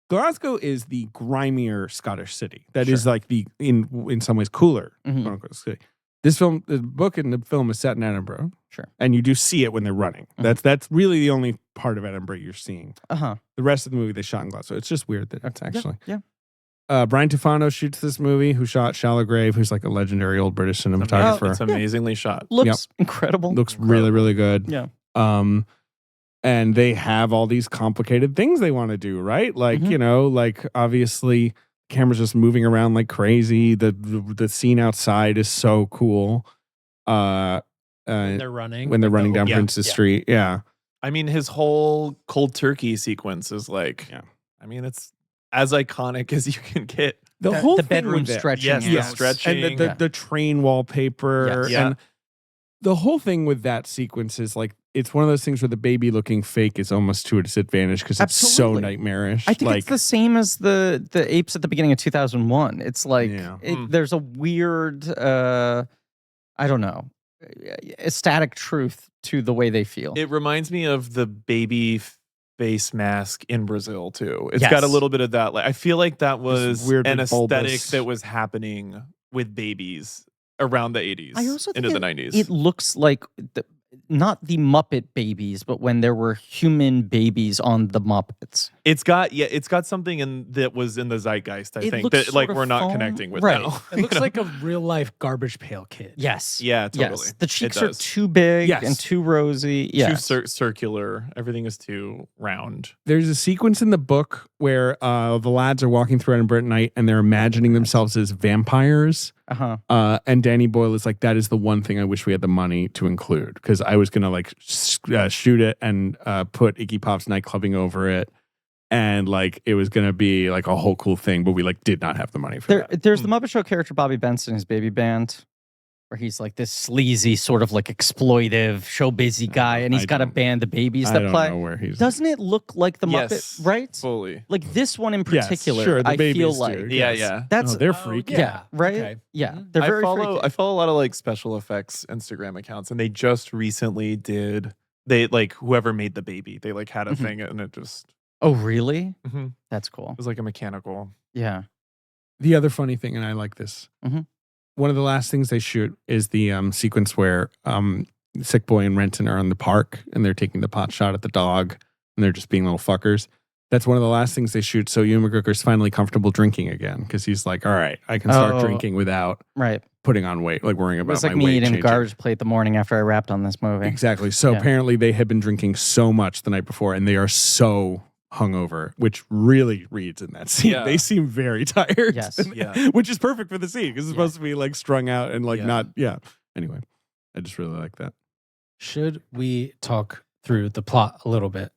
Glasgow is the grimier Scottish city. That is like the in some ways cooler Mhm. quote unquote city. This film, the book and the film is set in Edinburgh. Sure. And you do see it when they're running. Mhm. That's really the only part of Edinburgh you're seeing. Uh huh. The rest of the movie they shot in Glasgow. It's just weird that it's actually. Yeah. Brian Tufano shoots this movie, who shot Shallow Grave, who's like a legendary old British cinematographer. It's amazingly shot. Looks incredible. Looks really, really good. Yeah. And they have all these complicated things they want to do, right? Like, you know, like obviously camera's just moving around like crazy. The scene outside is so cool. When they're running. When they're running down Prince's Street. Yeah. I mean, his whole cold turkey sequence is like, I mean, it's as iconic as you can get. The whole the thing bedroom with it. stretching. Yes, out. the stretching. And the train wallpaper. Yes. Yeah. And the whole thing with that sequence is like, it's one of those things where the baby looking fake is almost to a disadvantage because it's so Absolutely. nightmarish. I think like, it's the same as the apes at the beginning of 2001. It's like there's a weird, I don't know, ecstatic truth to the way they feel. It reminds me of the baby face mask in Brazil too. It's Yes. got a little bit of that. Like I feel like that was weirdly an aesthetic bulbous. that was happening with babies around the 80s I also think into the 90s. It looks like not the Muppet babies, but when there were human babies on the Muppets. It's got something in that was in the zeitgeist, I It think, looks that like sort of we're not foam. connecting with Right. now. It looks like a real life garbage pail kid. Yes. Yeah, totally. Yes. The cheeks It are does. too big Yes. and too rosy. Too Yes. circular. Everything is too round. there's a sequence in the book where the lads are walking through Edinburgh at night and they're imagining themselves as vampires. Uh-huh. And Danny Boyle is like, that is the one thing I wish we had the money to include because I was going to like shoot it and put Iggy Pop's nightclubbing over it. And like, it was going to be like a whole cool thing, but we like did not have the money for that. There's the Muppet Show character Bobby Benson, his baby band, where he's like this sleazy, sort of like exploitive, show busy guy, and he's got a band, the Babies, I that don't play. know where he's. Doesn't it look like the Muppet, Yes, right? Fully. Like this one in Yes, particular, sure, the I feel Babies like do. Yeah, Yes. yeah. that's they're freaky. yeah, right? Okay. Yeah, they're very I freaky. follow a lot of like special effects Instagram accounts, and they just recently did. They like whoever made the baby. They like had a thing, and it just Oh, really? it That's cool. was like a mechanical. Yeah. The other funny thing, and I like this, one of the last things they shoot is the sequence where Sick Boy and Renton are in the park and they're taking the pot shot at the dog and they're just being little fuckers. That's one of the last things they shoot. So Ewan McGregor's finally comfortable drinking again because he's like, all right, I can start drinking without Right. putting on weight, like worrying It about was like my me weight eating changing. garbage plate the morning after I rapped on this movie. Exactly. So Yeah. apparently they had been drinking so much the night before and they are so hungover, which really reads in that scene. Yeah. They seem very tired. Yes. Yeah. Which is perfect for the scene because it's supposed to be like strung out and like not. Anyway, I just really like that. Should we talk through the plot a little bit?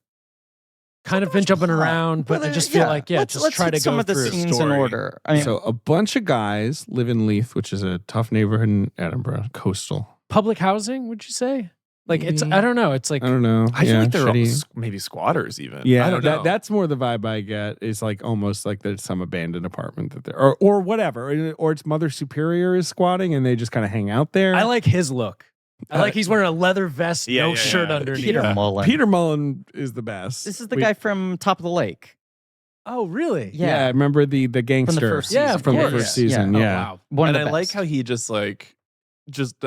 Kind of been jumping around, but I just feel like, let's try hit to some go of the through. scenes in story. order. I mean, So a bunch of guys live in Leith, which is a tough neighborhood in Edinburgh, coastal. Public housing, would you say? Like it's, I don't know. It's like I don't know. I feel like they're all shitty. maybe squatters even. Yeah, I don't know. That's more the vibe I get. Is like almost like there's some abandoned apartment that they're or whatever, or it's Mother Superior is squatting and they just kind of hang out there. I like his look. I like he's wearing a leather vest, Yeah, no yeah, shirt yeah. underneath. Peter Mullen. Peter Mullen is the best. This is the guy from Top of the Lake. Oh, really? Yeah, I remember the gangster first Yeah, season. from the Yeah, first yeah. season. Oh, Yeah. wow. One And of I the like best. how he just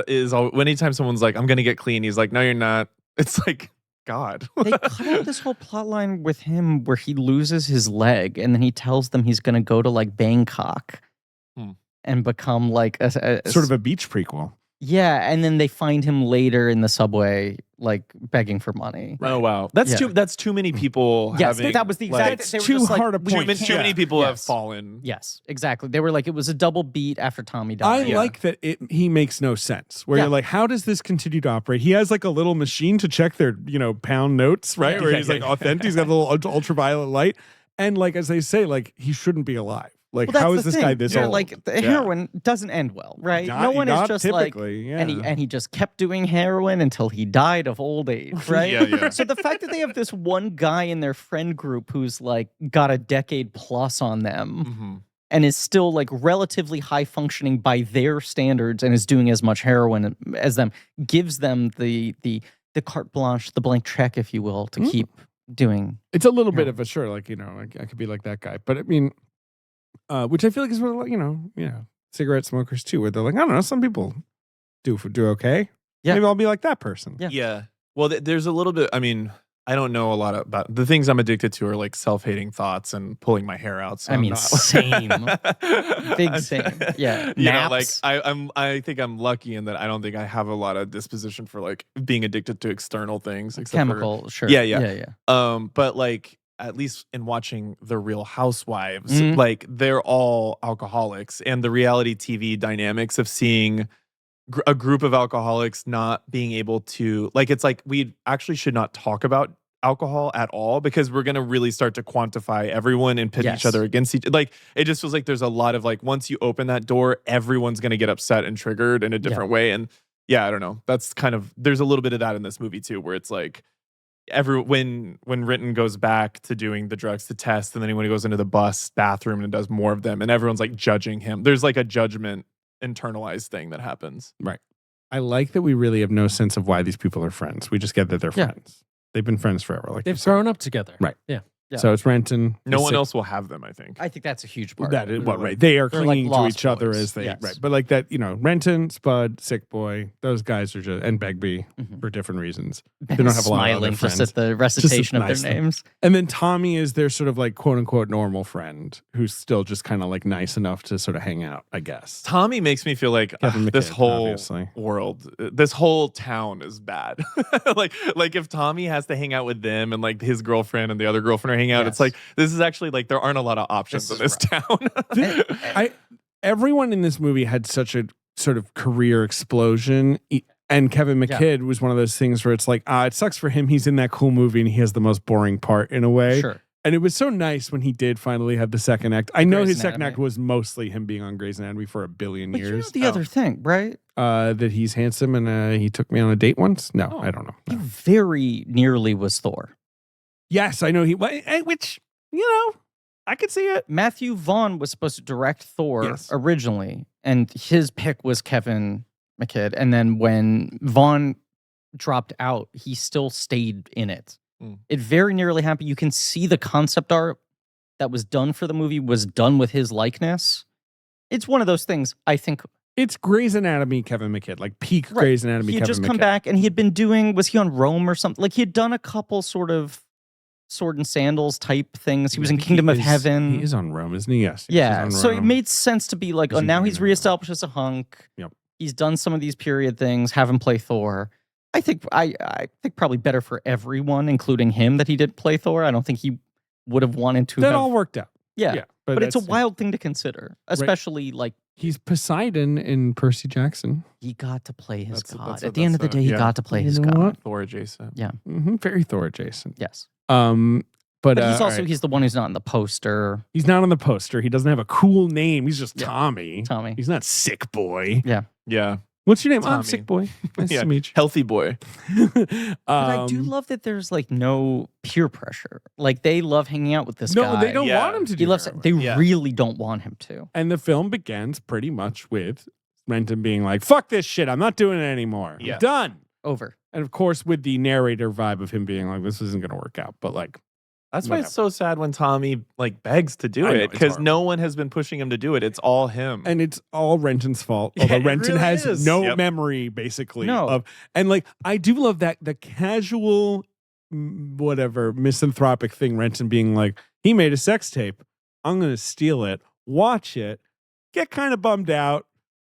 is all anytime someone's like, I'm gonna get clean, he's like, no, you're not. It's like, God. They cut out this whole plot line with him where he loses his leg and then he tells them he's going to go to like Bangkok and become like a Sort of a beach prequel. yeah, and then they find him later in the subway like begging for money. Oh wow, that's Yeah. too many people. Yes, having, that was the like, exact. They were too just like, hard a we point. too many can't. people have Yes. fallen. Yes, exactly. They were like, it was a double beat after Tommy I died. like that he makes no sense. Where Yeah. you're like, how does this continue to operate? He has like a little machine to check their, pound notes, right? Where he's like authentic. He's got a little ultraviolet light. And like, as they say, like, he shouldn't be alive. Like, Well, that's how the is this thing. guy this They're old? like the heroin doesn't end well, right? Not- no one is not just typically, like, yeah. and he just kept doing heroin until he died of old age, right? Yeah. So the fact that they have this one guy in their friend group who's like got a decade plus on them Mhm. and is still like relatively high functioning by their standards and is doing as much heroin as them gives them the carte blanche, the blank check, if you will, to keep doing. It's a little bit of a sure, like, I could be like that guy. But I mean, which I feel like is what, cigarette smokers too, where they're like, I don't know, some people do okay. Yeah. Maybe I'll be like that person. Yeah. Yeah. Well, there's a little bit. I mean, I don't know a lot about the things I'm addicted to are like self-hating thoughts and pulling my hair out. So I I'm mean, not, same. Big same. Yeah. You know, like Naps. I think I'm lucky in that I don't think I have a lot of disposition for like being addicted to external things. Except Chemical, sure. Yeah. Yeah. But like at least in watching The Real Housewives, Mhm. like they're all alcoholics, and the reality TV dynamics of seeing a group of alcoholics not being able to, like, it's like we actually should not talk about alcohol at all because we're going to really start to quantify everyone and pit each Yes. other against each, like it just feels like there's a lot of like once you open that door everyone's going to get upset and triggered in a different way. And yeah, I don't know, that's kind of, there's a little bit of that in this movie too, where it's like when Renton goes back to doing the drugs to test, and then when he goes into the bus bathroom and does more of them, and everyone's like judging him, there's like a judgment internalized thing that happens. Right. I like that we really have no sense of why these people are friends. We just get that they're Yeah. friends. They've been friends forever. Like They've grown up together. Right. Yeah. Yeah. So it's Renton. No the one sick- else will have them, I think. I think that's a huge part. That of it. is, well, right. They are They're like clinging to lost each other boys. as they, Yes. right. But like that, you know, Renton, Spud, Sick Boy, those guys are just, and Begbie Mhm. for different reasons. Ben don't is have a lot of other smiling just friends. at the recitation of nice their thing. names. And then Tommy is their sort of like quote unquote normal friend who's still just kind of like nice enough to sort of hang out, I guess. Tommy makes me feel like Kevin this McKidd, whole obviously. world, this whole town is bad. like if Tommy has to hang out with them and like his girlfriend and the other girlfriend are hanging out, Yes. it's like this is actually like there aren't a lot of options This in this is town. Everyone in this movie had such a sort of career explosion. And Kevin Yeah. McKidd was one of those things where it's like, it sucks for him. He's in that cool movie and he has the most boring part in a way. Sure. And it was so nice when he did finally have the second act. I know Grey's his second Anatomy. act was mostly him being on Grey's Anatomy for a billion But you know years. the other thing, right? That he's handsome and he took me on a date once. No, Oh. I don't know. He No. very nearly was Thor. Yes, I know which, you know, I could see it. Matthew Vaughn was supposed to direct Thor Yes. originally, and his pick was Kevin McKidd. And then when Vaughn dropped out, he still stayed in it. Mm. It very nearly happened. You can see the concept art that was done for the movie was done with his likeness. It's one of those things, I think. It's Grey's Anatomy, Kevin McKidd, like peak Right. Grey's Anatomy, He had Kevin just McKidd. come back and he had been doing, was he on Rome or something? Like he had done a couple sort of sword and sandals type things. He was in Kingdom of Heaven. He is on Rome, isn't he? Yes. Yeah, he's on so it Rome. made sense to be like, Is oh, he now doing he's that? reestablished as a hunk. Yep. He's done some of these period things. Have him play Thor. I think probably better for everyone, including him, that he did play Thor. I don't think he would have wanted to. That have, all worked out. yeah, but it's a that's- wild thing to consider, especially like He's Poseidon in Percy Jackson. he got to play his That's- god. that's At a- the end of the that's a- day, he yeah. got to play his You know god. what? Thor adjacent. Very Thor adjacent. Yes, But but he's all also right. he's the one who's not in the poster. He's not on the poster. He doesn't have a cool name. He's just Yeah. Tommy. Tommy. He's not Sick Boy. Yeah. What's your name? I'm Tommy. Sick Boy. Nice Yeah. to meet Healthy boy. you. But I do love that there's like no peer pressure. Like they love hanging out with this guy. No, they don't Yeah. want him to do He loves that. They Yeah. really don't want him to. And the film begins pretty much with Renton being like, fuck this shit. I'm not doing it anymore. Yeah. I'm done. Over. And of course, with the narrator vibe of him being like, this isn't going to work out. But like, That's why Whatever. it's so sad when Tommy like begs to do I know, it it's because horrible. no one has been pushing him to do it. It's all him. and it's all Renton's fault. Yeah, Although it Renton really has is. no Yep. memory, basically. No. And like, I do love that the casual, whatever, misanthropic thing, Renton being like, he made a sex tape. I'm going to steal it, watch it, get kind of bummed out,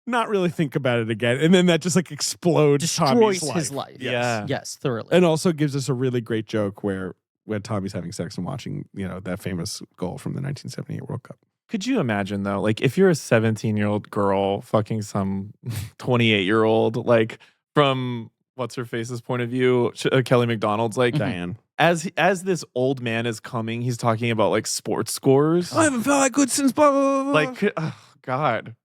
not really think about it again. And then that just like explodes Destroys Tommy's his life. life. Yeah. Yes, thoroughly. And also gives us a really great joke where when Tommy's having sex and watching, that famous goal from the 1978 World Cup. Could you imagine though, like if you're a 17-year-old girl fucking some 28-year-old, like from what's her face's point of view, Kelly McDonald's, like Diane. as this old man is coming, he's talking about like sports scores. I haven't felt that good since blah, blah, blah, blah. Like, oh, God.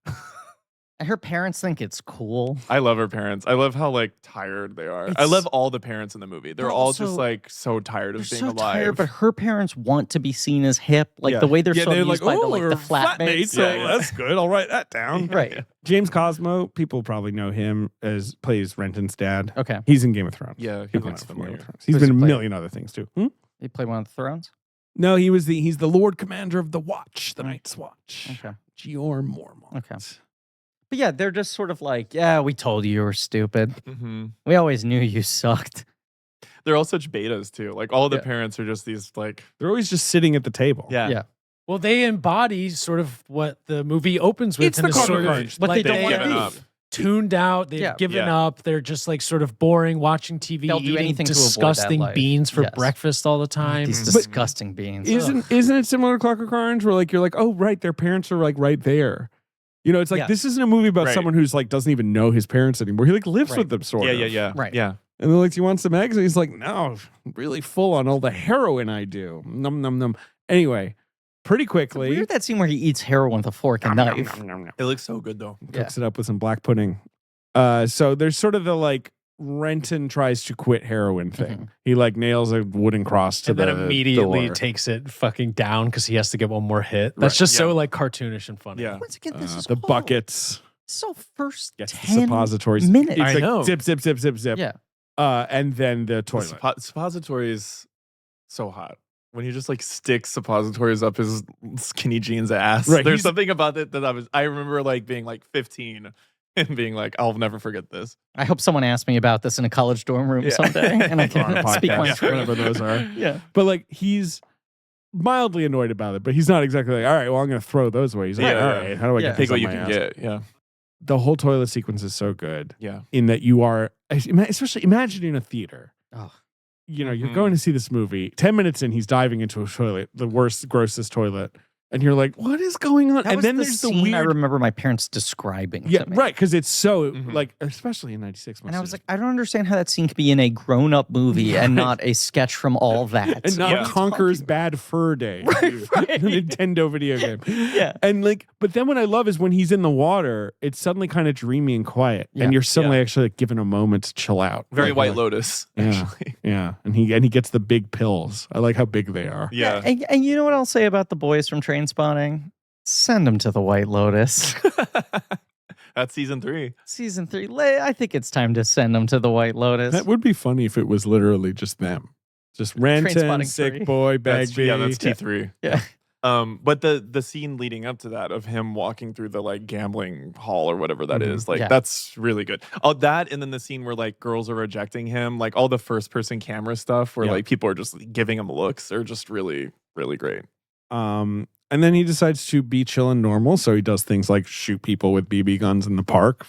And her parents think it's cool. I love her parents. I love how like tired they are. I It's- love all the parents in the movie. They're They're all also- just like so tired They're of being so alive. tired, but her parents want to be seen as hip. Like Yeah. the way they're yeah, so they're amused like, by oh, the we're flatmates. So Yeah, yeah. that's good. I'll write that down. Right. James Cosmo, people probably know him as plays Renton's dad. Okay. He's in Game of Thrones. Yeah, he People looks know him from Game of familiar. Thrones. He's Who's been in he a play? million other things too. He played one of the Thrones? No, he's the Lord Commander of the Watch, the Night's Watch. Okay. Gior Mormont. Okay. But yeah, they're just sort of like, yeah, we told you were stupid. Mhm. We always knew you sucked. They're all such betas too. Like all the Yeah. parents are just these like They're always just sitting at the table. Yeah. Well, they embody sort of what the movie opens with. It's and the is Clockwork sort of Orange. What like they don't they've want to given be. up. tuned out. They've Yeah. given Yeah. up. They're just like sort of boring, watching TV, They'll do eating anything to avoid that disgusting life. beans for Yes. breakfast all the time. These But- disgusting beans. Isn't it similar to Clockwork Orange, where like you're like, oh right, their parents are like right there. You know, it's like Yeah. this isn't a movie about Right. someone who's like doesn't even know his parents anymore. He like lives Right. with them sort of. yeah. Right. Yeah. And they're like, do you want some eggs? And he's like, no, I'm really full on all the heroin I do. Num num num. Anyway, pretty quickly, Weird that scene where he eats heroin with a fork and Nom, nom, knife. nom, nom, nom. It looks so good though. Cooks it up with some black pudding. So there's sort of the like Renton tries to quit heroin thing. Mhm. He like nails a wooden cross to and the then immediately door. takes it fucking down because he has to get one more hit. That's Right. just so Yeah. like cartoonish and funny. Yeah. Once again, this is the all buckets. So first Gets the 10 suppositories. minutes. It's I like know. zip, zip, zip, zip, zip. Yeah. And then the The toilet. suppository is so hot. When he just like sticks suppositories up his skinny jeans ass. Right, There's he's- something about it that I remember like being like 15 and being like, I'll never forget this. I hope someone asks me about this in a college dorm room Yeah. someday and I Or on a can speak my podcast, truth. whatever those are. Yeah. But like he's mildly annoyed about it, but he's not exactly like, all right, well, I'm going to throw those away. He's like, Yeah, all yeah. right, how do I Yeah. get Take this what on you my can ass? get. Yeah. The whole toilet sequence is so good Yeah. in that you are, especially imagining a theater. Oh. You know, you're Mhm. going to see this movie. 10 minutes in, he's diving into a toilet, the worst, grossest toilet. And you're like, what is going on? That And was then the there's the scene I weird. remember my parents describing Yeah, to me. right. Because it's so, Mhm. like, especially in 96. And I was like, I don't understand how that scene could be in a grown-up movie and not a sketch from All That. and not Yeah. Conker's Bad Fur Day. Right, right. The Nintendo video game. Yeah. And like, but then what I love is when he's in the water, it's suddenly kind of dreamy and quiet. Yeah. And you're suddenly actually like given a moment to chill out. Very Like, White like, Lotus, Yeah. actually. Yeah. And he gets the big pills. I like how big they are. Yeah. And you know what I'll say about the boys from Trainspotting? Send them to the White Lotus. That's season 3. Season 3. I think it's time to send them to the White Lotus. That would be funny if it was literally just them. Just Renton, Trainspotting Sick 3. Boy, That's, Bagby. yeah, that's T3. Yeah. But the scene leading up to that of him walking through the like gambling hall or whatever that Mhm. is, like Yeah. that's really good. Oh, that and then the scene where like girls are rejecting him, like all the first person camera stuff where Yeah. like people are just giving him looks are just really, really great. And then he decides to be chill and normal. So he does things like shoot people with BB guns in the park.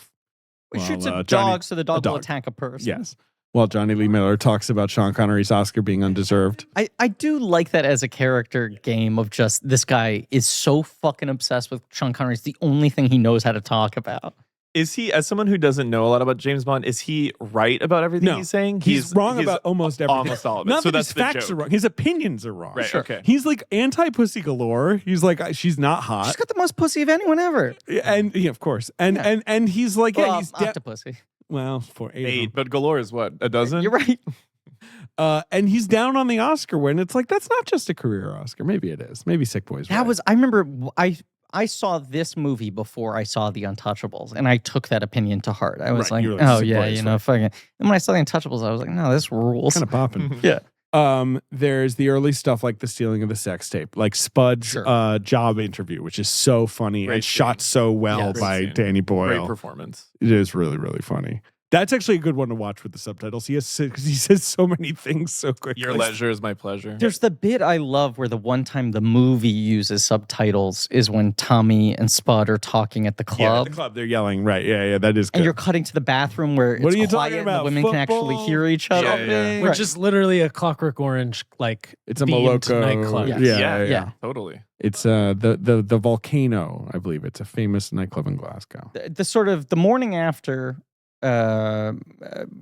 He Well, shoots a dog Johnny- so the dog will dog. attack a person. Yes. While Johnny Lee Miller talks about Sean Connery's Oscar being undeserved. I do like that as a character game of just this guy is so fucking obsessed with Sean Connery. It's the only thing he knows how to talk about. Is he, as someone who doesn't know a lot about James Bond, is he right about everything No. he's saying? He's wrong about almost everything. almost all of it. Not So that that's his the facts joke. are wrong. His opinions are wrong. Right. Sure. Okay. He's like anti-pussy galore. He's like, she's not She's hot. got the most pussy of anyone ever. And yeah, of course. And Yeah. and he's like, yeah, Well, he's octopussy. well, for 8. 8, but Galore is what, a dozen? You're right. And he's down on the Oscar win. It's like that's not just a career Oscar. Maybe it is. Maybe Sick Boy's That right. was I remember I saw this movie before I saw The Untouchables, and I took that opinion to heart. I was Right, you like, were like, oh Sick yeah, Boy is you know, right. fucking. And when I saw The Untouchables, I was like, no, this rules. kind of popping. Yeah. There's the early stuff like the stealing of the sex tape, like Spud's Sure. job interview, which is so funny Great and shot scene. so well Yes. by Great scene. Danny Boyle. Great performance. It is really, really funny. That's actually a good one to watch with the subtitles. He says so many things so quickly. Your leisure is my pleasure. There's the bit I love where the one time the movie uses subtitles is when Tommy and Spud are talking at the Yeah, at club. the club, they're yelling. Right. Yeah, that is good. And you're cutting to the bathroom where What it's are you quiet talking and the about? women can actually Football? hear each other. Yeah, yeah. Which Right. is literally a Clockwork Orange, like it's a themed Moloko nightclub. Yes. Yeah, Yeah. Totally. It's the Volcano, I believe. It's a famous nightclub in Glasgow. The sort of the morning after,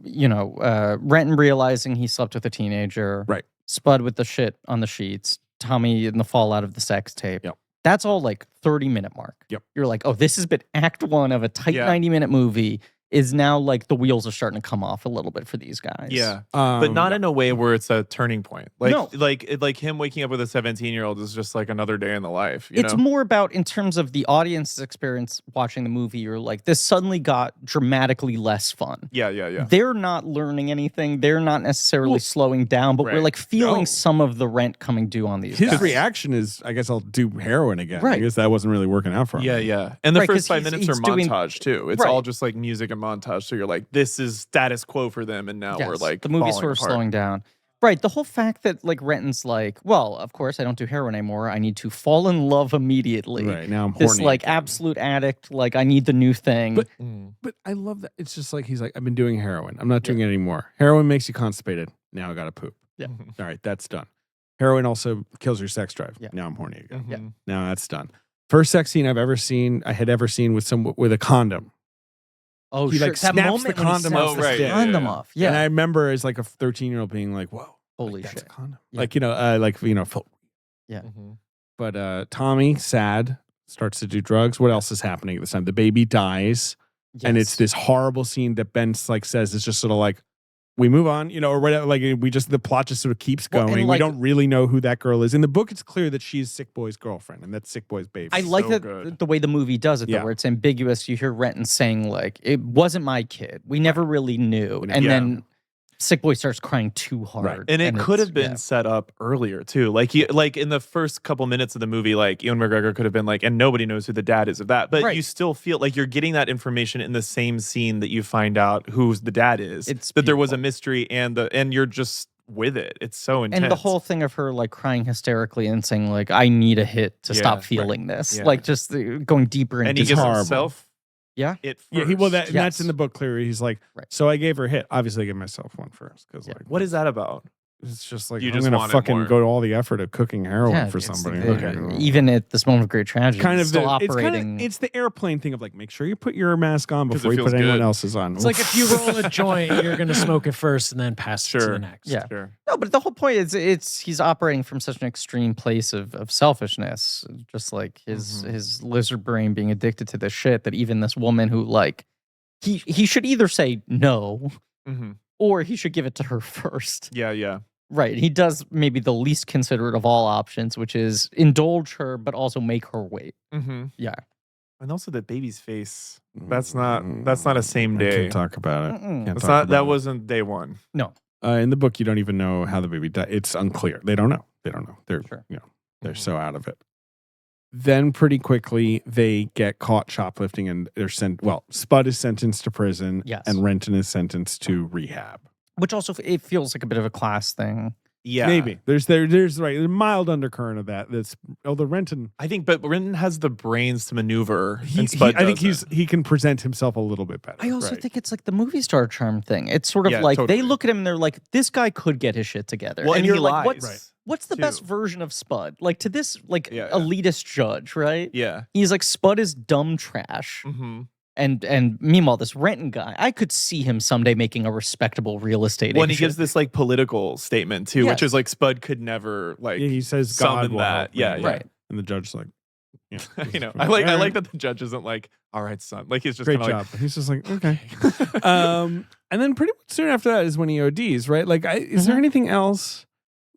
Renton realizing he slept with a teenager, Right. Spud with the shit on the sheets, Tommy in the fallout of the sex tape. Yep. That's all like 30-minute mark. Yep. You're like, oh, this has been act 1 of a tight Yeah. 90-minute movie. Is now like the wheels are starting to come off a little bit for these guys. Yeah. But not in a way where it's a turning point. Like No. like him waking up with a 17-year-old is just like another day in the life. You It's know? more about in terms of the audience's experience watching the movie. You're like, this suddenly got dramatically less fun. Yeah. They're not learning anything. They're not necessarily Well, slowing down, but we're right. like feeling No. some of the rent coming due on these His guys. reaction is, I guess I'll do heroin again. Right. I guess that wasn't really working out for him. Yeah. And the Right, 'cause first 5 minutes are he's doing- montage too. It's Right. all just like music and montage. So you're like, this is status quo for them, and now we're Yes, like the movie's falling sort of apart. slowing down. Right. The whole fact that like Renton's like, well, of course I don't do heroin anymore. I need to fall in love immediately. Right now I'm horny. This like again. absolute addict. Like I need the new thing. But- But I love that. It's just like he's like, I've been doing heroin. I'm not doing it anymore. Heroin makes you constipated. Now I got to poop. Yeah. All right, that's done. Heroin also kills your sex drive. Yeah. Now I'm horny again. Yeah. Now that's done. First sex scene I had ever seen with a condom. oh, he, sure. like, that snaps moment the when he condom snaps off the the stick. condom Yeah. off. Yeah. And I remember as like a 13-year-old being like, whoa, Holy like, that's shit. a condom. Yeah. Like, but Tommy, sad, starts to do drugs. What else is happening at this time? The baby dies. And it's Yes. this horrible scene that Ben like says is just sort of like, we move on, or whatever. Like the plot just sort of keeps Well, going. and, We like- don't really know who that girl is. In the book, it's clear that she's Sick Boy's girlfriend, and that's Sick Boy's baby. I like so that good. the way the movie does it, though, Yeah. where it's ambiguous. You hear Renton saying, like, it wasn't my kid. We never really knew. We And never- then Sick Boy starts crying too hard. Right. And it could it's- have been yeah. set up earlier too. Like in the first couple minutes of the movie, like Ewan McGregor could have been like, and nobody knows who the dad is of that. But Right. you still feel like you're getting that information in the same scene that you find out who the dad is. It's that there was a beautiful. mystery and you're just with it. It's so intense. And the whole thing of her like crying hysterically and saying like, "I need a hit to Yeah, stop right. feeling this," Yeah. like just going deeper into and he it's gives horrible. himself Yeah. it first. Yeah, that's Yes. in the book clearly. He's like, Right. so I gave her a hit. Obviously, I gave myself one first because Yeah. like, What is that about? it's just like You I'm just gonna want it fucking more. go to all the effort of cooking heroin Yeah, for it's somebody. the- even at this moment of great tragedy, kind it's of still the, operating. It's the airplane thing of like, make sure you put your mask on 'Cause before it you put feels anyone good. else's on. It's like if you roll a joint, you're gonna smoke it first and then pass it to Sure. the next. Yeah. Sure. No, but the whole point is it's he's operating from such an extreme place of selfishness, just like his lizard brain being addicted to this shit that even this woman who like he should either say no Mhm. or he should give it to her first. Yeah, yeah. Right. He does maybe the least considerate of all options, which is indulge her but also make her wait. Mm-hmm. Yeah. And also the baby's face. That's not a same I day. can't talk about it. Mm-mm. Can't That's talk not about that it. wasn't day one. In the book, you don't even know how the baby died. It's unclear. They don't know. They're Sure. they're so out of it. Then pretty quickly they get caught shoplifting and they're sent. Well, Spud is sentenced to prison, Yes. and Renton is sentenced to rehab. Which also it feels like a bit of a class thing. Yeah. Maybe there's right a mild undercurrent of that. That's although Renton, I think, but Renton has the brains to maneuver. he, and Spud I think doesn't. he can present himself a little bit better. I also right. think it's like the movie star charm thing. It's sort of Yeah, like totally. they look at him and they're like, this guy could get his shit together. Well, and you're he like, lies. what's the too. best version of Spud? Like to this like Yeah, yeah. elitist judge, right? Yeah. He's like, Spud is dumb trash. Mm-hmm. And meanwhile, this Renton guy, I could see him someday making a respectable real estate Well, and he agent. gives this like political statement too, which Yes. is like Spud could never like. Yeah, he says summon God will that. help me. Yeah, yeah. Right. And the judge's like, yeah, you know, I like that the judge isn't like, all right, son. Like he's just great kinda job. He's just like, okay. And then pretty much soon after that is when he ODs, right? Like, is there anything else?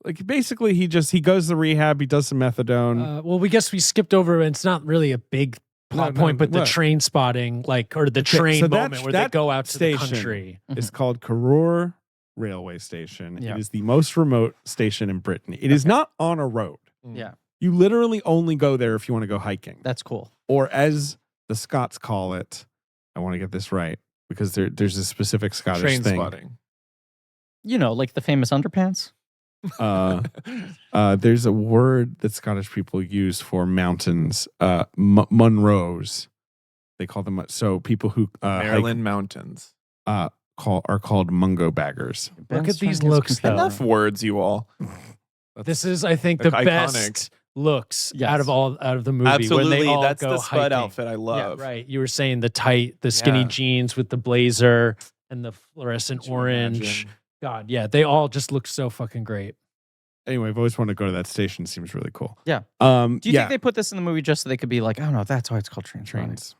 Like, basically, he goes to rehab. He does some methadone. Well, we guess we skipped over. It's not really a big plot No, point, but the what? train spotting, like, or the Okay, train so that- moment where they that go out to the station country. It's called Karor Railway Station. Yeah. It is the most remote station in Britain. It is not on a road. Yeah, You literally only go there if you want to go hiking. that's cool. Or as the Scots call it, I want to get this right because there's a specific Scottish train thing. spotting. You know, like the famous underpants. There's a word that Scottish people use for mountains, Munros. They call them so people who Maryland mountains. hike, are called mungo baggers. Ben's at these trying his looks, though. computer. Enough words, you all. This is, I think, Like the iconic. best looks Yes. out of the movie. Absolutely, when they all that's go the Spud hiking. outfit I love. Yeah, right. You were saying the skinny Yeah. jeans with the blazer and the fluorescent Could you orange. imagine? God, yeah, they all just look so fucking great. Anyway, I've always wanted to go to that station. It seems really cool. Yeah. Do Do you think they put this in the movie just so they could be like, oh no, that's why it's called Trainspotting? trains?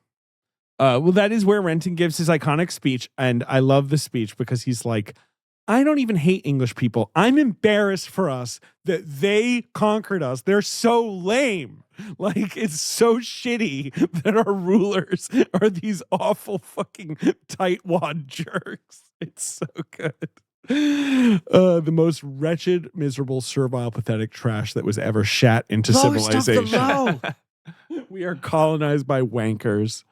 Well, that is where Renton gives his iconic speech, and I love the speech because he's like, I don't even hate English people. I'm embarrassed for us that they conquered us. They're so lame. Like, it's so shitty that our rulers are these awful fucking tightwad jerks. It's so good. The most wretched, miserable, servile, pathetic trash that was ever shat into civilization. We are colonized by wankers.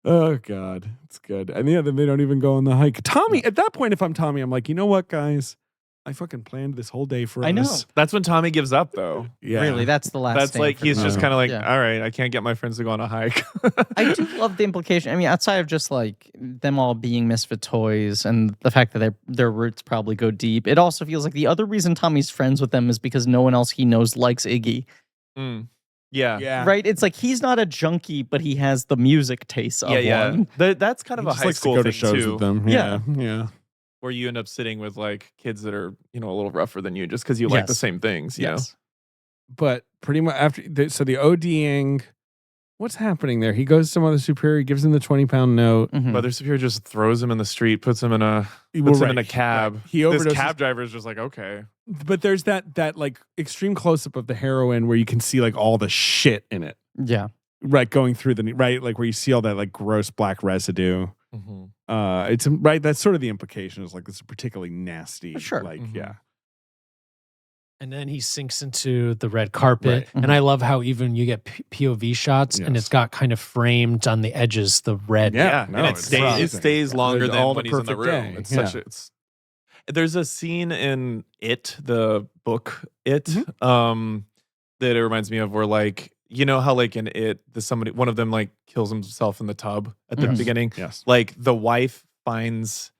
Oh God, it's good. And yeah, then they don't even go on the hike. Tommy, at that point, if I'm Tommy, I'm like, you know what, guys? I fucking planned this whole day for I know. us. That's when Tommy gives up, though. Yeah. Really, that's the last. That's stand like for he's me. just kind of like, Yeah. all right, I can't get my friends to go on a hike. I do love the implication. I mean, outside of just like them all being misfit toys and the fact that their roots probably go deep, it also feels like the other reason Tommy's friends with them is because no one else he knows likes Iggy. Mm. Yeah. Yeah. Right? It's like he's not a junkie, but he has the music taste of one. That's kind of He a just high likes to school go thing to shows too, with them. Yeah. Yeah. where you end up sitting with like kids that are a little rougher than you just because you like the Yes. same things. You know. But pretty much so the ODing, what's happening there? He goes to Mother Superior, gives him the 20-pound note. Mhm. Mother Superior just throws him in the street, puts him in a cab. Right. He This overdoses. cab driver is just like, okay. But there's that like extreme close up of the heroin where you can see like all the shit in it. Yeah. Right, going through right, like where you see all that like gross black residue. It's right. That's sort of the implication is like this is particularly nasty. Sure. Like Mhm. yeah. And then he sinks into the red carpet. Right. And I love how even you get POV shots and Yes. it's got kind of framed on the edges the red. Yeah. and no, it it's stays amazing. longer There's than all when the he's in the perfect room. day. It's Yeah. such there's a scene in It, the book It, Mm-hmm. that it reminds me of where like you know how like in It one of them like kills himself in the tub at the Mhm. beginning. Yes. Like the wife finds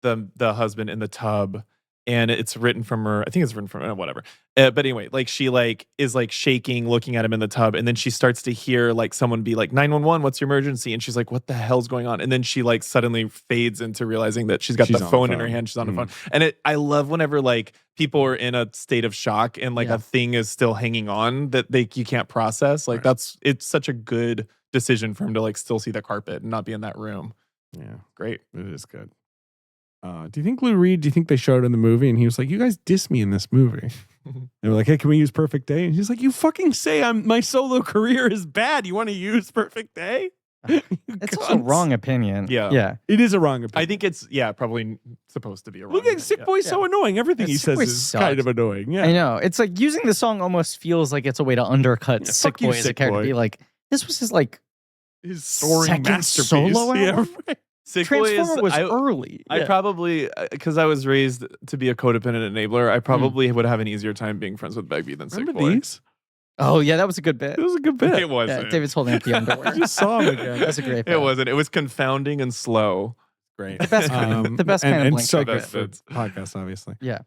the husband in the tub and it's written from her. I think it's written from whatever. But anyway, like she like is like shaking, looking at him in the tub, and then she starts to hear like someone be like 911, what's your emergency? And she's like, what the hell's going on? And then she like suddenly fades into realizing that she's got She's the on the phone in her phone. hand. She's on the Mm. phone, and I love whenever like people are in a state of shock and like Yeah. a thing is still hanging on that you can't process. Like Right. it's such a good decision for him to like still see the carpet and not be in that room. Yeah. Great. It is good. Do you think Lou Reed, do you think they showed it in the movie and he was like, you guys diss me in this movie? They were like, hey, can we use Perfect Day? And he's like, you fucking say my solo career is bad. You want to use Perfect Day? It's also a wrong opinion. Yeah. Yeah. It is a wrong opinion. I think it's probably supposed to be a wrong. Look at thing, Sick yeah. Boy's so annoying. Everything he Sick says Boy is sucks. kind of annoying. Yeah. I know. It's like using the song almost feels like it's a way to undercut Yeah, Sick fuck you, Boy as a Sick character. Boy. Be like, this was his like His soaring second masterpiece. solo Yeah, album? right. Sick Boy is- Transformer was I- early. I Yeah. probably, because I was raised to be a codependent enabler, I probably would have an easier time being friends with Begbie than Sick Remember Boy. these? Oh yeah, that was a good bit. It was a good bit. It wasn't. Yeah, David's holding up the underwear. I just saw him again. That's a great bit. It wasn't. It was confounding and slow. Great. The best kind. The best kind of and blank so check good bit. for podcasts, obviously. Yeah.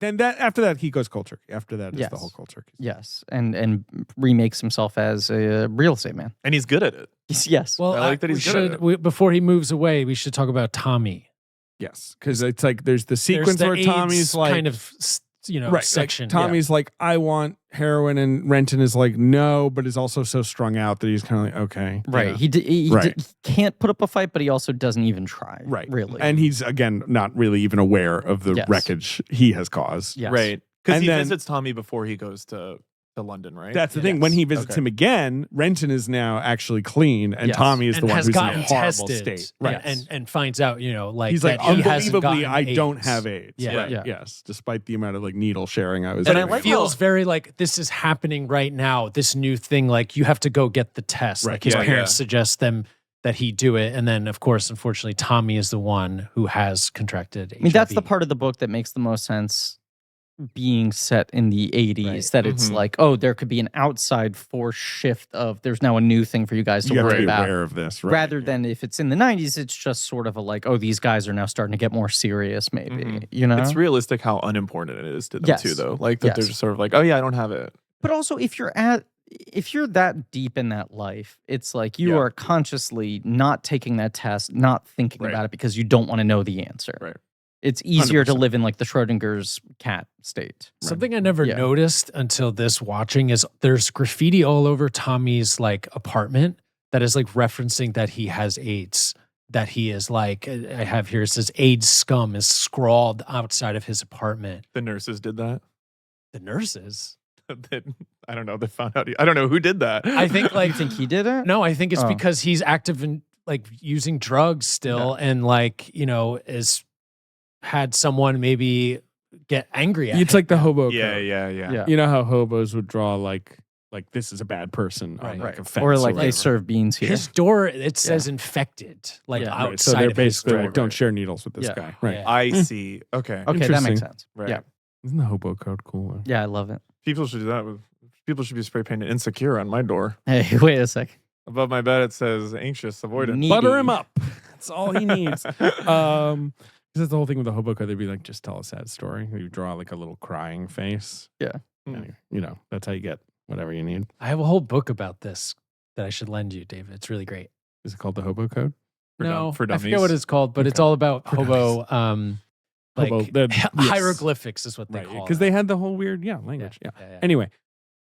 Then after that, he goes cold turkey. After that is Yes. the whole cold turkey. Yes, and remakes himself as a real estate man. And he's good at it. Yes. Well, I like that he's good at it. before he moves away, we should talk about Tommy. Yes, because it's like there's the sequence There's the where AIDS Tommy's like, kind of right, section. like, Tommy's like, I want heroin, and Renton is like, no, but is also so strung out that he's kind of like, okay, Right. yeah. He Right. can't put up a fight, but he also doesn't even try. Right. Really. And he's again not really even aware of the Yes. wreckage he has caused. yes. Right. Because And he then- visits Tommy before he goes to London, right? That's the thing. When Yes. he visits Okay. him again, Renton is now actually clean, and Yes. Tommy is and the one has who's in a gotten horrible tested, state. yeah, Right. and finds out, like He's like, that he hasn't unbelievably, gotten I don't AIDS. have AIDS. Yeah. Right. Yeah. Yes. Despite the amount of like needle sharing I was And doing. I like It feels very like this is happening right now. This new thing, like you have to go get the test. Right. Like his Yeah, parents yeah. suggest them that he do it, and then of course, unfortunately, Tommy is the one who has contracted HIV. I mean, that's the part of the book that makes the most sense being set in the 80s, Right. that it's Mhm. like, oh, there could be an outside force shift of there's now a new thing for you guys to you have to worry be about. aware of this, right? Rather than if it's in the 90s, it's just sort of a like, oh, these guys are now starting to get more serious, maybe. Mhm. You know? It's realistic how unimportant it is to them Yes. too, though. Like that they're Yes. just sort of like, oh yeah, I don't have it. But also, if you're that deep in that life, it's like you Yeah. are consciously not taking that test, not thinking Right. about it because you don't want to know the answer. Right. It's easier to 100%. live in like the Schrodinger's cat state. Something I never Yeah. noticed until this watching is there's graffiti all over Tommy's like apartment that is like referencing that he has AIDS. That he is like, I have here, it says AIDS scum is scrawled outside of his apartment. The nurses did that. The nurses. I don't know. They found out. I don't know who did that. I think like, You think he did it? no, I think it's Oh. because he's active in like using drugs still and like, is had someone maybe get angry at It's him. like the hobo Yeah, code. yeah, yeah. Yeah. You know how hobos would draw like like this is a bad person on Right. like Right. a fence Or like they whatever. serve beans here. His door, it says infected, like Yeah. Right, outside so they're of his basically door. like, don't share needles with this Yeah. guy. Right. Yeah. I see. Okay. Okay, that Interesting. makes sense. Right. Yeah. Isn't the hobo code cool? Yeah, I love it. People should do that. People should be spray painted insecure on my door. Hey, wait a sec. Above my bed, it says anxious, avoidant. Needy. Butter him up. That's all he needs. Because that's the whole thing with the hobo code. They'd be like, just tell a sad story. You draw like a little crying face. Yeah. Anyway, you know, that's how you get whatever you need. I have a whole book about this that I should lend you, David. It's really great. Is it called the hobo code? No, for I forget dummies. what it's called, but it's Okay. all about For hobo, like Hobo- the- yes. hieroglyphics is what they Right. call Because it. they had the whole weird, language. Yeah. yeah. Anyway,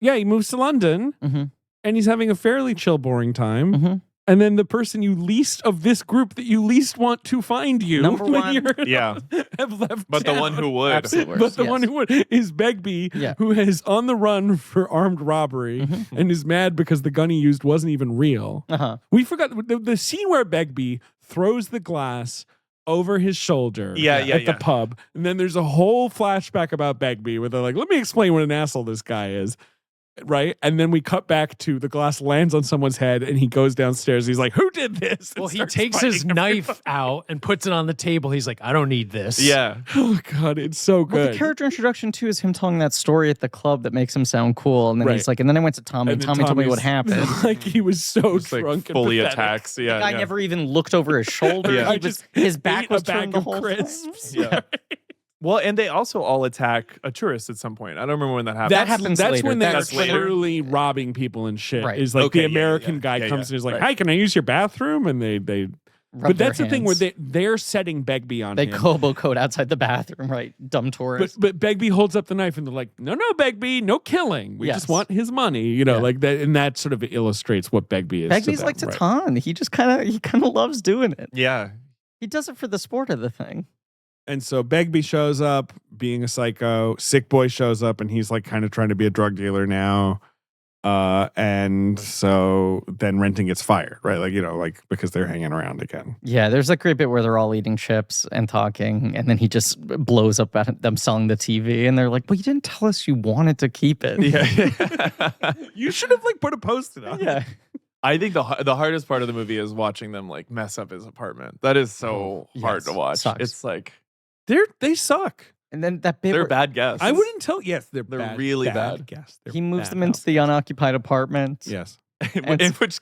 he moves to London Mm-hmm. and he's having a fairly chill, boring time. Mm-hmm. And then the person you least of this group that you least want to find you Number when one. you're Yeah. have left But the one town. who would. Absolute worst. But the Yes. one who would is Begbie, Yeah. who is on the run for armed robbery Mhm. and is mad because the gun he used wasn't even real. Uh-huh. We forgot the scene where Begbie throws the glass over his shoulder Yeah, at the pub. And then there's a whole flashback about Begbie where they're like, let me explain what an asshole this guy is. Right. And then we cut back to the glass lands on someone's head and he goes downstairs. He's like, who did this? And Well, he starts takes his fighting knife everybody. out and puts it on the table. He's like, I don't need this. Yeah. Oh, God. It's so Well, good. the character introduction too is him telling that story at the club that makes him sound cool, and then Right. he's like, and then I went to Tommy. And then Tommy told me what Tommy's- happened. like he was so Just like drunk and fully pathetic. attacks. The Yeah. guy yeah. never even looked over his shoulder. Yeah. He I was, just his back ate was a bag turned the of whole crisps. time. Yeah. Well, and they also all attack a tourist at some point. I don't remember when that happened. That happens That's later. when they're That's later. literally robbing people and shit. Right. Is like Okay, the yeah, American yeah. guy Yeah, comes yeah. and is like, Right. "Hi, can I use your bathroom?" And they Rub but their that's the thing where hands. they're setting Begbie on They him. hobo code outside the bathroom, right? Dumb tourist. But Begbie holds up the knife and they're like, no, Begbie, no killing. We just Yes. want his money, you know, Yeah. like that, and that sort of illustrates what Begbie is. Begbie's to like them, right? Tatan. He just kind of loves doing it. Yeah. He does it for the sport of the thing. And so Begbie shows up being a psycho. Sick Boy shows up and he's like kind of trying to be a drug dealer now. And so then Renton gets fired, right? Like, you know, like because they're hanging around again. Yeah, there's a great bit where they're all eating chips and talking, and then he just blows up at them selling the TV, and they're like, "Well, you didn't tell us you wanted to keep it." Yeah. You should have like put a post-it on. yeah. I think the hardest part of the movie is watching them like mess up his apartment. That is so hard yes, to watch. sucks. It's like They suck. And then that bit they're where bad guests. I wouldn't tell. Yes, they're really bad. Yes, they're he moves bad them into the households. unoccupied apartment. Yes. In which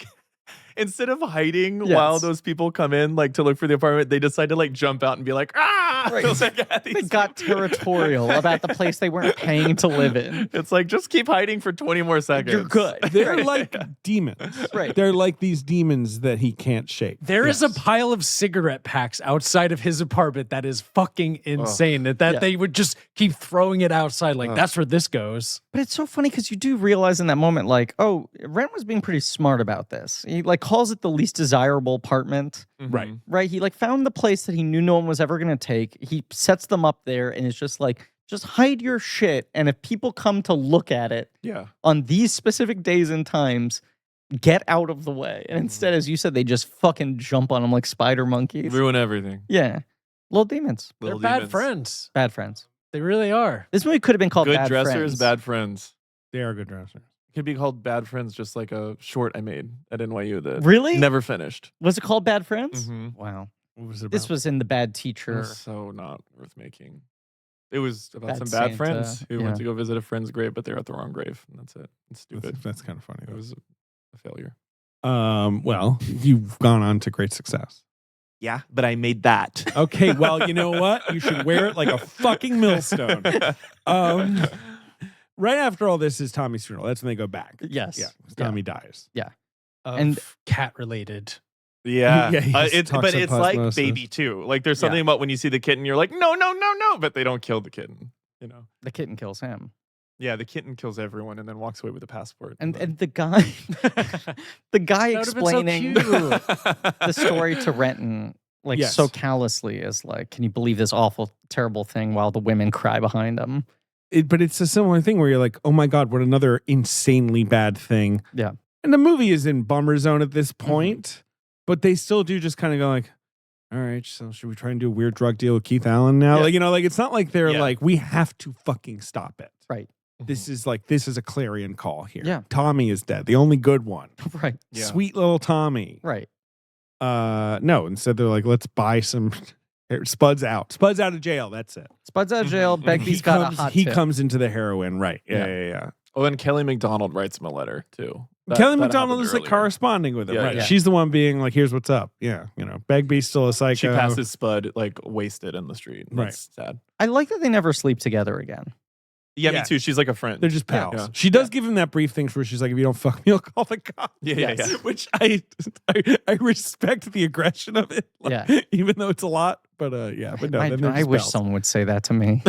instead of hiding Yes. while those people come in like to look for the apartment, they decide to like jump out and be like, ah! Right. It's like, They got territorial about the place they weren't paying to live in. It's like just keep hiding for 20 more seconds. You're good. They're like demons. Right. They're like these demons that he can't shake. There is a Yes. pile of cigarette packs outside of his apartment that is fucking insane. That Yeah. they would just keep throwing it outside. Like, that's where this goes. But it's so funny because you do realize in that moment, like, oh, Rent was being pretty smart about this. He like calls it the least desirable apartment, Right. right? He like found the place that he knew no one was ever going to take. He sets them up there and it's just like, just hide your shit. And if people come to look at it Yeah. on these specific days and times, get out of the way. And instead, as you said, they just fucking jump on them like spider monkeys. Ruin everything. Yeah. Little demons. Little They're bad demons. friends. Bad friends. They really are. This movie could have been called Good Bad dressers, Friends. bad friends. They are good dressers. It could be called Bad Friends, just like a short I made at NYU that Really? never finished. Was it called Bad Friends? Mhm. Wow. What was it This about? was in the Bad It Teacher. was so not worth making. It was about Bad some bad Santa, friends who yeah. went to go visit a friend's grave, but they're at the wrong grave. And that's it. It's stupid. That's kind of funny. It was a failure. Well, you've gone on to great success. Yeah, but I made that. Okay, well, you know what? You should wear it like a fucking millstone. Right after all this is Tommy's funeral. That's when they go back. Yes. Yeah, Tommy dies. And cat related. Yeah, Yeah, he just talks but of it's like osmosis. Baby too. Like there's something about when you see the kitten, you're like, no, but they don't kill the kitten. You know? The kitten kills him. Yeah, the kitten kills everyone and then walks away with a passport. And then- the guy the guy That would've been so explaining cute. the story to Renton like Yes. so callously is like, can you believe this awful, terrible thing while the women cry behind him? But it's a similar thing where you're like, oh my God, what another insanely bad thing. Yeah. And the movie is in bummer zone at this point, but they still do just kind of go like, all right, so should we try and do a weird drug deal with Keith Allen now? Yeah. Like, you know, like it's not like they're Yeah. like, we have to fucking stop it. Right. this is a clarion call here. Yeah. Tommy is dead. The only good one. Right. Yeah. Sweet little Tommy. Right. No, instead they're like, let's buy some. Spud's out. Spud's out of jail. That's it. Spud's out of jail. Begbie's He got comes, a hot he tip. comes into the heroin. Right. Yeah. Oh, and Kelly MacDonald writes him a letter too. Kelly That MacDonald happened is like earlier. corresponding with him. Yeah, Right. yeah. She's the one being like, here's what's up. Yeah. Begbie's still a psycho. She passes Spud like wasted in the street. That's sad. I like that they never sleep together again. Yeah, Yeah. me too. She's like a friend. They're just Yeah. pals. Yeah. She does give him that brief thing where she's like, if you don't fuck me, I'll call the cops. Yeah. Which I respect the aggression of it. Like, Yeah. even though it's a lot. But but no, then they're I just wish pals. someone would say that to me.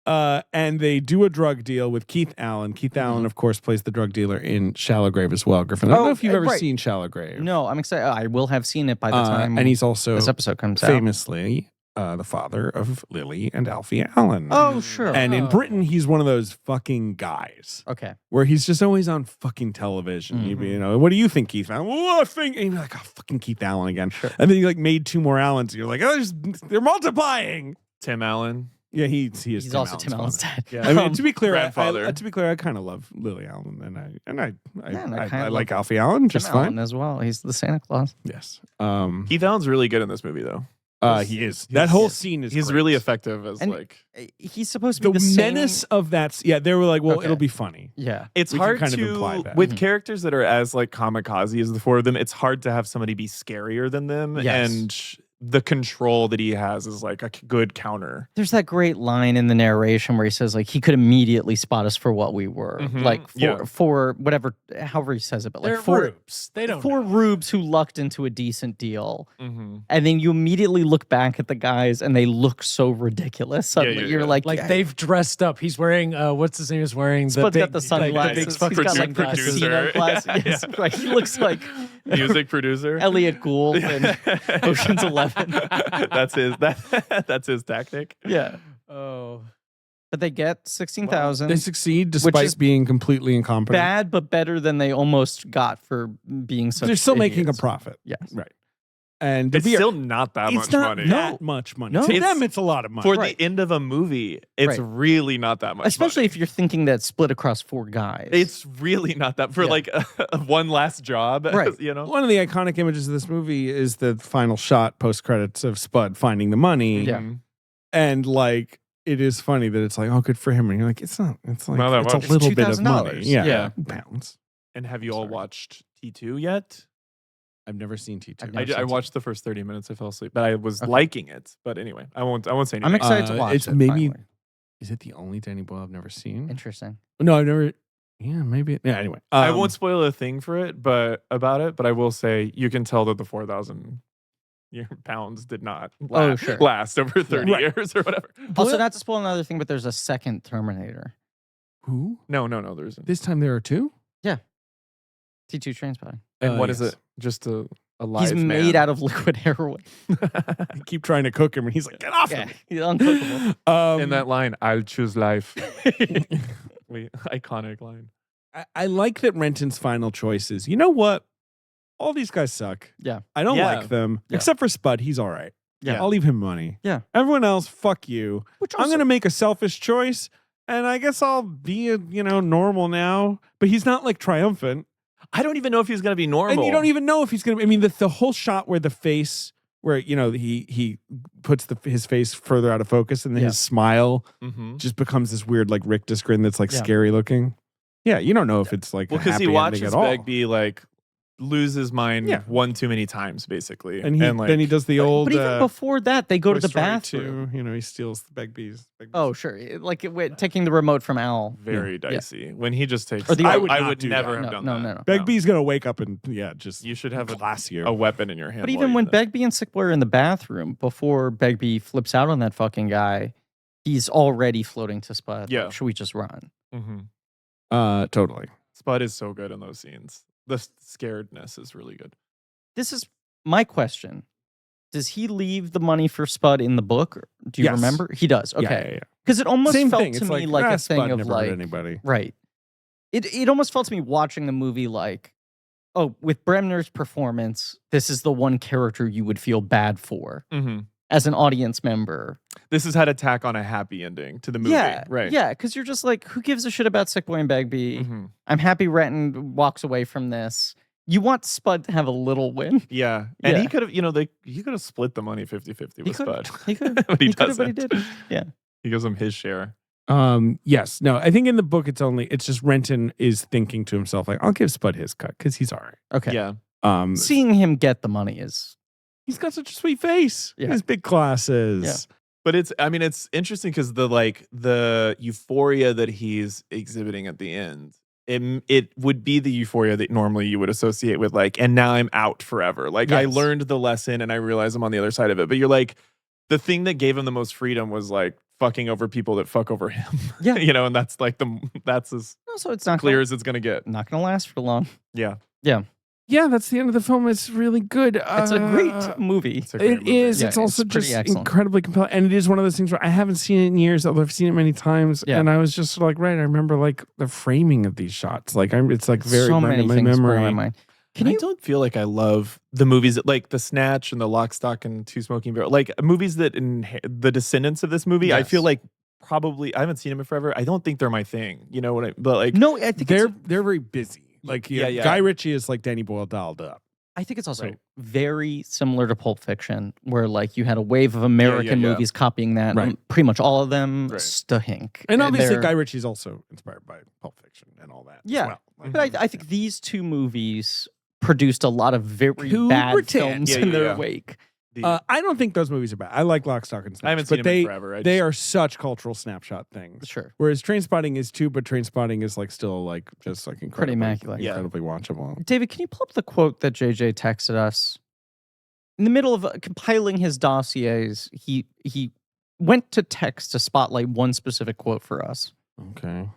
And they do a drug deal with Keith Allen. Keith Allen, of course, plays the drug dealer in Shallow Grave as well. Griffin, I don't know if you've ever right. seen Shallow Grave. No, I'm excited. I will have seen it by the time and he's also this episode comes out. famously the father of Lily and Alfie Allen. Oh, sure. And in Oh. Britain, he's one of those fucking guys Okay. where he's just always on fucking television. You know, what do you think, Keith Allen? Well, I think, and you're like, oh, fucking Keith Allen again. And then you like made 2 more Allens. And you're like, oh, they're multiplying. Tim Allen. Yeah, he is. He's Tim also Tim Allen's father. dad. Yeah. I mean, to be clear, grandfather. I kind of love Lily Allen, and I kinda like love Alfie Allen just Tim fine. Allen as well. He's the Santa Claus. Yes. Keith Allen's really good in this movie though. He is. That whole scene is. He's great. really effective as And- like. He's supposed to The be the menace same. of that. Yeah, they were like, well, Okay. it'll be funny. Yeah. It's We can hard kind of to imply that. with Mhm. characters that are as like kamikaze as the 4 of them. It's hard to have somebody be scarier than them, Yes. and the control that he has is like a good counter. There's that great line in the narration where he says, like, he could immediately spot us for what we were. Mhm. Like, Yeah. for whatever, however he says it, but They're like, for rubes. They don't 4 know. rubes who lucked into a decent deal. Mm-hmm. And then you immediately look back at the guys and they look so ridiculous. Suddenly yeah, you're yeah. like, Like they've dressed up. He's wearing what's his name is wearing Spud's got the like, sunglasses. big fucking He's got like the sunglasses. casino glasses. Yeah, Yes, yeah. right. He looks like Music producer. Elliot Gould in Ocean's 11. That's his tactic. Yeah. Oh. But they get 16,000. They succeed despite is being completely incompetent. Bad, but better than they almost got for being such They're still making a idiots. profit. Yes. Right. And to It's be still not that it's much not money. that much money. No. To It's- them, it's a lot of money. For Right. the end of a movie, it's Right. really not that much. Especially money. if you're thinking that split across 4 guys. It's really not that for Yeah. like one last job. Right. You know. One of the iconic images of this movie is the final shot post credits of Spud finding the money. Yeah. Mhm. And like, it is funny that it's like, oh, good for him. And you're like, it's not. It's like, Not that it's much. a It's little bit of money. $2,000. Yeah. Yeah. Pounds. And have you all Sorry. watched T2 yet? I've never seen T2. I've never I seen watched the first 30 minutes. I fell asleep, but I was Okay. liking it. But anyway, I won't say anything. I'm excited to watch it's it. maybe- finally. Is it the only Danny Boyle I've never seen? Interesting. No, I've never. Yeah, maybe. Yeah, anyway. I won't spoil a thing for it, but I will say you can tell that the 4,000 pounds did not Oh, sure. last over 30 Right. years or whatever. Also, not to spoil another thing, but there's a second Terminator. Who? No, there isn't. This time there are 2? T2 Trainspotting. And what yes. is it? Just a live He's made out of liquid heroin. I keep trying to cook him, and he's like, get off Yeah, me. he's uncookable. In that line, I'll choose life. Iconic line. I like that Renton's final choice is, you know what? All these guys suck. Yeah. I don't Yeah. like them. Yeah. Except for Spud. He's all right. Yeah. I'll leave him money. Yeah. Everyone else, fuck you. Which I'm also- going to make a selfish choice, and I guess I'll be, normal now. But he's not like triumphant. I don't even know if he's going to be normal. And you don't even know if he's going to. I mean, the whole shot where the face, where, he puts his face further out of focus, and then Yeah. his smile Mhm. just becomes this weird, like, rictus grin that's like Yeah. scary looking. Yeah, you don't know if it's like Well, because because he watches Begbie like lose his mind Yeah. one too many times, basically. and then he does the But- old. but even before that, they go to Toy the Story bathroom. 2, he steals the Begbie's. Oh, sure. Like taking the remote from Al. very dicey when he just takes. Or the- I I would, would not do never that. have done no, that. no, no. Begbie's gonna wake up and just You should have class you. a weapon in your hand. But while even you when do that. Begbie and Sick Boy are in the bathroom, before Begbie flips out on that fucking guy, he's already floating to Spud. Yeah. Like, should we just run? Mhm. Totally. Spud is so good in those scenes. The scaredness is really good. This is my question. Does he leave the money for Spud in the book? Or do you Yes. remember? He does. Yeah, Okay. yeah. Because it almost Same felt thing. to It's me like like a Spud thing of never hurt like, anybody. right. It almost felt to me watching the movie like, oh, with Bremner's performance, this is the one character you would feel bad for. Mm-hmm. as an audience member. This is how to tack on a happy ending to the movie. Yeah, Right. Yeah, because you're just like, who gives a shit about Sick Boy and Begbie? Mhm. I'm happy Renton walks away from this. You want Spud to have a little win. Yeah. And Yeah. he could have, he could have split the money 50-50 with Spud. He could. But he He could have, but he doesn't. didn't. Yeah. He gives him his share. Yes. No, I think in the book it's just Renton is thinking to himself, like, I'll give Spud his cut because he's all right. Okay. Yeah. Seeing him get the money is. He's got such a sweet face. Yeah. His big glasses. Yeah. But it's interesting because the euphoria that he's exhibiting at the end, it would be the euphoria that normally you would associate with like, and now I'm out forever. Like I Yes. learned the lesson and I realize I'm on the other side of it. But you're like, the thing that gave him the most freedom was like fucking over people that fuck over him. Yeah. And that's like that's as Also, it's not clear gonna, as it's gonna get. not going to last for long. Yeah. Yeah, that's the end of the film. It's really good. It's a great movie. It's a great It movie. is. Yeah, It's also it's pretty just excellent. incredibly compelling. And it is one of those things where I haven't seen it in years, although I've seen it many times. Yeah. And I was just like, right, I remember like the framing of these shots. Like it's like very so burned many in my things memory. burn in my mind. Can I you? don't feel like I love the movies that, like the Snatch and the Lock, Stock and Two Smoking Barrels, like movies that the descendants of this movie. I Yes. feel like probably I haven't seen them in forever. I don't think they're my thing. You know what I? But like, No, I think They're it's, very busy. Like Yeah, yeah. Guy Ritchie is like Danny Boyle dialed up. I think it's also Right. very similar to Pulp Fiction, where like you had a wave of American yeah. movies copying that. Right. And pretty much all of them Right. stahink. And obviously they're- Guy Ritchie's also inspired by Pulp Fiction and all that. Yeah. As well. Like, But I think these two movies produced a lot of very Who bad pretend? films Yeah, in yeah, their yeah. wake. I don't think those movies are bad. I like Lock, Stock, and Snatch. I haven't seen but them in forever. they are such cultural snapshot things. Sure. Whereas Trainspotting is too, but Trainspotting is like still like just like incredibly, immaculate. Yeah. incredibly watchable. David, can you pull up the quote that JJ texted us? In the middle of compiling his dossiers, he went to text to spotlight one specific quote for us. Okay.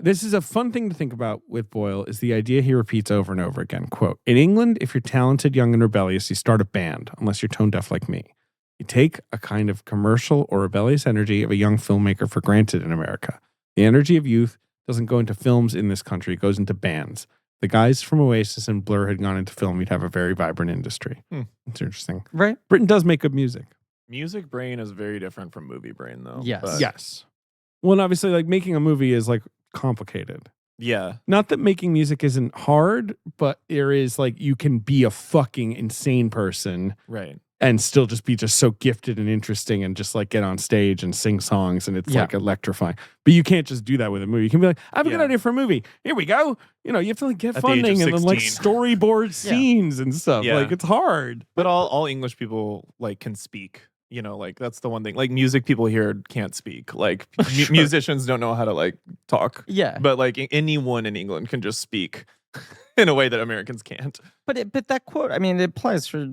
This is a fun thing to think about with Boyle is the idea he repeats over and over again. Quote, in England, if you're talented, young and rebellious, you start a band, unless you're tone deaf like me. You take a kind of commercial or rebellious energy of a young filmmaker for granted in America. The energy of youth doesn't go into films in this country, it goes into bands. The guys from Oasis and Blur had gone into film, you'd have a very vibrant industry. It's interesting. Right? Britain does make good music. Music brain is very different from movie brain, though. Yes. But Yes. Well, and obviously, like making a movie is like complicated. Yeah. Not that making music isn't hard, but there is like you can be a fucking insane person Right. and still just be just so gifted and interesting and just like get on stage and sing songs and it's Yeah. like electrifying. But you can't just do that with a movie. You can be like, I have a good Yeah. idea for a movie. Here we go. You have to like get At the age of funding and then like 16. storyboard scenes and stuff. Yeah. Like it's hard. But all English people like can speak. Like that's the one thing. Like music people here can't speak. Like Sure. musicians don't know how to like talk. Yeah. But like anyone in England can just speak in a way that Americans can't. But that quote, I mean, it applies for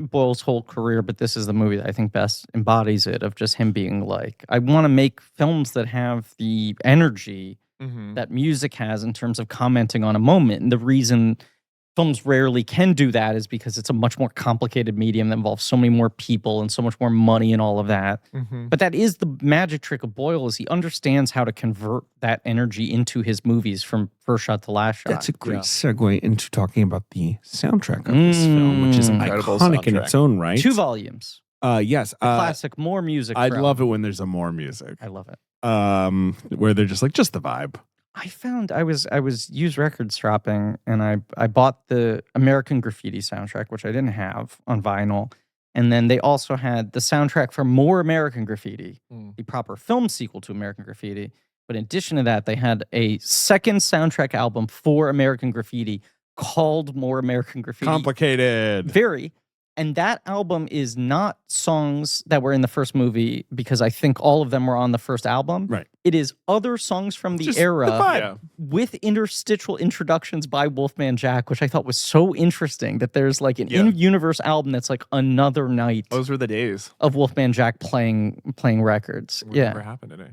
Boyle's whole career, but this is the movie that I think best embodies it, of just him being like, I want to make films that have the energy that music has in terms of commenting on a moment. And the reason films rarely can do that is because it's a much more complicated medium that involves so many more people and so much more money and all of that. But that is the magic trick of Boyle, is he understands how to convert that energy into his movies from first shot to last shot. That's a great segue into talking about the soundtrack of this film, which is Incredible iconic in soundtrack. its own right. 2 volumes. Yes. Classic, more music. I throughout. love it when there's a more music. I love it. Where they're just like just the vibe. I found I was used record shopping, and I bought the American Graffiti soundtrack, which I didn't have on vinyl. And then they also had the soundtrack for More American Graffiti, the proper film sequel to American Graffiti. But in addition to that, they had a second soundtrack album for American Graffiti called More American Graffiti. Complicated. Very. And that album is not songs that were in the first movie, because I think all of them were on the first album. Right. It is other songs from the Just era the vibe. Yeah. with interstitial introductions by Wolfman Jack, which I thought was so interesting, that there's like an Yeah. in-universe album that's like another night Those were the days. of Wolfman Jack playing records. Would Yeah. never happen today.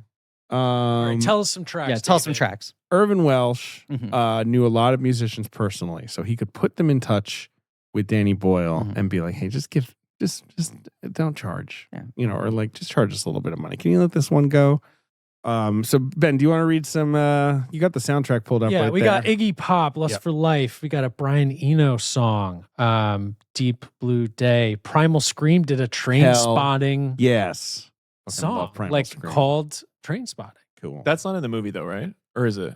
All right, tell us some tracks. Yeah, tell us some David. tracks. Irvin Welsh Mhm. knew a lot of musicians personally, so he could put them in touch with Danny Boyle Mhm. and be like, "Hey, just don't charge, Yeah. or like just charge us a little bit of money. Can you let this one go?" So Ben, do you want to read some? You got the soundtrack pulled up. Yeah, right we there. got Iggy Pop, Lust Yep. for Life. We got a Brian Eno song, Deep Blue Day. Primal Scream did a Train Spotting Yes. Fucking song, love Primal like Scream. called Trainspotting. Cool. That's not in the movie though, right? Or is it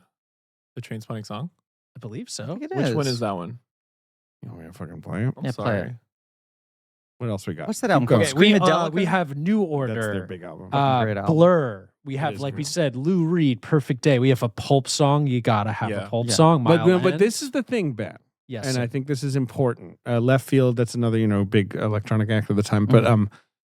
the Trainspotting song? I believe I so. think it Which one is that one? You want me to fucking play it? I'm Yeah, play sorry. it. What else we got? What's that album Keep called? going. Okay, Screamadelica? we have New That's Order. their big album. Great album. Blur. We have, is like we cool. said, Lou Reed, Perfect Day. We have a Pulp song. You gotta have Yeah. a Pulp Yeah. song. Mile but End. this is the thing, Ben. yes, And sir. I think this is important. Left Field, that's another, big electronic act of the time. But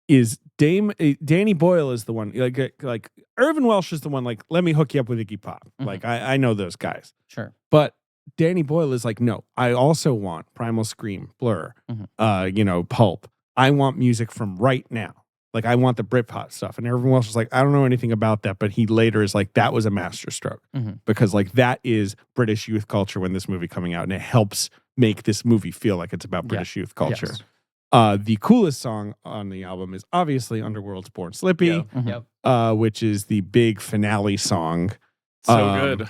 is Danny Boyle is the one, like Irvin Welsh is the one, like, let me hook you up with Iggy Pop. Mhm. Like, I know those guys. Sure. But Danny Boyle is like, no, I also want Primal Scream, Blur, Pulp. I want music from right now. Like, I want the Britpop stuff. And everyone else was like, I don't know anything about that. But he later is like, that was a masterstroke. Mhm. Because, like, that is British youth culture when this movie coming out. And it helps make this movie feel like it's about British youth culture. Yes. The coolest song on the album is obviously Underworld's Born Slippy, Yeah. Mhm. Yep. which is the big finale song. So good.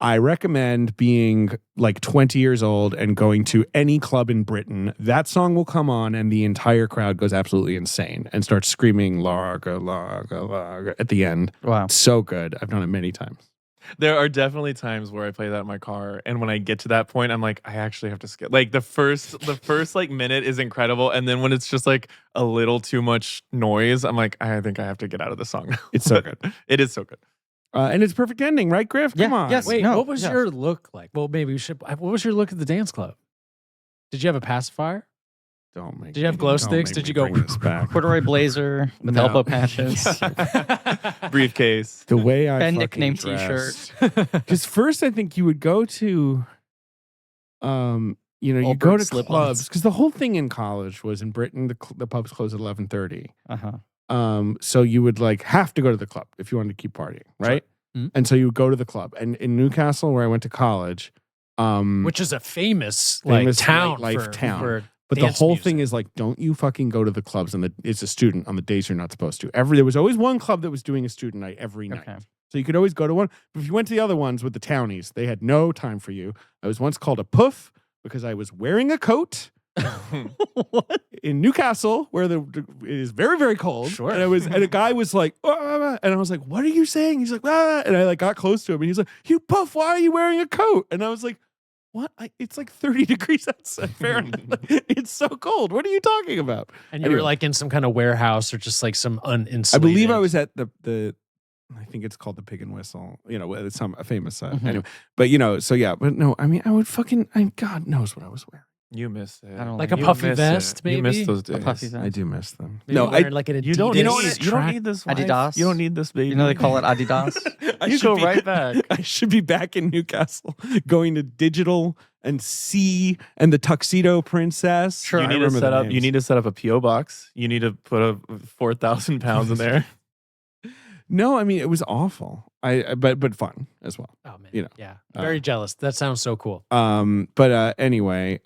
I recommend being like 20 years old and going to any club in Britain. That song will come on and the entire crowd goes absolutely insane and starts screaming Larga, Larga, Larga at the end. Wow. So good. I've done it many times. There are definitely times where I play that in my car, and when I get to that point, I'm like, I actually have to skip. Like the first like minute is incredible, and then when it's just like a little too much noise, I'm like, I think I have to get out of the song now. It's so good. It is so good. And it's a perfect ending, right, Griff? Come Yeah, on. yes. Wait, No, what was yeah. your look like? Well, maybe we should. What was your look at the dance club? Did you have a pacifier? Don't make Did you have me- glow don't sticks? make Did me you go? bring this back? Corduroy blazer with No. elbow patches. Briefcase. The way I Ben fucking nickname dressed. t-shirt. Because first, I think you would go to, you go Allbirds to slip-ons. clubs. Because the whole thing in college was in Britain, the pubs closed at 11:30. Uh-huh. So you would like have to go to the club if you wanted to keep partying, right? Mhm. And so you would go to the club. And in Newcastle, where I went to college, Which is a famous nightlife town for town. for but the dance whole music. thing is like, don't you fucking go to the clubs it's a student on the days you're not supposed to. There was always one club that was doing a student night every night. Okay. So you could always go to one. But if you went to the other ones with the townies, they had no time for you. I was once called a puff because I was wearing a coat What? in Newcastle where it is very, very cold. Sure. And a guy was like, "Ah," and I was like, what are you saying? He's like, "Ah," and I like got close to him and he's like, you puff, why are you wearing a coat? And I was like, what? It's like 30 degrees outside Fahrenheit. It's so cold. What are you talking about? and you anyway. were like in some kind of warehouse or just like some uninsulated. I believe I was at the I think it's called the Pig and Whistle. It's a famous Mhm. anyway. But so yeah, but no, I mean I would God knows what I was wearing. You miss it. I don't Like like a You puffy miss vest, it. You miss maybe? those A days. puffy vest. I do miss them. Maybe wearing like an Adidas You don't You know need. what? You don't track- need this. Wife. Adidas? You don't need this baby. You know they call it Adidas? I You should go be- right back. I should be back in Newcastle going to Digital and C and the Tuxedo Princess. Sure. You I need to remember set the up. names. You need to set up a PO box. You need to put a 4,000 pounds in there. No, I mean it was awful. But fun as well. Oh man, You know, yeah, very jealous. That sounds so cool. But anyway,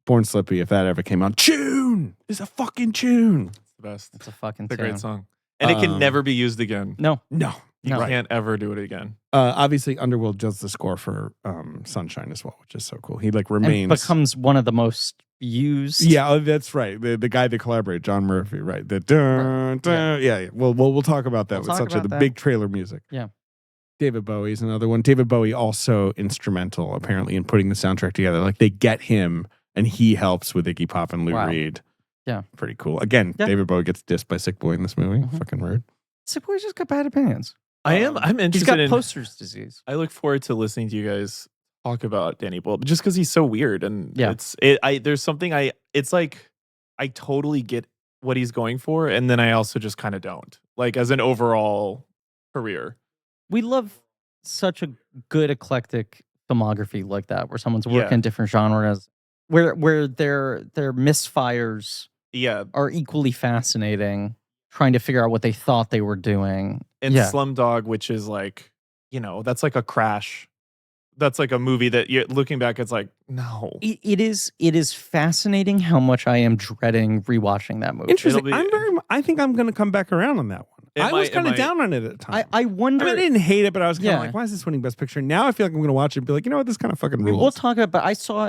Born Slippy, if that ever came on, tune is a fucking tune. It's the best. It's a fucking It's a tune. great song, and it can Um, never be used again. No. No, You No. can't ever do it again. obviously Underworld does the score for Sunshine as well, which is so cool. He like And remains. becomes one of the most used. Yeah, oh, that's right. The guy that collaborated, John Murphy, right? The dun, dun, yeah. Well, we'll talk about that We'll with talk Sunshine, about the that. big trailer music. Yeah. David Bowie's another one. David Bowie also instrumental apparently in putting the soundtrack together. Like they get him and he helps with Iggy Pop and Lou Wow. Reed. Yeah. Pretty cool. Again, Yeah. David Bowie gets dissed by Sick Boy in this movie. Mhm. Fucking rude. Sick Boy's just got bad opinions. I'm He's interested got in. poster's disease. I look forward to listening to you guys talk about Danny Boyle, but just because he's so weird and Yeah. there's something it's like I totally get what he's going for, and then I also just kind of don't like as an overall career. We love such a good eclectic filmography like that, where someone's Yeah. working different genres, where their misfires Yeah, are equally fascinating, trying to figure out what they thought they were doing. and Yeah. Slumdog, which is like that's like a crash. That's like a movie that you're looking back, it's like no. It is fascinating how much I am dreading rewatching that movie. Interesting. be- I think I'm going to come back around on that one. I was kind of down on it at the time. I wonder. I didn't hate it, but I was kind of Yeah. like, why is this winning Best Picture? Now I feel like I'm going to watch it and be like, you know what, this kind of fucking rules. We'll talk about. But I saw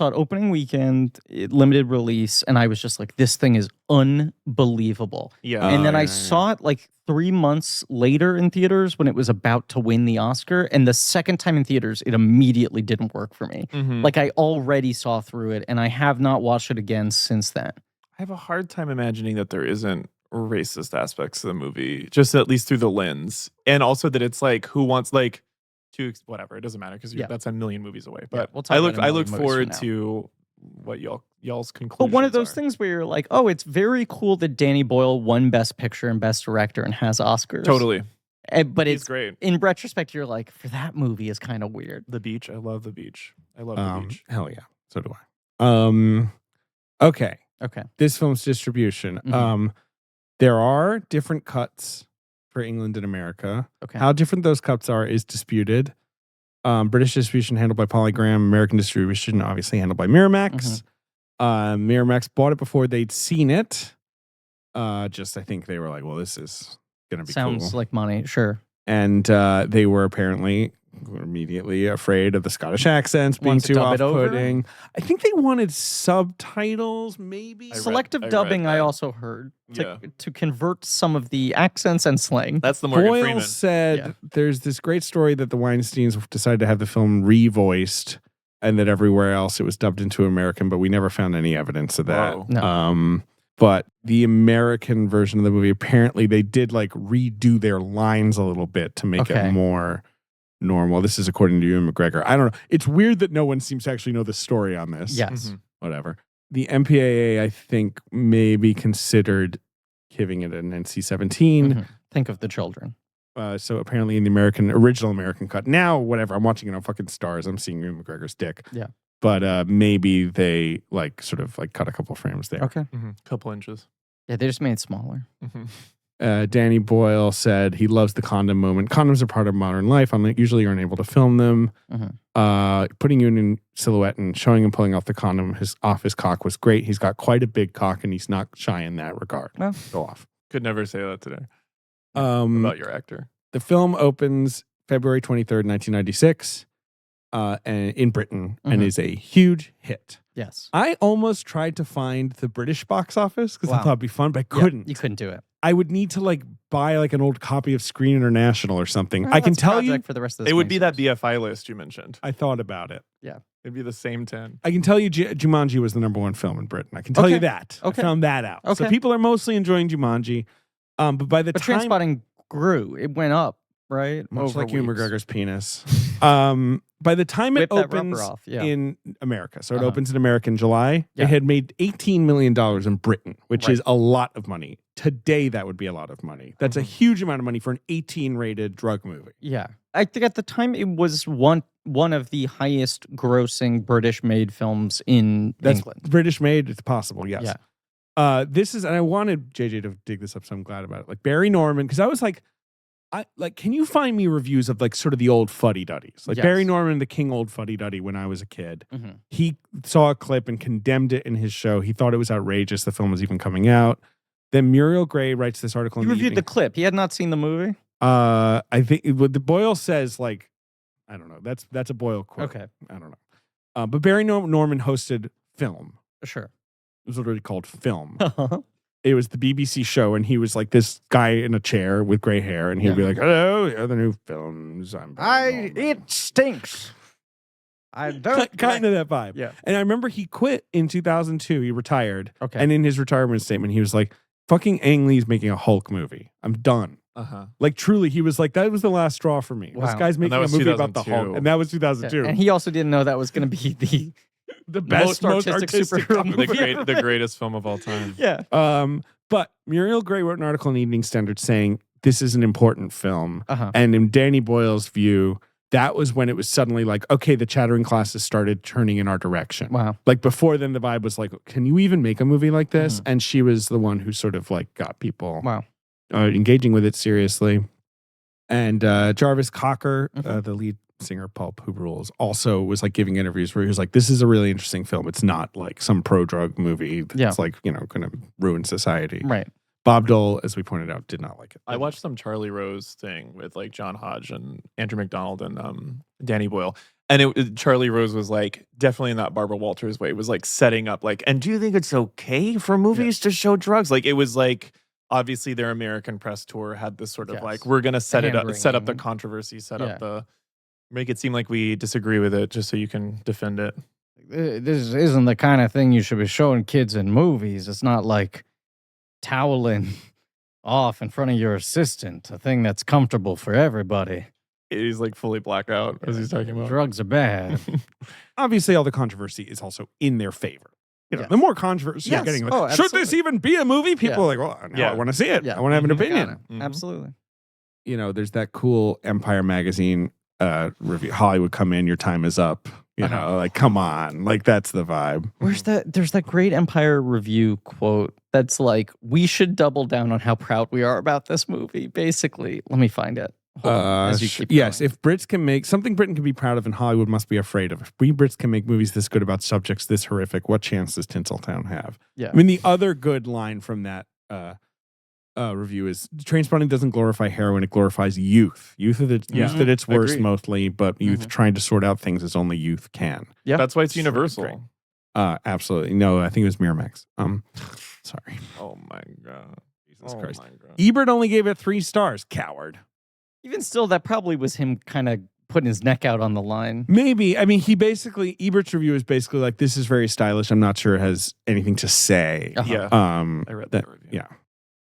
it opening weekend, limited release, and I was just like, this thing is unbelievable. Yeah. And then Oh, I yeah, saw it like 3 months later in theaters when it was about to win the Oscar. And the second time in theaters, it immediately didn't work for me. Mhm. Like I already saw through it, and I have not watched it again since then. I have a hard time imagining that there isn't racist aspects to the movie, just at least through the lens, and also that it's like who wants like to whatever. It doesn't matter because Yeah. that's a million movies away. Yeah, But we'll talk I about look a I million look movies forward from to what y'all's conclusions. But one of those are. things where you're like, oh, it's very cool that Danny Boyle won Best Picture and Best Director and has Oscars. Totally, But he's it's great. in retrospect, you're like, for that movie is kind of weird. The beach. I love the beach. I love the beach. Hell yeah. So do I. Okay. Okay. This film's distribution. Mhm. There are different cuts for England and America. Okay. How different those cuts are is disputed. British distribution handled by Polygram, American distribution obviously handled by Miramax. Miramax bought it before they'd seen it. I think they were like, well, this is gonna be Sounds cool. like money. Sure. And they were apparently immediately afraid of the Scottish accents being Want to too dub it over? off-putting. I think they wanted subtitles, maybe. Selective I read dubbing, I that. also heard Yeah. to convert some of the accents and slang. That's the Morgan Boyle Freeman. said Yeah. there's this great story that the Weinsteins decided to have the film revoiced and that everywhere else it was dubbed into American, but we never found any evidence of that. Whoa. No. But the American version of the movie, apparently they did like redo their lines a little bit to make Okay. it more normal. This is according to Ewan McGregor. I don't know. It's weird that no one seems to actually know the story on this. Yes. Mhm. Whatever. The MPAA, I think, maybe considered giving it an NC-17. Mhm. Think of the children. So apparently in the original American cut, now whatever, I'm watching it on fucking Stars. I'm seeing Ewan McGregor's dick. Yeah. But maybe they sort of cut a couple frames there. Okay. Couple inches. Yeah, they just made it smaller. Danny Boyle said he loves the condom moment. Condoms are part of modern life. Usually you're unable to film them. Putting you in silhouette and showing him pulling off the condom off his cock was great. He's got quite a big cock and he's not shy in that regard. No. Go off. Could never say that today About your actor. The film opens February 23rd, 1996 and in Britain and is a huge hit. Yes. I almost tried to find the British box office because I Wow. thought it'd be fun, but I Yeah, couldn't. you couldn't do it. I would need to buy an old copy of Screen International or something. Well, I can that's a tell you, project for the rest of this It would be that miniseries. BFI list you mentioned. I thought about it. It'd be the same 10. I can tell you Jumanji was the #1 film in Britain. I can tell you Okay. that. Okay. I found that out. So Okay. people are mostly enjoying Jumanji. But by the But time, Trainspotting grew. It went up, right? much Over like Ewan weeks. McGregor's penis, by the time it Whip that rubber opens off. Yeah. in America, so it Uh-huh. opens in America in July, Yeah. it had made $18 million in Britain, which Right. is a lot of money. Today, that would be a lot of money. That's a huge amount of money for an 18-rated drug movie. Yeah. I think at the time it was one of the highest grossing British made films in That's England. British made. It's possible, yes. Yeah. This is, and I wanted JJ to dig this up, so I'm glad about it. Barry Norman, because I was can you find me reviews of sort of the old fuddy-duddies? Yes. Barry Norman, the king old fuddy-duddy when I was a kid. Mhm. He saw a clip and condemned it in his show. He thought it was outrageous. The film was even coming out. Then Muriel Gray writes this article. He in reviewed the Evening. clip. He had not seen the movie. I think what the Boyle says, I don't know. That's a Boyle quote. Okay. I don't know. But Barry Norman hosted Film. Sure. It was literally called Film. It was the BBC show, and he was this guy in a chair with gray hair, and he'd be like, "Hello, the new films. I'm Barry Norman." It stinks. I don't kind of that vibe. Yeah. And I remember he quit in 2002. He retired, Okay. and in his retirement statement, he was like, "Fucking Ang Lee's making a Hulk movie. I'm done." Truly, he was like, "That was the last straw for me. This Wow. guy's making that a was movie about the 2002. Hulk," and that was 2002. And he also didn't know that was going to be the Most artistic superhero comic movie. book. The greatest film of all time. Yeah. But Muriel Gray wrote an article in Evening Standard saying this is an important film. Uh-huh. And in Danny Boyle's view, that was when it was suddenly okay, the chattering classes started turning in our direction. Wow. Before then, the vibe was can you even make a movie like this? And she was the one who sort of got people Wow. engaging with it seriously. And Jarvis Cocker, Mhm. the lead singer of Pulp, who rules, also was giving interviews where he was like, "This is a really interesting film. It's not some pro-drug movie that's Yeah. going to ruin society." Right. Bob Dole, as we pointed out, did not like it. I watched some Charlie Rose thing with like John Hodge and Andrew McDonald and Danny Boyle. And Charlie Rose was like definitely in that Barbara Walters way. It was like setting up like, and do you think it's okay for movies to show drugs? Like it was like obviously their American press tour had this sort of like, we're gonna set up the controversy, up the make it seem like we disagree with it just so you can defend it. This isn't the kind of thing you should be showing kids in movies. It's not like toweling off in front of your assistant, a thing that's comfortable for everybody. He's like fully blackout as he's talking about. Drugs are bad. Obviously, all the controversy is also in their favor. You know, Yes. the more controversy you're Yes. getting, like, Oh, should this absolutely. even be a movie? People are like, well, now I want to see it. I want to have an opinion. Mhm. Absolutely. You know, there's that cool Empire magazine review. Hollywood, come in, your time is up. You know, like, come on. Like, that's the vibe. There's that great Empire review quote that's like, we should double down on how proud we are about this movie, basically. Let me find it. Hold on, as you keep yes, going. if Brits can make something Britain can be proud of and Hollywood must be afraid of. If we Brits can make movies this good about subjects this horrific, what chance does Tinseltown have? Yeah. I mean, the other good line from that review is Trainspotting doesn't glorify heroin, it glorifies youth. Youth at its worst Agreed. mostly, but youth trying to sort out things as only youth can. Yeah. That's why it's Great. universal. Absolutely. No, I think it was Miramax. Sorry. Oh my god. Jesus Oh Christ. my god. Ebert only gave it 3 stars. Coward. Even still, that probably was him kind of putting his neck out on the line. Maybe. I mean, Ebert's review is basically like, this is very stylish. I'm not sure it has anything to say. Yeah. I read that review.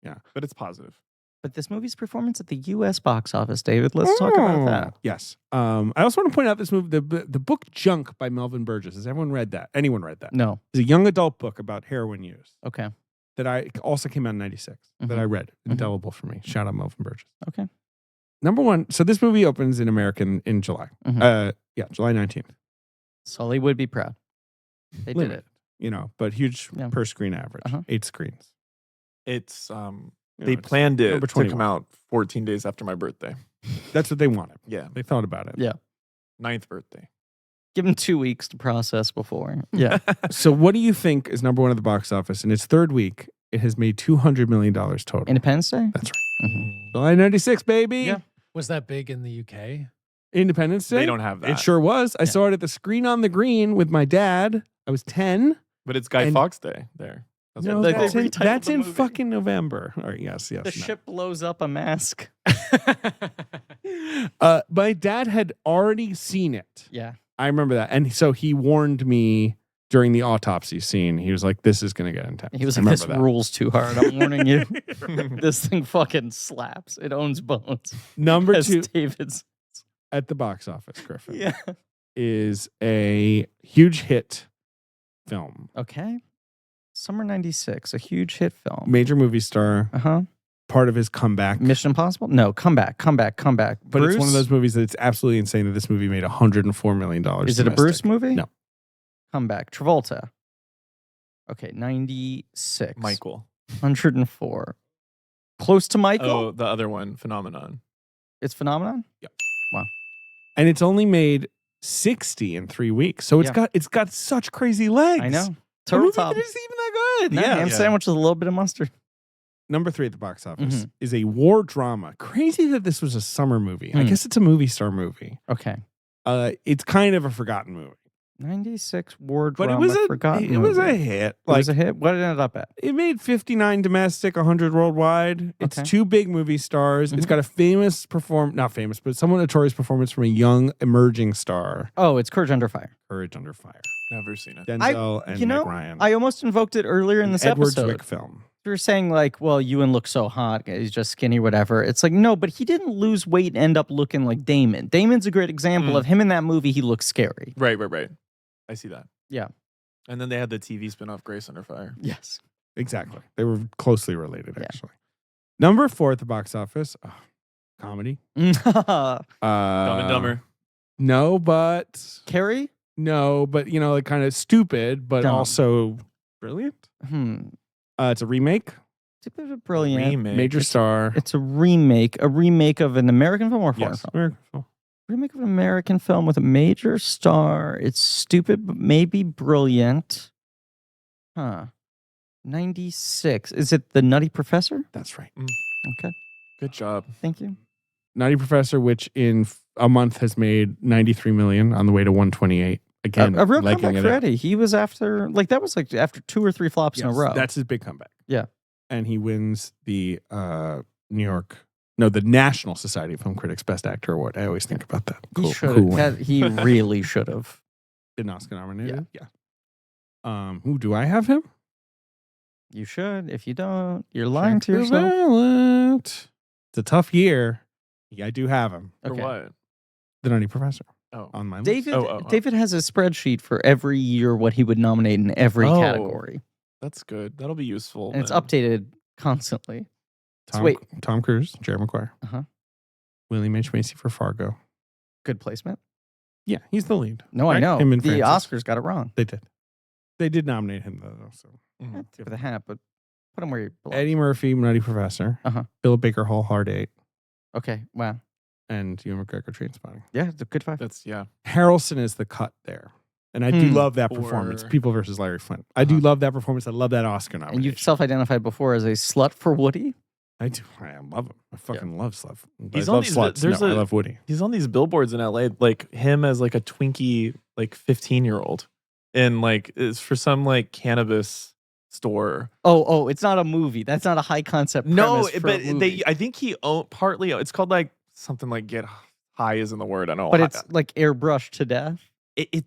Yeah. But it's positive. But this movie's performance at the U.S. box office, David, let's talk about that. Yes. I also want to point out this movie, the book Junk by Melvin Burgess. Has everyone read that? Anyone read that? No. It's a young adult book about heroin use Okay. that I also came out in 96 that I read. Indelible for me. Shout out Melvin Burgess. Okay. Number one. So this movie opens in America in July. Mhm. July 19th. Sully would be proud. They did Limited, it. You know, but huge Yeah. per screen average. 8 screens. It's You know, they it's planned it number to come 21. out 14 days after my birthday. That's what they wanted. Yeah. They thought about it. Yeah. 9th birthday. Give him 2 weeks to process before. Yeah. So what do you think is number one at the box office? In its third week, it has made $200 million total. Independence Day? That's right. July 96, baby. Yeah. Was that big in the UK? Independence Day. They don't have that. It sure was. I saw it at the Screen on the Green with my dad. I was 10. But it's Guy And- Fawkes Day there. That's No, what it's that's called. in, retitled that's the in movie. fucking November. All right, yes. The ship blows up a mask. My dad had already seen it. Yeah. I remember that. And so he warned me during the autopsy scene. He was like, this is going to get intense. He was I like, this remember that. rule's too hard. I'm warning you. This thing fucking slaps. It owns bones. Number As 2 David's. at the box office, Griffin, Yeah. is a huge hit film. Okay. Summer 96, a huge hit film. Major movie star, Uh-huh. part of his comeback. Mission Impossible? No, come back. But it's one of those movies that it's absolutely insane that this movie made $104 million. Is it a Bruce domestic. movie? No. Comeback. Travolta. Okay, 96. Michael. 104. Close to Michael? Oh, the other one, Phenomenon. It's Phenomenon? And it's only made 60 in 3 weeks. So it's got such crazy legs. I know. A Turtle movie Top. that isn't even that good. No, Yeah. ham sandwich with a little bit of mustard. Number 3 at the box office Mm-hmm. is a war drama. Crazy that this was a summer movie. I Hmm. guess it's a movie star movie. Okay. It's kind of a forgotten movie. 96 war But drama. it was a forgotten it was a movie. hit. It was a hit. What did it end up at? It made 59 domestic, 100 worldwide. It's Okay. 2 big movie stars. It's got a famous not famous, but somewhat notorious performance from a young emerging star. Oh, it's Courage Under Fire. Courage Under Fire. Never seen it. Denzel and Meg Ryan. I almost invoked it earlier in An this Edward episode. Zwick film. You were saying like, well, Ewan looks so hot. He's just skinny, whatever. It's like, no, but he didn't lose weight and end up looking like Damon. Damon's a great example of him in that movie. He looks scary. Right. I see that. Yeah. And then they had the TV spinoff, Grace Under Fire. Yes. Exactly. They were closely related, Yeah. actually. Number 4 at the box office, comedy. Dumb and Dumber. No, but Carrie? like kind of stupid, but Dumb. also brilliant. It's a remake. Super brilliant. Remake. Major star. It's a remake of an American film or foreign Yes, film? American film. Remake of an American film with a major star. It's stupid, but maybe brilliant. Huh. 96. Is it The Nutty Professor? That's right. Okay, Good job. thank you. Nutty Professor, which in a month has made 93 million on the way to 128. Again, A real legging comeback it for out. Eddie. He was after that was like after 2 or 3 flops in a Yes, row. That's his big comeback. Yeah. And he wins the the National Society of Film Critics Best Actor Award. I always think about that. he Cool should win. have. He really should have. Been Oscar nominated. Yeah. Who do I have him? You should. If you don't, you're lying to Check the yourself. ballot. It's a tough year. Yeah, I do have him. For Okay. what? The Nutty Professor Oh. on my list. David Oh. David has a spreadsheet for every year what he would nominate in every Oh. category. That's good. That'll be useful. And it's then. updated constantly. Tom, Wait. Tom Cruise, Jerry Maguire, Uh-huh. William H. Macy for Fargo. Good placement. Yeah, he's the lead. No, I Right? know. Him and The Francis. Oscars got it wrong. They did. They did nominate him though. So Mhm. Tip of the hat, but put him where you belong. Eddie Murphy, Nutty Professor. Uh-huh. Bill Baker Hall, Hard Eight, Okay, wow. and Ewan McGregor, Trainspotting. Yeah, it's a good 5. That's Harrelson is the cut there. And I do love that Or- performance. People versus Larry Flint. I do love that performance. I love that Oscar nomination. And you've self-identified before as a slut for Woody? I do. I love him. I fucking love Sluff. He's I on love these- sluts. there's No, I a- love Woody. He's on these billboards in LA, like him as like a Twinkie, like 15-year-old, and like it's for some like cannabis store. Oh, it's not a movie. That's not a high concept No, premise for but a movie. I think he partly. It's called like something like Get High isn't the word. I don't know. But it's like airbrushed to death.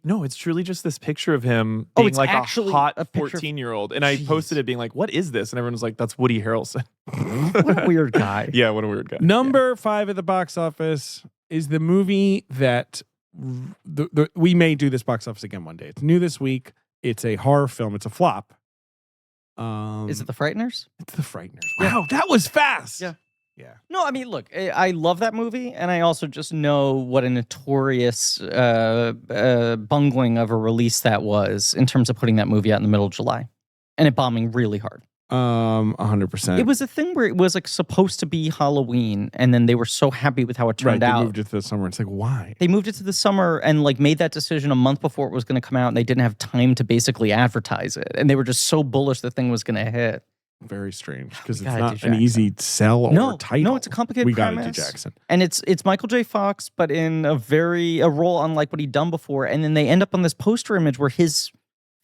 No, it's truly just this picture of him Oh, being it's like actually a hot a picture of- 14-year-old. And I Jeez. posted it being like, what is this? And everyone was like, that's Woody Harrelson. What a weird guy. Yeah, what a weird guy. Number 5 at the box office is the movie that we may do this box office again one day. It's new this week. It's a horror film. It's a flop. Is it The Frighteners? It's The Frighteners. Wow, that was fast. Yeah. Yeah. No, I mean, look, I love that movie, and I also just know what a notorious bungling of a release that was in terms of putting that movie out in the middle of July, and it bombing really hard. 100%. It was a thing where it was like supposed to be Halloween, and then they were so happy with how it right. turned They out. moved it to the summer. It's like, why? They moved it to the summer and like made that decision a month before it was going to come out, and they didn't have time to basically advertise it, and they were just so bullish the thing was going to hit. Very strange because We it's gotta not do an Jackson. easy sell or No, title. no, it's a complicated We got to do premise. Jackson. And it's Michael J. Fox, but in a role unlike what he'd done before. And then they end up on this poster image where his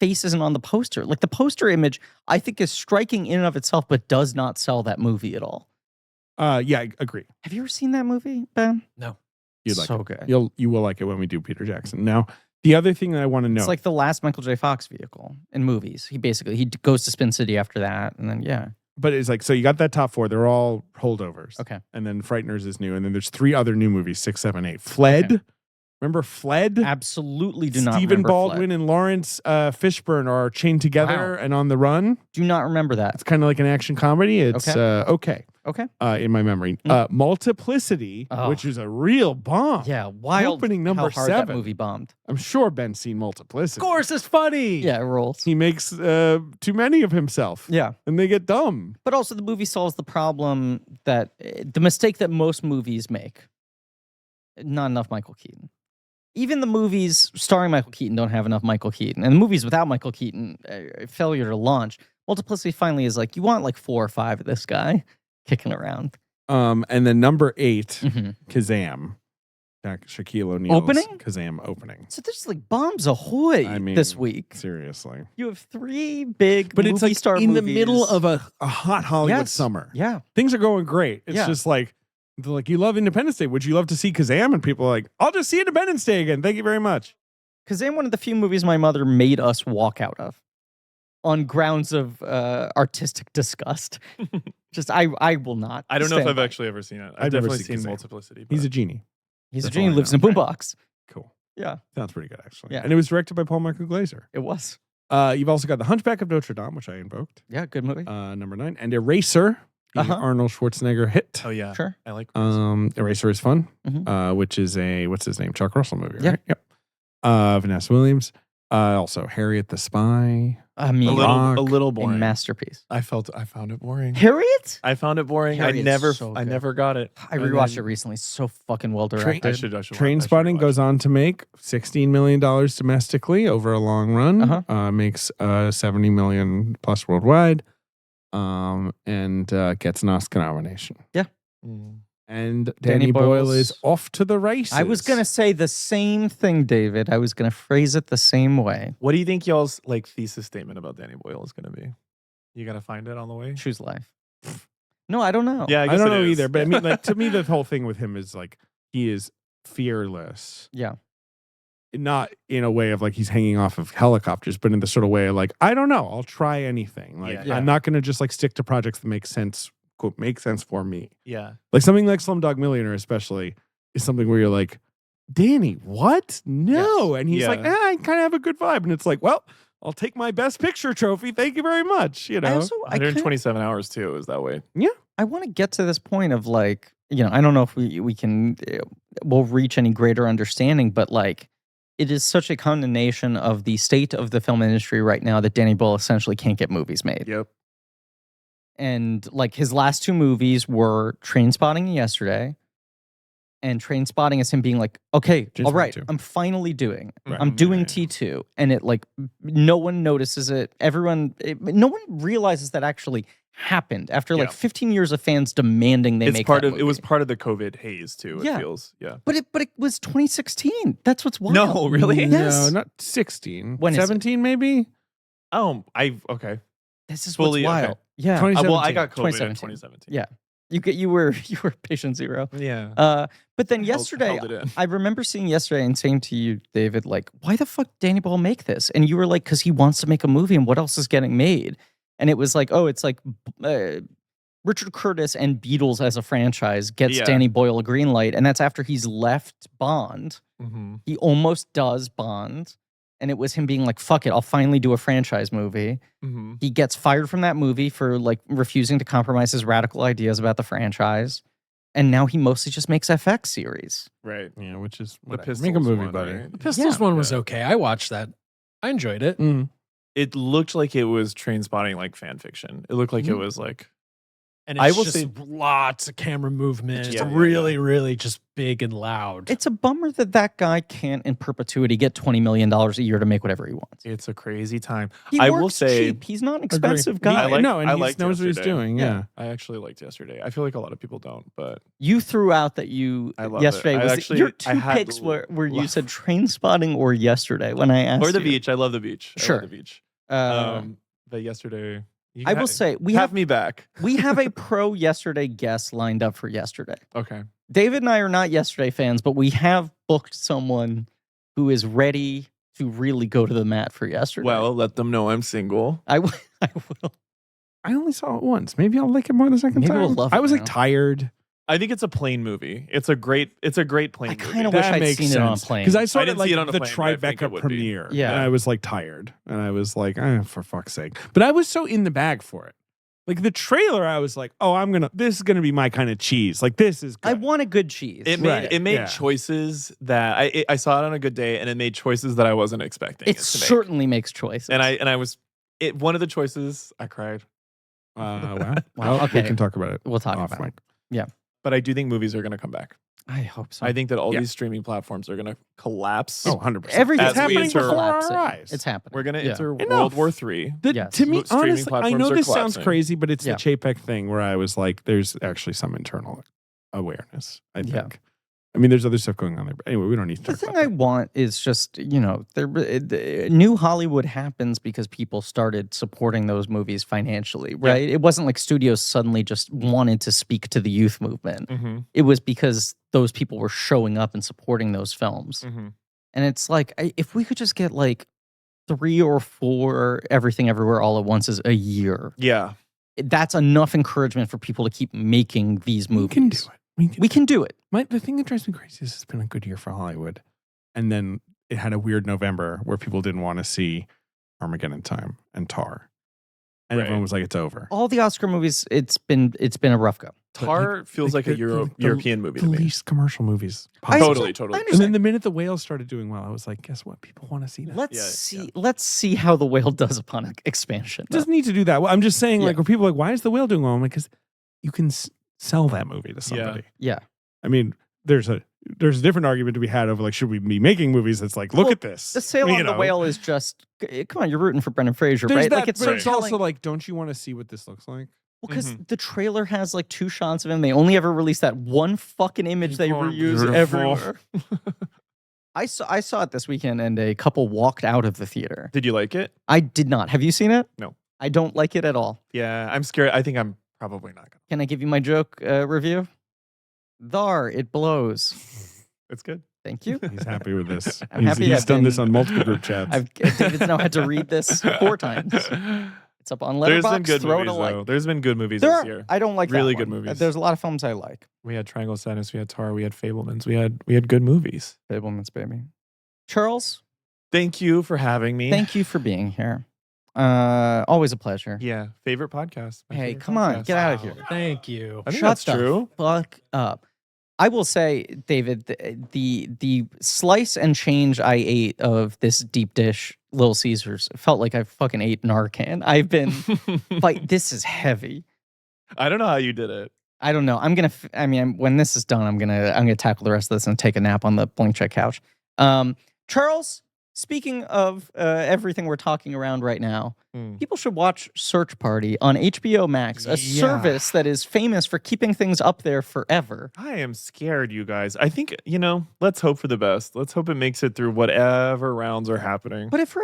face isn't on the poster. Like the poster image, I think is striking in and of itself, but does not sell that movie at all. Yeah, I agree. Have you ever seen that movie, Ben? You'd like so it. good. You will like it when we do Peter Jackson. Now, the other thing that I want to know. It's like the last Michael J. Fox vehicle in movies. He goes to Spin City after that, and then but it's like, so you got that top 4. They're all holdovers. Okay. And then Frighteners is new. And then there's 3 other new movies, 6, 7, 8. Fled. Okay. Remember Fled? Absolutely do not Stephen remember Baldwin Fled. and Lawrence Fishburne are chained together Wow. and on the run. Do not remember that. It's kind of like an action comedy. It's okay. Okay. In my memory. Multiplicity, Oh. which is a real bomb. Yeah, wild Opening number how hard 7. that movie bombed. I'm sure Ben's seen Multiplicity. Of course, it's funny. Yeah, it rolls. He makes too many of himself. Yeah. And they get dumb. But also, the movie solves the problem that the mistake that most movies make. Not enough Michael Keaton. Even the movies starring Michael Keaton don't have enough Michael Keaton. And the movies without Michael Keaton, failure to launch. Multiplicity finally is like, you want like 4 or 5 of this guy kicking around. And then number 8, Mhm. Kazam. Shaquille O'Neal's Opening? Kazam opening. So there's like bombs ahoy I mean, this week. Seriously. You have 3 big But movie it's like star in movies. the middle of a hot Hollywood Yes. summer. Yeah. Things are going great. It's Yeah. just like, they're like, you love Independence Day. Would you love to see Kazam? And people are like, I'll just see Independence Day again. Thank you very much. Because they're one of the few movies my mother made us walk out of on grounds of artistic disgust. Just, I will not. I don't know if stand I've by it. actually ever seen it. I've I've never definitely seen seen Kazam. Multiplicity. He's but- a genie. He's a That's genie, all I lives in a know. boombox. Cool. Yeah, Sounds pretty good, actually. Yeah. And it was directed by Paul Michael Glaser. it was. You've also got The Hunchback of Notre Dame, which I invoked. Yeah, good movie. Number 9. And Eraser, the Uh-huh. Arnold Schwarzenegger hit. Oh yeah, Sure. I like. Eraser is fun, Mhm. which is a, what's his name? Chuck Russell movie, Yeah. right? Yep. Vanessa Williams. Also, Harriet the Spy. I mean, a little a boring. masterpiece. I found it boring. Harriet? I found it boring. Harriet's so I good. never got it. I rewatched it recently. So fucking well directed. I should Trainspotting goes on to make $16 million domestically over a long run. Uh-huh. Makes $70 million plus worldwide, and gets an Oscar nomination. Yeah. And Danny Boyle is off to the races. I was gonna say the same thing, David. I was gonna phrase it the same way. What do you think y'all's like thesis statement about Danny Boyle is going to be? You gotta find it on the way. Choose life. No, I don't know. Yeah, I guess don't it know is. either. But I mean, like to me, the whole thing with him is like he is fearless. Yeah. Not in a way of like he's hanging off of helicopters, but in the sort of way of like, I don't know, I'll try anything. Like Yeah. I'm not gonna just like stick to projects that make sense, quote, make sense for me. Yeah. Like something like Slumdog Millionaire, especially, is something where you're like, Danny, what? No. Yes. And he's Yeah. like, I kind of have a good vibe. And it's like, well, I'll take my best picture trophy. Thank you very much. You know, I kinda- 127 hours too is that way. I want to get to this point of like, I don't know if we can, we'll reach any greater understanding, but like, it is such a condemnation of the state of the film industry right now that Danny Boyle essentially can't get movies made. Yep. And like his last two movies were Trainspotting and Yesterday. And Trainspotting is him being like, okay, all right, Trainspotting 2. I'm finally doing. Right. I'm doing Yeah. T2. And it like, no one notices it. No one realizes that actually happened after like Yeah. 15 years of fans demanding they It's make part that of it was movie. part of the COVID haze too. Yeah. It feels. Yeah. But it was 2016. That's what's wild. No, really? Yes. No, not 16. When is it? 17 maybe? Oh, okay. This is Fully, what's okay. wild. Yeah. 2017. Well, I got COVID in 2017. 2017. Yeah. You were patient zero. Yeah. But then Held yesterday, it in. I remember seeing yesterday and saying to you, David, like, why the fuck Danny Boyle make this? And you were like, because he wants to make a movie, and what else is getting made? And it was like, oh, it's like Richard Curtis and Beatles as a franchise gets Yeah. Danny Boyle a green light, and that's after he's left Bond. Mm-hmm. He almost does Bond, and it was him being like, fuck it, I'll finally do a franchise movie. Mm-hmm. He gets fired from that movie for like refusing to compromise his radical ideas about the franchise. And now he mostly just makes FX series. Right. Yeah, which is The whatever. Pistols Make a movie, one, buddy. right? The Pistols Yeah. one was Yeah. okay. I watched that. I enjoyed it. Mm. It looked like it was Trainspotting like fan fiction. It looked like it was like And I it's will just say- lots of camera movement. It's Yeah, yeah, really, yeah. really just big and loud. It's a bummer that guy can't in perpetuity get $20 million a year to make whatever he wants. it's a crazy time. He I works will say- cheap. He's not an expensive Agree. guy. I like- no, and I he liked knows what he's Yesterday. doing. Yeah. Yeah. I actually liked Yesterday. I feel like a lot of people don't, but You threw out that you I love it. yesterday I was actually- your I two had picks were you love- said Trainspotting or Yesterday when I asked or the you. beach. I love the beach. I Sure. love the beach. Uh, But Yesterday. you I got- will say we have have me back. we have a pro Yesterday guest lined up for Yesterday. Okay. David and I are not Yesterday fans, but we have booked someone who is ready to really go to the mat for Yesterday. Well, let them know I'm single. I will. I only saw it once. Maybe I'll like it more the second Maybe time. we'll love I it was like now. tired. I think it's a plane movie. It's a great plane I movie. kind of wish That I'd makes seen it on a sense. plane. Because I saw I it didn't like see it on a the plane, but I think it Tribeca would be. premiere. Yeah. And I was like tired. And I was like, for fuck's sake. But I was so in the bag for it. Like the trailer, I was like, oh, this is gonna be my kind of cheese. Like this is good. I want a good cheese. It Right, made yeah. choices that I saw it on a good day, and it made choices that I wasn't expecting. It to make. certainly makes choices. And I was one of the choices I cried, Wow. Wow, Well, okay. we can talk about it. We'll talk off about mic. it. but I do think movies are going to come back. I hope so. I think that all Yeah. these streaming platforms are going to collapse. Oh, 100%. everything's as we happening enter- before our collapsing. eyes. It's happening. We're going to Yeah. enter Enough. World War III. Yes. To me, Streaming honestly, I platforms know are this sounds collapsing. crazy, but it's Yeah. the Chapek thing where I was like, there's actually some internal awareness, I think. Yeah. I mean, there's other stuff going on there. But anyway, we don't need to The talk thing about I want is just, new Hollywood happens because people started supporting those movies financially, right? It wasn't like studios suddenly just wanted to speak to the youth movement. Mm-hmm. It was because those people were showing up and supporting those films. Mm-hmm. And it's like, if we could just get like 3 or 4 Everything Everywhere All at Once a year, Yeah. that's enough encouragement for people to keep making these We movies. can do it. We can do it. The thing that drives me crazy is it's been a good year for Hollywood. And then it had a weird November where people didn't want to see Armageddon Time and Tar. And Right. everyone was like, it's over. All the Oscar movies, it's been a rough go. Tar feels like a European movie The to me. least commercial movies. Totally. And then the minute the whale started doing well, I was like, guess what? People want to see that. Let's see how the whale does upon expansion. It doesn't need to do that. Well, I'm just saying, like, Yeah. when people are like, why is the whale doing well? I'm like, because you can sell that movie to somebody. Yeah. I mean, there's a different argument to be had over like, should we be making movies that's like, look Well, at this? The sale on the whale is just come on. You're rooting for Brendan Fraser, There's right? that, Like it's but so it's telling. also like, don't you want to see what this looks like? Well, because the trailer has like 2 shots of him. They only ever release that one fucking image they reuse Beautiful. everywhere. I saw it this weekend, and a couple walked out of the theater. Did you like it? I did not. Have you seen it? No. I don't like it at all. Yeah, I'm scared. I think I'm probably not gonna. Can I give you my joke review? Thar, it blows. It's good. Thank you. He's happy with this. I'm happy He's I've done been- this on multiple group chats. David's now had to read this 4 times. It's up on There's Letterboxd. been good Throw movies it a like. though. There's been good movies There this are, year. I don't like Really that good one. movies. There's a lot of films I like. We had Triangle of Sadness. We had Tar. We had Fablemans. We had good movies. Fablemans, baby. Charles, Thank you for having me. thank you for being here. Always a pleasure. Yeah, favorite podcast. My Hey, favorite come on, podcast. get out of here. Thank you. I think Shut that's the true. fuck up. I will say, David, the slice and change I ate of this deep dish Little Caesars felt like I fucking ate Narcan. I've been like, this is heavy. I don't know how you did it. I don't know. When this is done, I'm gonna tackle the rest of this and take a nap on the blank check couch. Charles, speaking of everything we're talking around right now, people should watch Search Party on HBO Max, a service that is famous for keeping things up there forever. I am scared, you guys. I think, let's hope for the best. Let's hope it makes it through whatever rounds are happening. But if for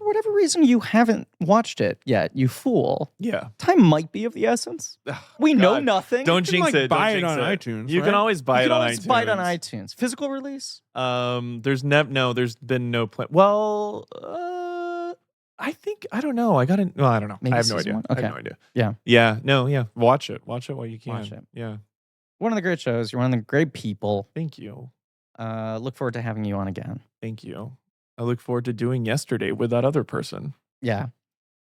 whatever reason you haven't watched it yet, you fool, Yeah. time might be of the essence. We know nothing. Don't You can, jinx like, it. buy Don't it jinx on it. iTunes, You right? can always buy You it can on always iTunes. buy it on iTunes. Physical release? There's been no plan. Well, I don't know. I don't know. Maybe I have no season idea. one? I Okay. have no idea. Yeah. Yeah. No, yeah. Watch it while you can. Watch it. Yeah. One of the great shows. You're one of the great people. Thank you. Look forward to having you on again. Thank you. I look forward to doing yesterday with that other person. Yeah.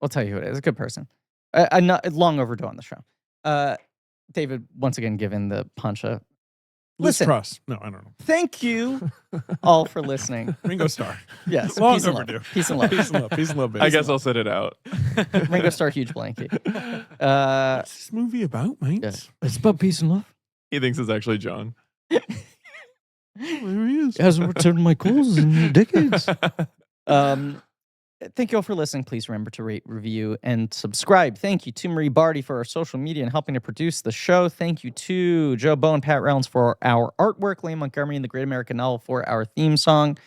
We'll tell you who it is. A good person. Not long overdue on the show. David, once again, given the punch. Liz Listen. Truss. No, I don't know. Thank you all for listening. Ringo Starr. Yes. Long peace and overdue. love. Peace and love. Peace and love. Peace and love, baby. I guess I'll sit it out. Ringo Starr, huge blankie. What's this movie about, mate? Yeah. It's about peace and love. He thinks it's actually John. There he is. Hasn't returned my calls in decades. Thank you all for listening. Please remember to rate, review, and subscribe. Thank you to Marie Barty for our social media and helping to produce the show. Thank you to Joe Bow and Pat Rounds for our artwork, Liam Montgomery and the Great American Novel for our theme song,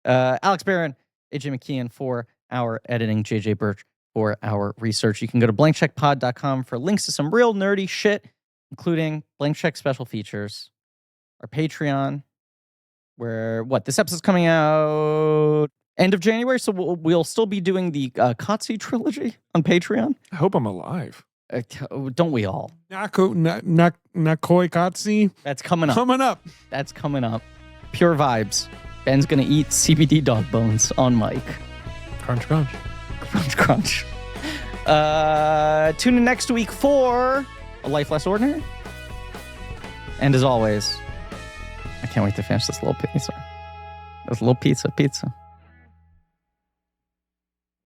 Alex Barron, AJ McKeon for our editing, JJ Birch for our research. You can go to blankcheckpod.com for links to some real nerdy shit, including Blank Check special features, our Patreon, where this episode's coming out end of January, so we'll still be doing the Kotze trilogy on Patreon. I hope I'm alive. Don't we all? Nakoi Katsi. That's coming up. Coming up. That's coming up. Pure vibes. Ben's gonna eat CBD dog bones on mic. Crunch, crunch. Crunch, crunch. Tune in next week for A Life Less Ordinary. And as always, I can't wait to finish this little pizza. This little pizza.